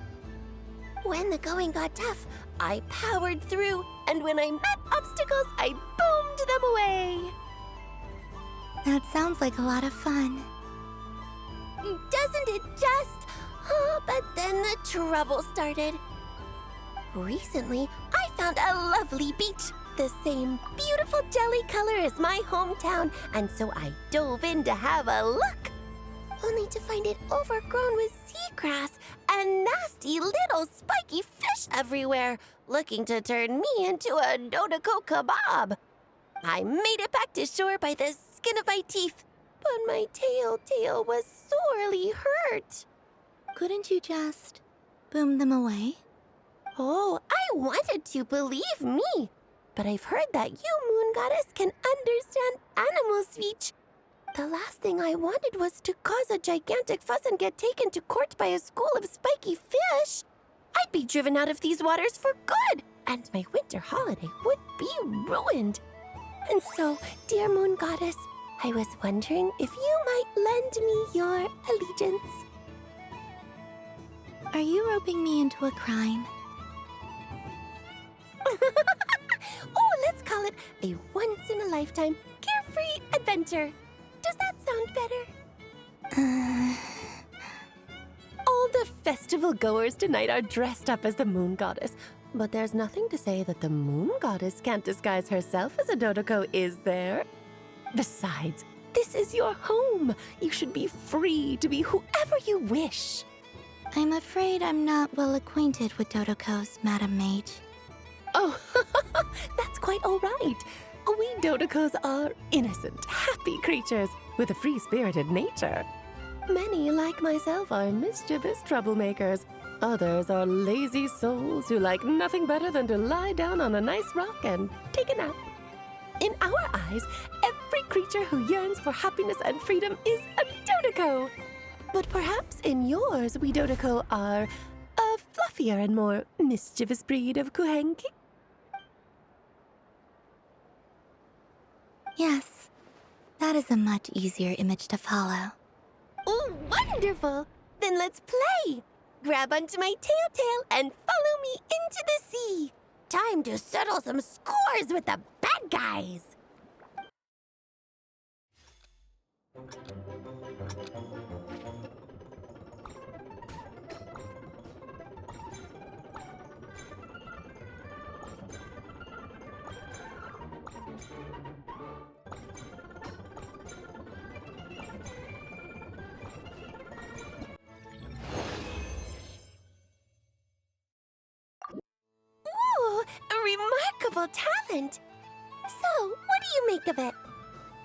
When the going got tough, I powered through, and when I met obstacles, I boomed them away. That sounds like a lot of fun. Doesn't it just? Oh, but then the trouble started. Recently, I found a lovely beach, the same beautiful jelly color as my hometown, and so I dove in to have a look. Only to find it overgrown with seagrass and nasty little spiky fish everywhere, looking to turn me into a Dodoko kebab. I made it back to shore by the skin of my teeth, but my tail was sorely hurt. Couldn't you just boom them away? Oh, I wanted to, believe me. But I've heard that you, Moon Goddess, can understand animal speech. The last thing I wanted was to cause a gigantic fuss and get taken to court by a school of spiky fish. I'd be driven out of these waters for good, and my winter holiday would be ruined. And so, dear Moon Goddess, I was wondering if you might lend me your allegiance. Are you roping me into a crime? Oh, let's call it a once-in-a-lifetime carefree adventure. Does that sound better? All the festival goers tonight are dressed up as the Moon Goddess, but there's nothing to say that the Moon Goddess can't disguise herself as a Dodoko, is there? Besides, this is your home. You should be free to be whoever you wish. I'm afraid I'm not well acquainted with Dodokos, Madam Mage. Oh, that's quite all right. We Dodokos are innocent, happy creatures with a free-spirited nature. Many, like myself, are mischievous troublemakers. Others are lazy souls who like nothing better than to lie down on a nice rock and take a nap. In our eyes, every creature who yearns for happiness and freedom is a Dodoko. But perhaps in yours, we Dodoko are a fluffier and more mischievous breed of Kuhenki? Yes, that is a much easier image to follow. Oh, wonderful! Then let's play! Grab onto my tail and follow me into the sea! Time to settle some scores with the bad guys! A remarkable talent! So, what do you make of it?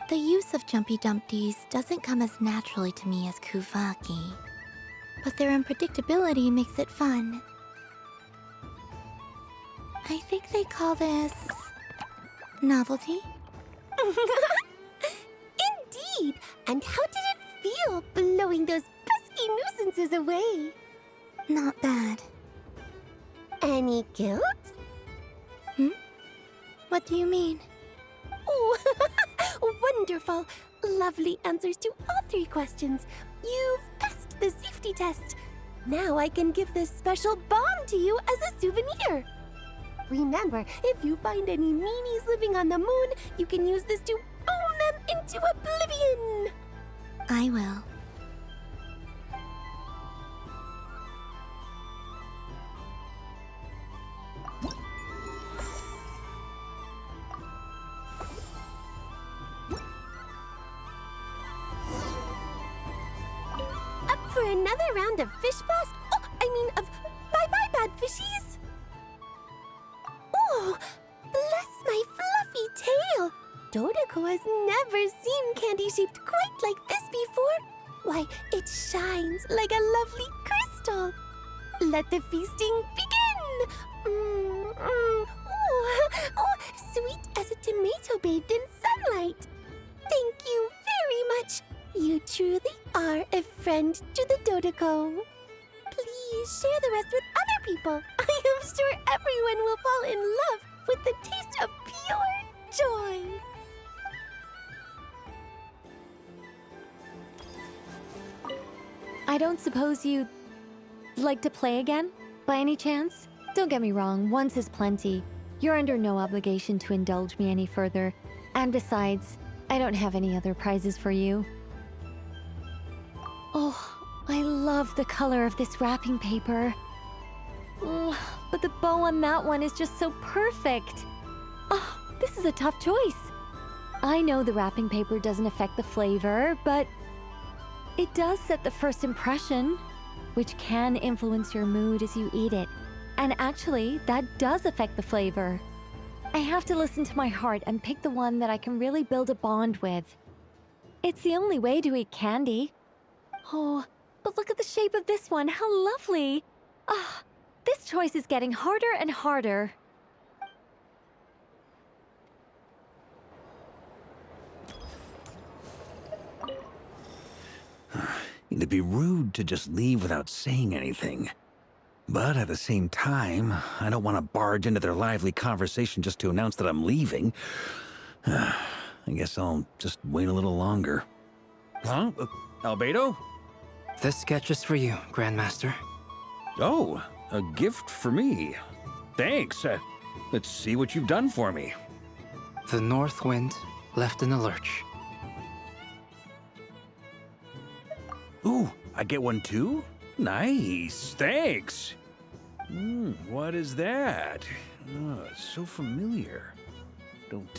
The use of Jumpy Dumpties doesn't come as naturally to me as Kuvaki, but their unpredictability makes it fun. I think they call this novelty. Indeed! And how did it feel blowing those pesky nuisances away? Not bad. Any guilt? What do you mean? Oh, wonderful! Lovely answers to all 3 questions. You've passed the safety test. Now I can give this special bomb to you as a souvenir. Remember, if you find any meanies living on the moon, you can use this to boom them into oblivion. I will. For another round of fish blast? Oh, I mean of bye-bye, bad fishies! Oh, bless my fluffy tail! Dodoko has never seen candy shaped quite like this before. Why, it shines like a lovely crystal. Let the feasting begin! Oh, sweet as a tomato bathed in sunlight. Thank you very much. You truly are a friend to the Dodoko. Please share the rest with other people. I am sure everyone will fall in love with the taste of pure joy. I don't suppose you'd like to play again, by any chance? Don't get me wrong, once is plenty. You're under no obligation to indulge me any further. And besides, I don't have any other prizes for you. Oh, I love the color of this wrapping paper. But the bow on that one is just so perfect. Oh, this is a tough choice. I know the wrapping paper doesn't affect the flavor, but it does set the first impression, which can influence your mood as you eat it. And actually, that does affect the flavor. I have to listen to my heart and pick the one that I can really build a bond with. It's the only way to eat candy. Oh, but look at the shape of this one. How lovely. Ah, this choice is getting harder and harder. It'd be rude to just leave without saying anything. But at the same time, I don't want to barge into their lively conversation just to announce that I'm leaving. I guess I'll just wait a little longer. Huh? Albedo? This sketch is for you, Grandmaster. Oh, a gift for me. Thanks. Let's see what you've done for me. The North Wind left in the lurch. Ooh, I get one too? Nice, thanks. What is that? Oh, it's so familiar. Don't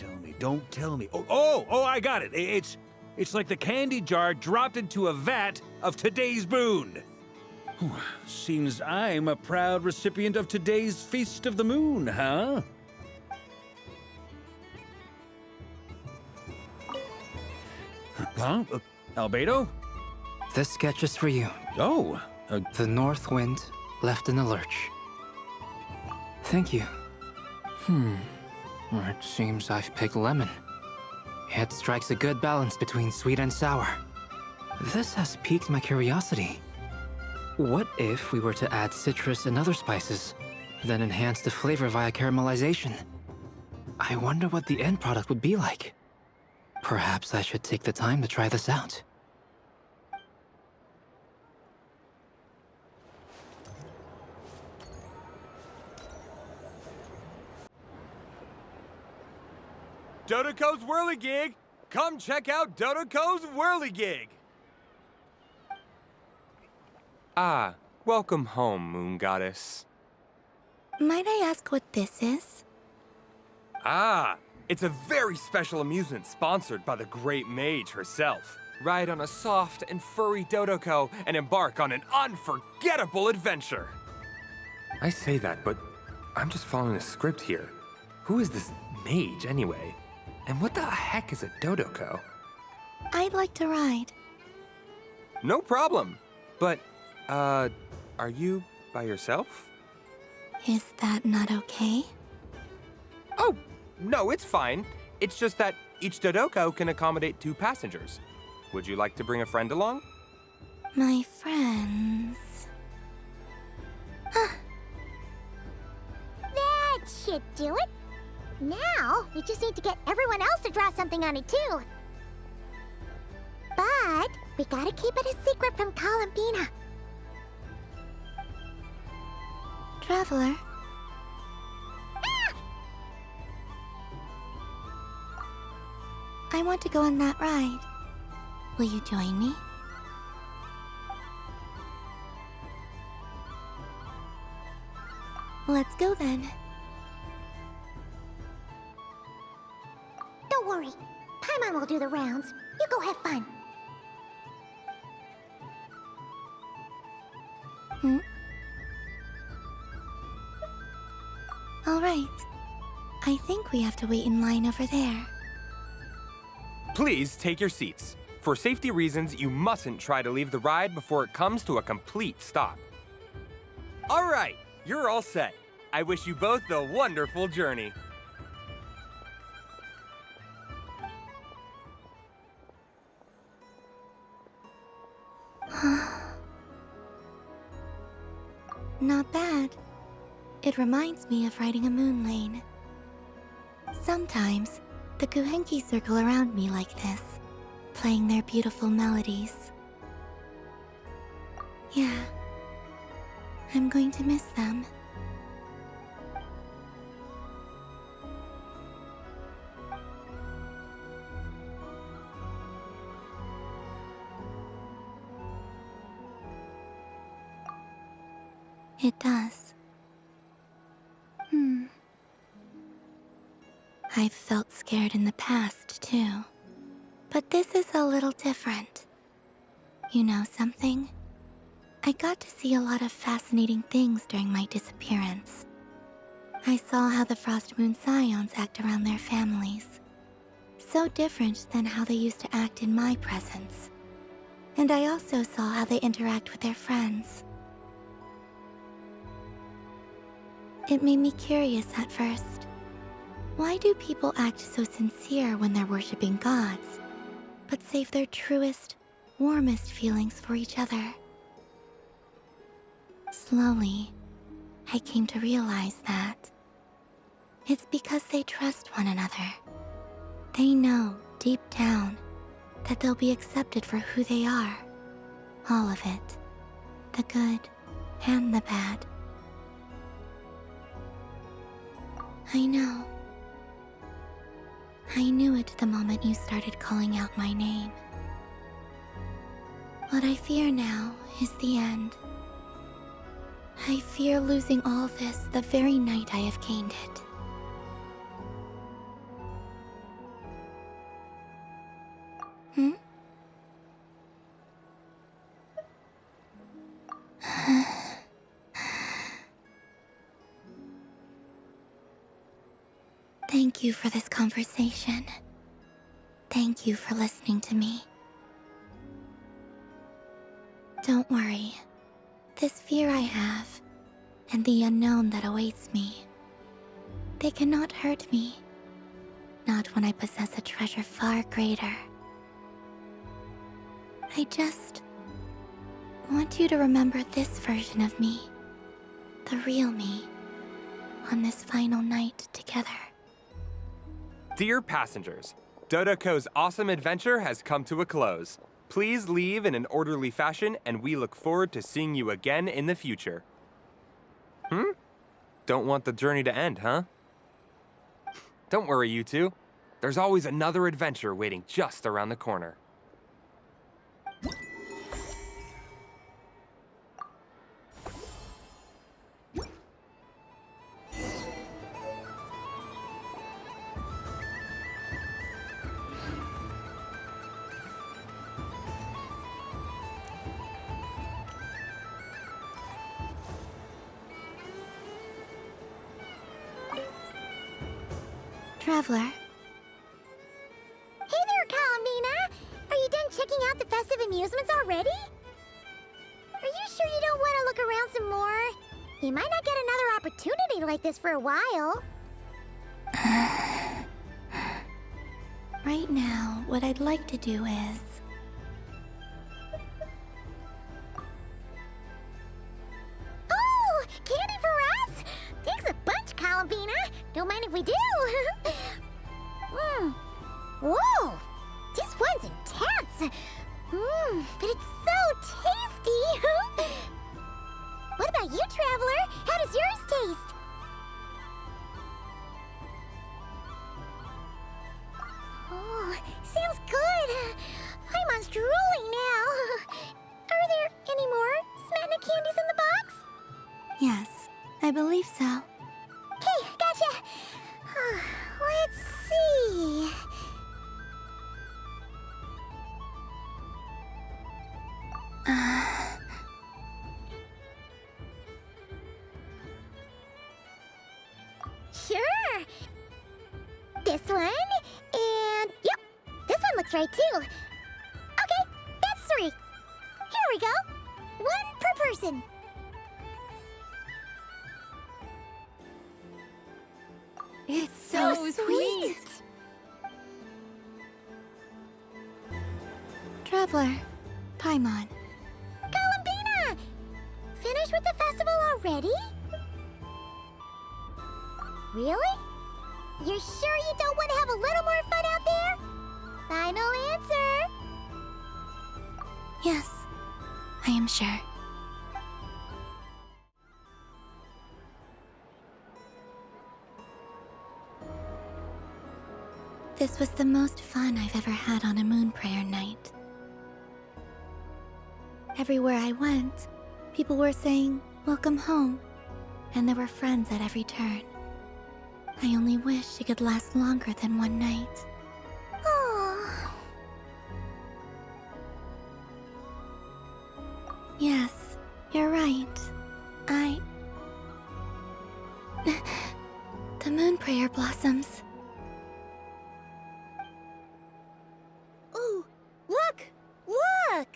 tell me. Oh, I got it. It's like the candy jar dropped into a vat of today's boon. Seems I'm a proud recipient of today's Feast of the Moon, huh? Huh? Albedo? This sketch is for you. Oh. The North Wind left in the lurch. Thank you. It seems I've picked lemon. It strikes a good balance between sweet and sour. This has piqued my curiosity. What if we were to add citrus and other spices, then enhance the flavor via caramelization? I wonder what the end product would be like. Perhaps I should take the time to try this out. Dodoco's Whirligig! Come check out Dodoco's Whirligig! Ah, welcome home, Moon Goddess. Might I ask what this is? Ah, it's a very special amusement sponsored by the Great Mage herself. Ride on a soft and furry Dodoco and embark on an unforgettable adventure. I say that, but I'm just following a script here. Who is this mage, anyway? And what the heck is a Dodoco? I'd like to ride. No problem. But, are you by yourself? Is that not okay? Oh, no, it's fine. It's just that each Dodoco can accommodate 2 passengers. Would you like to bring a friend along? My friends... That should do it. Now, we just need to get everyone else to draw something on it, too. But we gotta keep it a secret from Columbina. Traveler? I want to go on that ride. Will you join me? Let's go then. Don't worry. Paimon will do the rounds. You go have fun. All right. I think we have to wait in line over there. Please take your seats. For safety reasons, you mustn't try to leave the ride before it comes to a complete stop. All right, you're all set. I wish you both a wonderful journey. Not bad. It reminds me of riding a moon lane. Sometimes, the Kuhenki circle around me like this, playing their beautiful melodies. Yeah, I'm going to miss them. It does. I've felt scared in the past, too. But this is a little different. You know something? I got to see a lot of fascinating things during my disappearance. I saw how the Frost Moon Scions act around their families. So different than how they used to act in my presence. And I also saw how they interact with their friends. It made me curious at first. Why do people act so sincere when they're worshipping gods, but save their truest, warmest feelings for each other? Slowly, I came to realize that it's because they trust one another. They know, deep down, that they'll be accepted for who they are. All of it. The good and the bad. I know. I knew it the moment you started calling out my name. What I fear now is the end. I fear losing all this the very night I have gained it. Thank you for this conversation. Thank you for listening to me. Don't worry. This fear I have, and the unknown that awaits me, they cannot hurt me. Not when I possess a treasure far greater. I just want you to remember this version of me, the real me, on this final night together. Dear passengers, Dodoko's awesome adventure has come to a close. Please leave in an orderly fashion, and we look forward to seeing you again in the future. Don't want the journey to end, huh? Don't worry, you two. There's always another adventure waiting just around the corner. Traveler. Hey there, Columbina! Are you done checking out the festive amusements already? Are you sure you don't want to look around some more? You might not get another opportunity like this for a while. Right now, what I'd like to do is... Oh! Candy for us? Thanks a bunch, Columbina! Don't mind if we do! Whoa! This one's intense! But it's so tasty! What about you, Traveler? How does yours taste? Oh, sounds good! I'm drooling now! Are there any more Smatna candies in the box? Yes, I believe so. Okay, gotcha! Let's see... Sure! This one, and... Yep, this one looks right too. Okay, that's 3. Here we go. 1 per person. It's so sweet! Traveler, Paimon. Columbina! Finished with the festival already? Really? You're sure you don't want to have a little more fun out there? Final answer? Yes, I am sure. This was the most fun I've ever had on a moon prayer night. Everywhere I went, people were saying, Welcome home, and there were friends at every turn. I only wish it could last longer than one night. Oh. Yes, you're right. The moon prayer blossoms. Ooh, look! Look!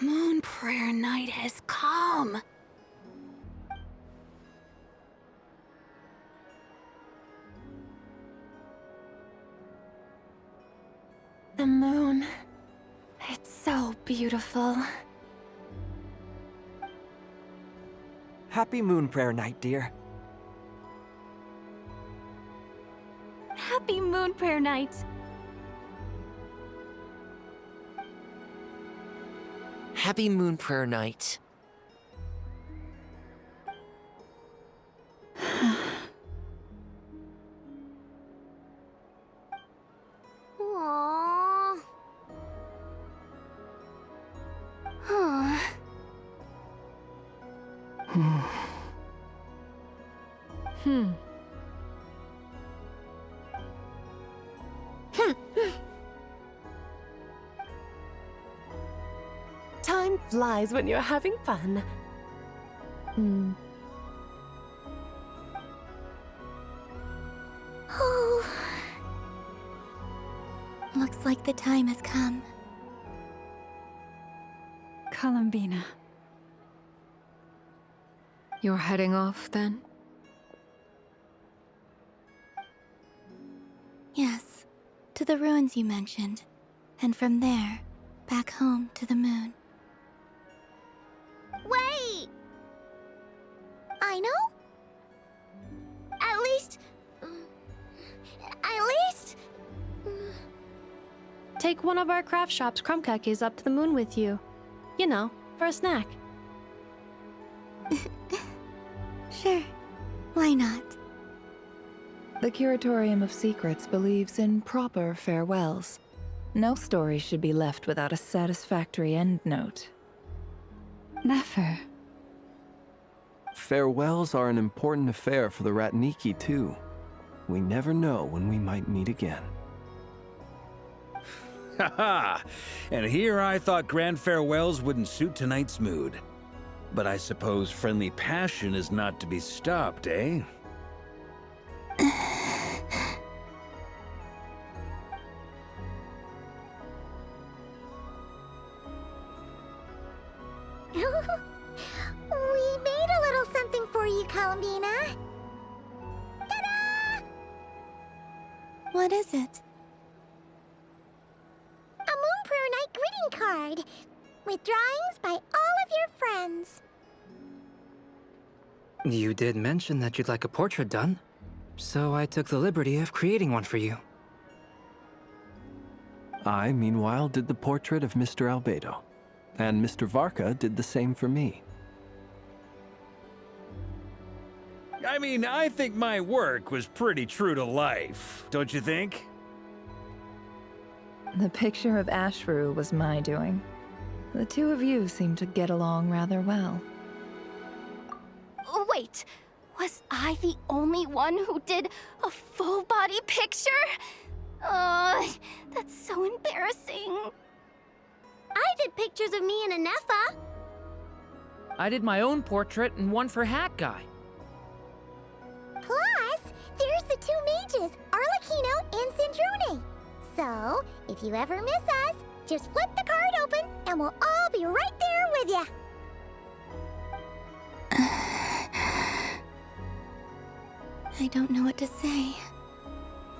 Moon prayer night has come. The moon. It's so beautiful. Happy Moon Prayer Night, dear. Happy Moon Prayer Night! Happy Moon Prayer Night. Aww. Huh. Time flies when you're having fun. Oh. Looks like the time has come. Columbina. You're heading off, then? Yes, to the ruins you mentioned, and from there, back home to the moon. Wait! I know? At least... Take one of our craft shop's crumb cookies up to the moon with you. You know, for a snack. Sure, why not? The Curatorium of Secrets believes in proper farewells. No story should be left without a satisfactory endnote. Never. Farewells are an important affair for the Ratniki, too. We never know when we might meet again. Haha! And here I thought grand farewells wouldn't suit tonight's mood. But I suppose friendly passion is not to be stopped, eh? We made a little something for you, Columbina. Ta-da! What is it? A Moon Prayer Night greeting card with drawings by all of your friends. You did mention that you'd like a portrait done, so I took the liberty of creating one for you. I, meanwhile, did the portrait of Mr. Albedo, and Mr. Varka did the same for me. I mean, I think my work was pretty true to life, don't you think? The picture of Ashru was my doing. The two of you seem to get along rather well. Wait, was I the only one who did a full body picture? That's so embarrassing. I did pictures of me and Anefa. I did my own portrait and one for Hat Guy. Plus, there's the two mages, Arlecchino and Sandrone. So, if you ever miss us, just flip the card open and we'll all be right there with you. I don't know what to say.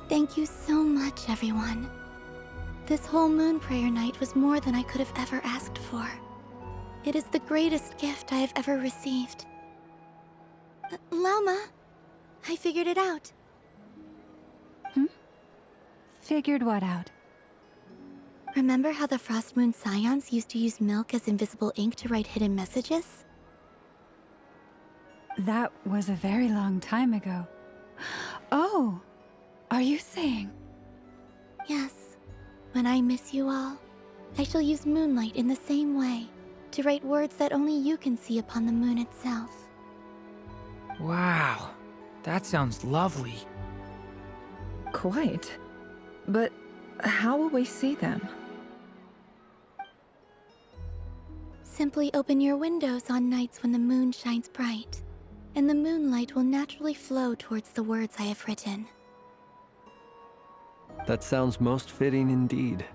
Thank you so much, everyone. This whole Moon Prayer Night was more than I could have ever asked for. It is the greatest gift I have ever received. Lauma, I figured it out. Figured what out? Remember how the Frost Moon Scions used to use milk as invisible ink to write hidden messages? That was a very long time ago. Oh, are you saying? Yes. When I miss you all, I shall use Moonlight in the same way, to write words that only you can see upon the moon itself. Wow, that sounds lovely. Quite. But how will we see them? Simply open your windows on nights when the moon shines bright, and the moonlight will naturally flow towards the words I have written. That sounds most fitting indeed.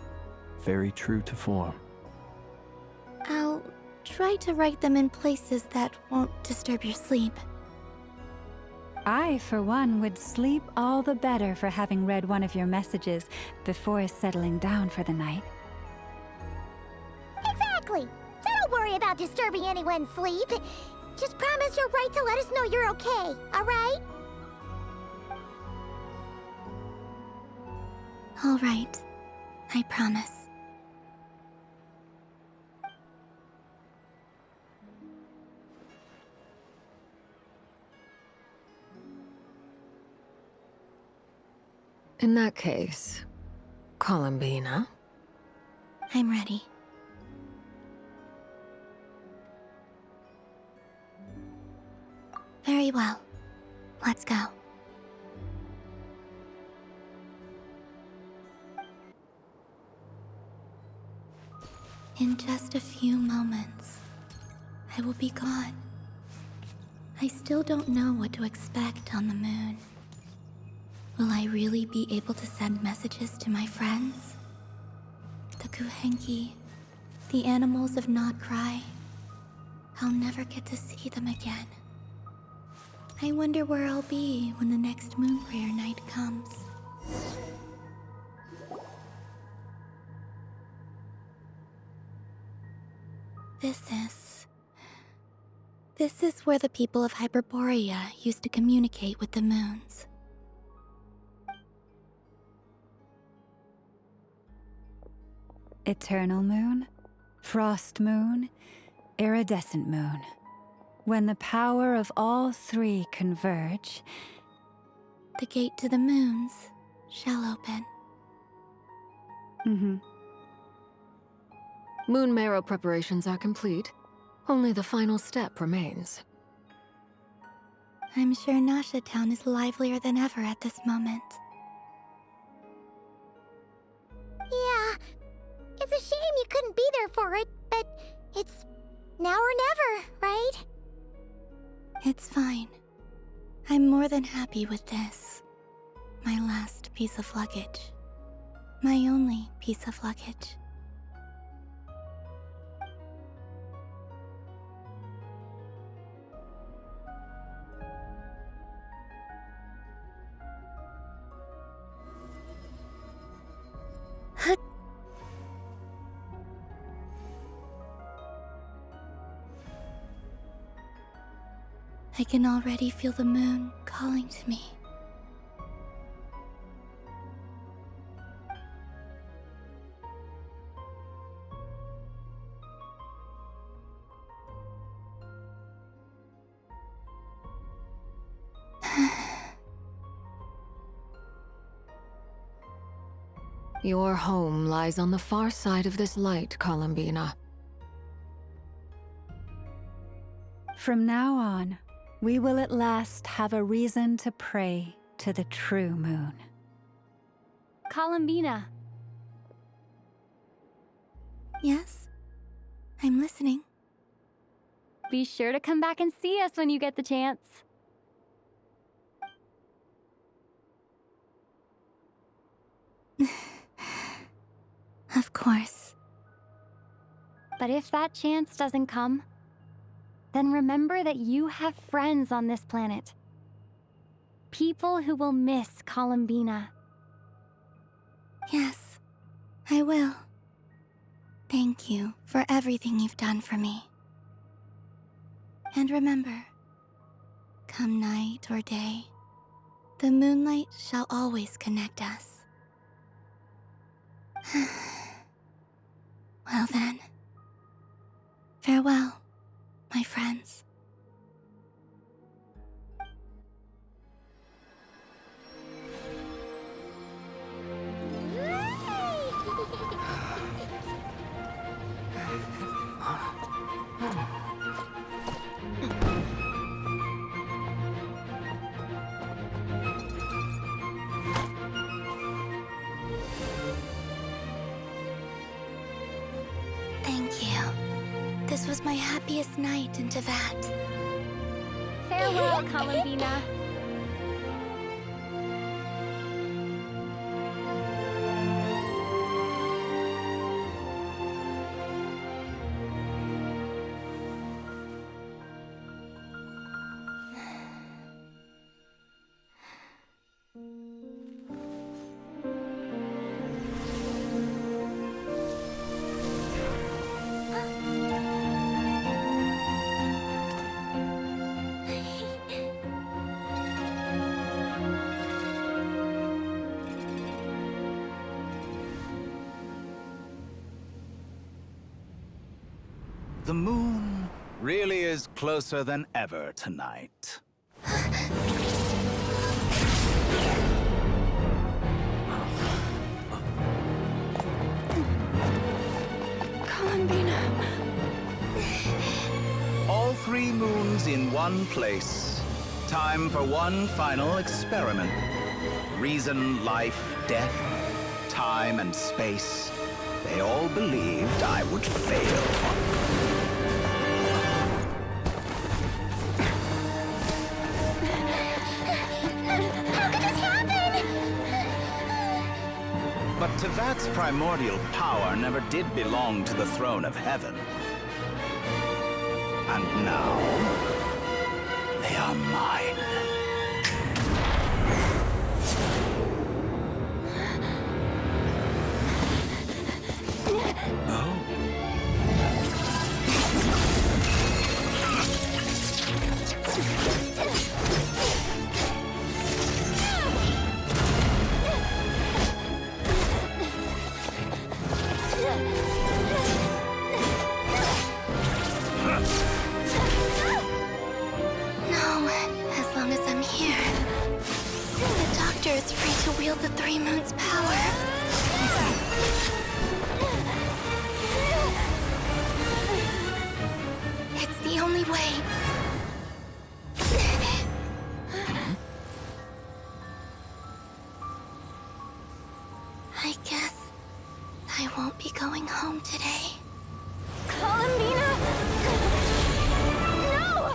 Very true to form. I'll try to write them in places that won't disturb your sleep. I, for one, would sleep all the better for having read one of your messages before settling down for the night. Exactly! So don't worry about disturbing anyone's sleep. Just promise you'll write to let us know you're okay, alright? All right. I promise. In that case, Columbina? I'm ready. Very well. Let's go. In just a few moments, I will be gone. I still don't know what to expect on the moon. Will I really be able to send messages to my friends? The Kuhenki, the animals of Not Cry. I'll never get to see them again. I wonder where I'll be when the next moon prayer night comes. This is where the people of Hyperborea used to communicate with the moons. Eternal moon, frost moon, iridescent moon. When the power of all three converge, the gate to the moons shall open. Moon marrow preparations are complete. Only the final step remains. I'm sure Nasha Town is livelier than ever at this moment. Yeah, it's a shame you couldn't be there for it, but it's now or never, right? It's fine. I'm more than happy with this. My last piece of luggage. My only piece of luggage. I can already feel the moon calling to me. Your home lies on the far side of this light, Columbina. From now on, we will at last have a reason to pray to the true moon. Columbina. Yes? I'm listening. Be sure to come back and see us when you get the chance. Of course. But if that chance doesn't come, then remember that you have friends on this planet. People who will miss Columbina. Yes, I will. Thank you for everything you've done for me. And remember, come night or day, the moonlight shall always connect us. Well then, farewell, my friends. was my happiest night in Tevat. Farewell, Columbina. The moon really is closer than ever tonight. Columbina. All 3 moons in one place. Time for one final experiment. Reason, life, death, time and space. They all believed I would fail. But Tevat's primordial power never did belong to the throne of heaven. And now, they are mine. The 3 moons' power. It's the only way. I guess I won't be going home today. Columbina! No!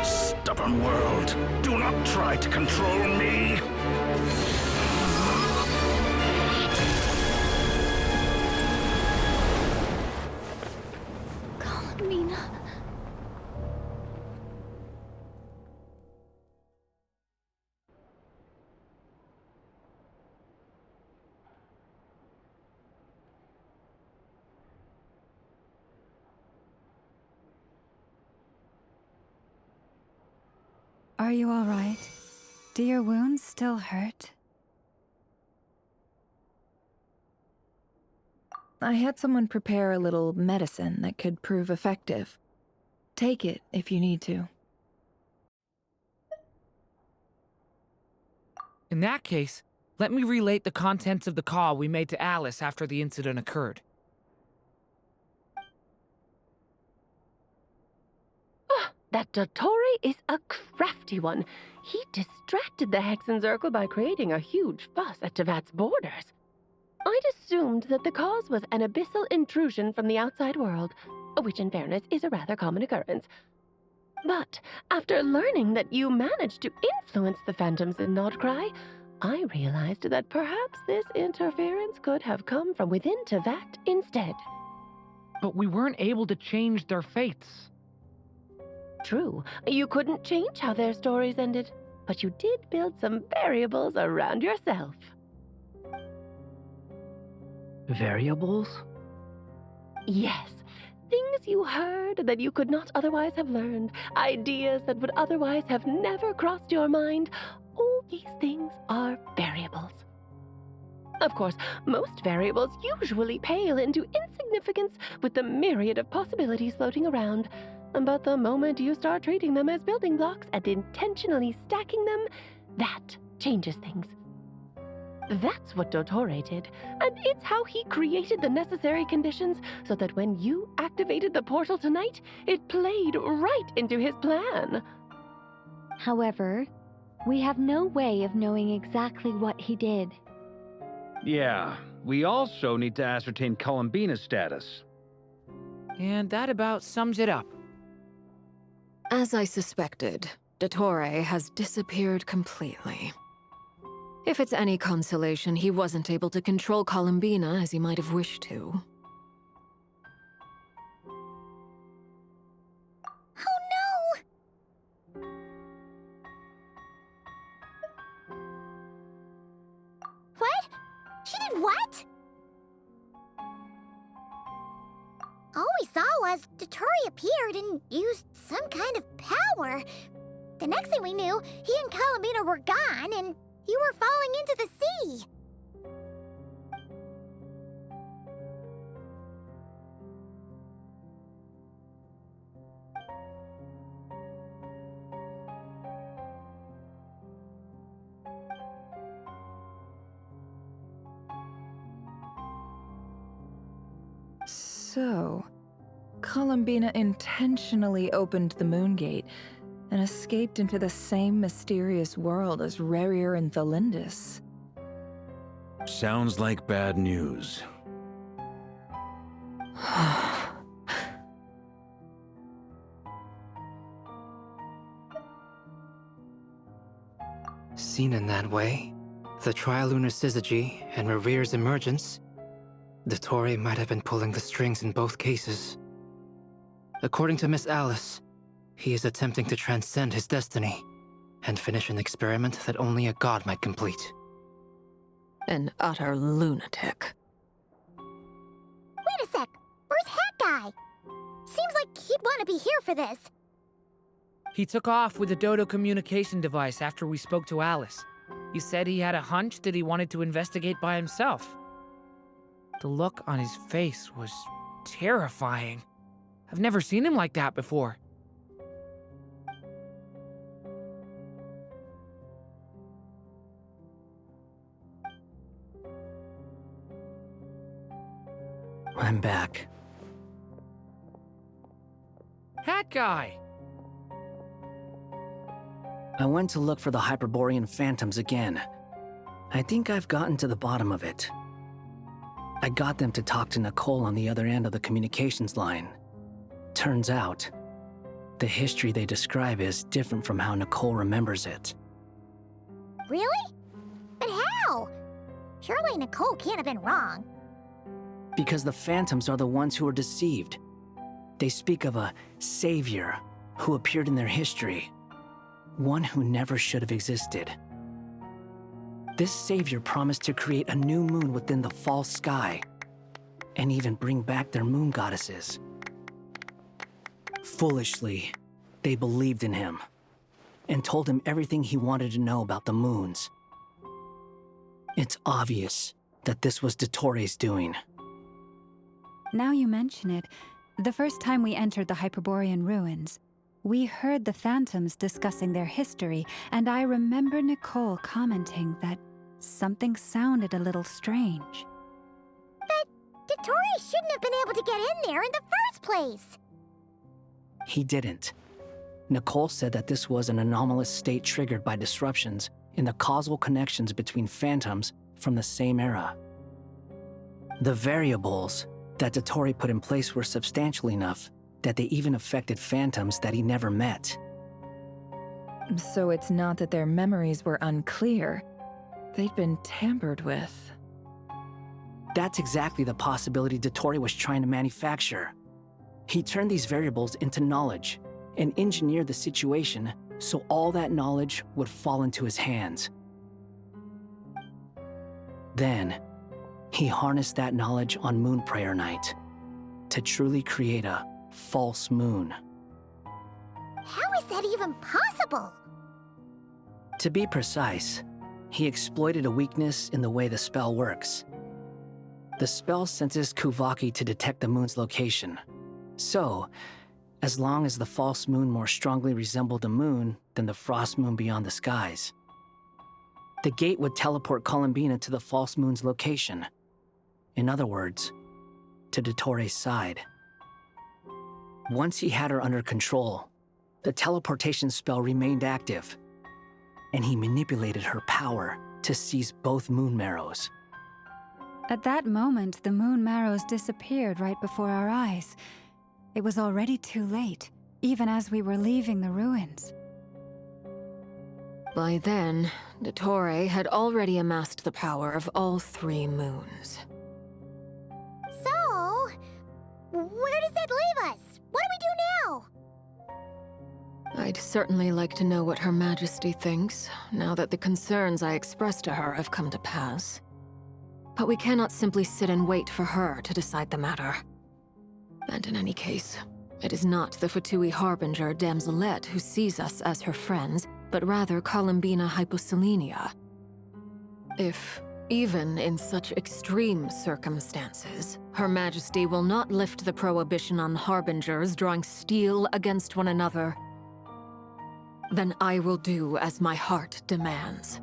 Stubborn world, do not try to control me. Columbina. Are you all right? Do your wounds still hurt? I had someone prepare a little medicine that could prove effective. Take it if you need to. In that case, let me relate the contents of the call we made to Alice after the incident occurred. That Dottore is a crafty one. He distracted the Hexenzirkel by creating a huge fuss at Tevat's borders. I'd assumed that the cause was an abyssal intrusion from the outside world, which in fairness is a rather common occurrence. But after learning that you managed to influence the phantoms in Nodcry, I realized that perhaps this interference could have come from within Tevat instead. But we weren't able to change their fates. True, you couldn't change how their stories ended, but you did build some variables around yourself. Variables? Yes, things you heard that you could not otherwise have learned, ideas that would otherwise have never crossed your mind. All these things are variables. Of course, most variables usually pale into insignificance with the myriad of possibilities floating around. But the moment you start treating them as building blocks and intentionally stacking them, that changes things. That's what Dottore did, and it's how he created the necessary conditions so that when you activated the portal tonight, it played right into his plan. However, we have no way of knowing exactly what he did. Yeah, we also need to ascertain Columbina's status. And that about sums it up. As I suspected, Dottore has disappeared completely. If it's any consolation, he wasn't able to control Columbina as he might have wished to. Oh no! What? She did what? All we saw was Dottore appeared and used some kind of power. The next thing we knew, he and Columbina were gone and you were falling into the sea. So, Columbina intentionally opened the Moon Gate and escaped into the same mysterious world as Rerir and Thalindis. Sounds like bad news. Seen in that way, the Trilunar Syzygy and Rerir's emergence, Dottore might have been pulling the strings in both cases. According to Miss Alice, he is attempting to transcend his destiny and finish an experiment that only a god might complete. An utter lunatic. Wait a sec, where's Hat Guy? Seems like he'd want to be here for this. He took off with the Dodo communication device after we spoke to Alice. He said he had a hunch that he wanted to investigate by himself. The look on his face was terrifying. I've never seen him like that before. I'm back. Hat Guy! I went to look for the Hyperborean phantoms again. I think I've gotten to the bottom of it. I got them to talk to Nicole on the other end of the communications line. Turns out, the history they describe is different from how Nicole remembers it. Really? But how? Surely Nicole can't have been wrong. Because the phantoms are the ones who are deceived. They speak of a savior who appeared in their history. One who never should have existed. This savior promised to create a new moon within the false sky, and even bring back their moon goddesses. Foolishly, they believed in him, and told him everything he wanted to know about the moons. It's obvious that this was Dottore's doing. Now you mention it, the first time we entered the Hyperborean ruins, we heard the phantoms discussing their history, and I remember Nicole commenting that something sounded a little strange. But Dottore shouldn't have been able to get in there in the first place! He didn't. Nicole said that this was an anomalous state triggered by disruptions in the causal connections between phantoms from the same era. The variables that Dottore put in place were substantial enough that they even affected phantoms that he never met. So it's not that their memories were unclear. They'd been tampered with. That's exactly the possibility Dottore was trying to manufacture. He turned these variables into knowledge and engineered the situation so all that knowledge would fall into his hands. Then, he harnessed that knowledge on Moon Prayer Night to truly create a false moon. How is that even possible? To be precise, he exploited a weakness in the way the spell works. The spell senses Kuvaki to detect the moon's location. So, as long as the false moon more strongly resembled a moon than the frost moon beyond the skies. The gate would teleport Columbina to the false moon's location. In other words, to Dottoro's side. Once he had her under control, the teleportation spell remained active, and he manipulated her power to seize both moon marrows. At that moment, the moon marrows disappeared right before our eyes. It was already too late, even as we were leaving the ruins. By then, Dottore had already amassed the power of all 3 moons. So, where does that leave us? What do we do now? I'd certainly like to know what Her Majesty thinks, now that the concerns I expressed to her have come to pass. But we cannot simply sit and wait for her to decide the matter. And in any case, it is not the Fatui Harbinger Damselette who sees us as her friends, but rather Columbina Hyposelenia. If, even in such extreme circumstances, Her Majesty will not lift the prohibition on Harbingers drawing steel against one another, then I will do as my heart demands.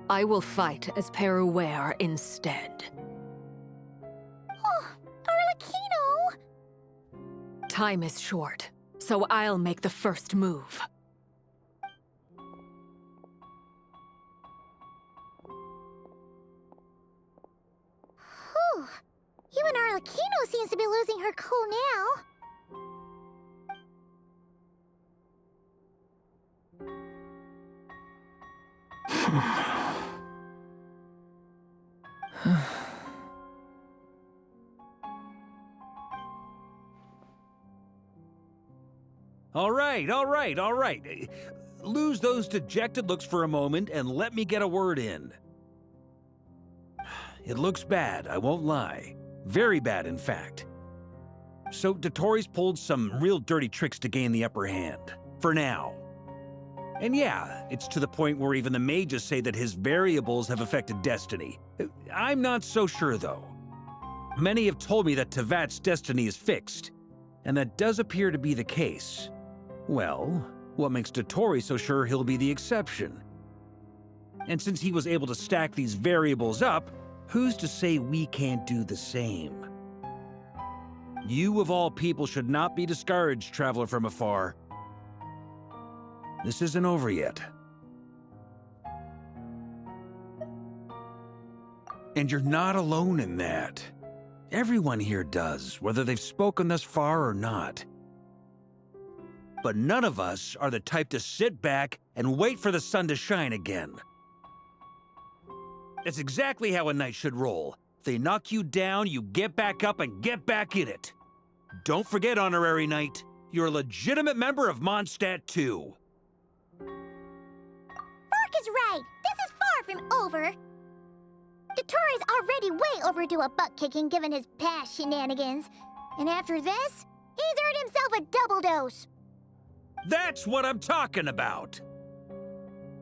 I will fight as Peruware instead. Oh, Arlecchino! Time is short, so I'll make the first move. Whew. Even Arlecchino seems to be losing her cool now. All right. Lose those dejected looks for a moment and let me get a word in. It looks bad, I won't lie. Very bad, in fact. So Dottori's pulled some real dirty tricks to gain the upper hand. For now. And yeah, it's to the point where even the mages say that his variables have affected destiny. I'm not so sure, though. Many have told me that Tevat's destiny is fixed, and that does appear to be the case. Well, what makes Dottori so sure he'll be the exception? And since he was able to stack these variables up, who's to say we can't do the same? You of all people should not be discouraged, traveler from afar. This isn't over yet. And you're not alone in that. Everyone here does, whether they've spoken thus far or not. But none of us are the type to sit back and wait for the sun to shine again. That's exactly how a knight should roll. If they knock you down, you get back up and get back in it. Don't forget, Honorary Knight, you're a legitimate member of Mondstadt too. Mark is right. This is far from over. Dottori's already way overdue a butt-kicking given his past shenanigans. And after this, he's earned himself a double dose. That's what I'm talking about.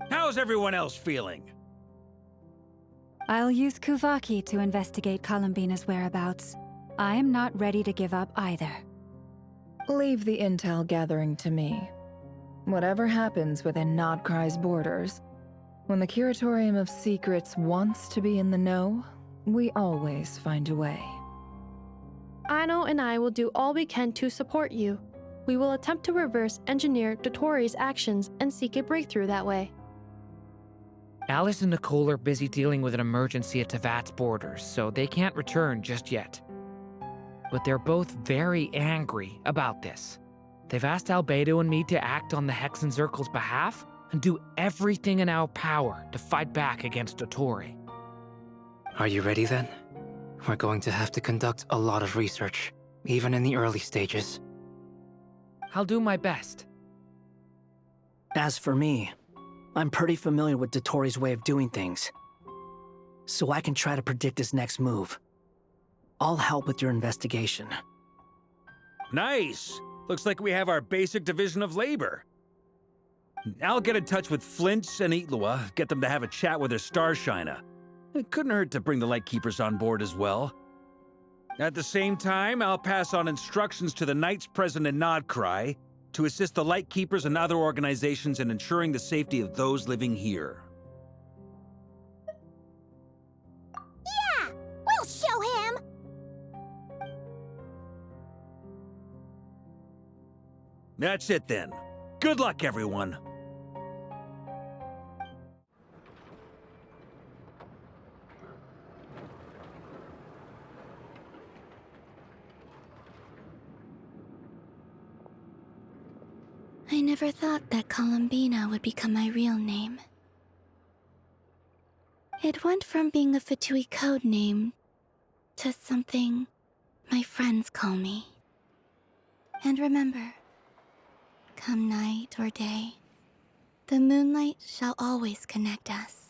How's everyone else feeling? I'll use Kuvaki to investigate Columbina's whereabouts. I am not ready to give up either. Leave the intel gathering to me. Whatever happens within Nodcry's borders, when the Curatorium of Secrets wants to be in the know, we always find a way. Aino and I will do all we can to support you. We will attempt to reverse engineer Dottori's actions and seek a breakthrough that way. Alice and Nicole are busy dealing with an emergency at Tevat's borders, so they can't return just yet. But they're both very angry about this. They've asked Albedo and me to act on the Hexenzirkel's behalf and do everything in our power to fight back against Dottori. Are you ready then? We're going to have to conduct a lot of research, even in the early stages. I'll do my best. As for me, I'm pretty familiar with Dottori's way of doing things, so I can try to predict his next move. I'll help with your investigation. Nice! Looks like we have our basic division of labor. I'll get in touch with Flint's and Itlua, get them to have a chat with their Starshiner. It couldn't hurt to bring the Lightkeepers on board as well. At the same time, I'll pass on instructions to the Knights present in Nodcry to assist the Lightkeepers and other organizations in ensuring the safety of those living here. Yeah! We'll show him! That's it then. Good luck, everyone. I never thought that Columbina would become my real name. It went from being a Fatui code name to something my friends call me. And remember, come night or day, the moonlight shall always connect us.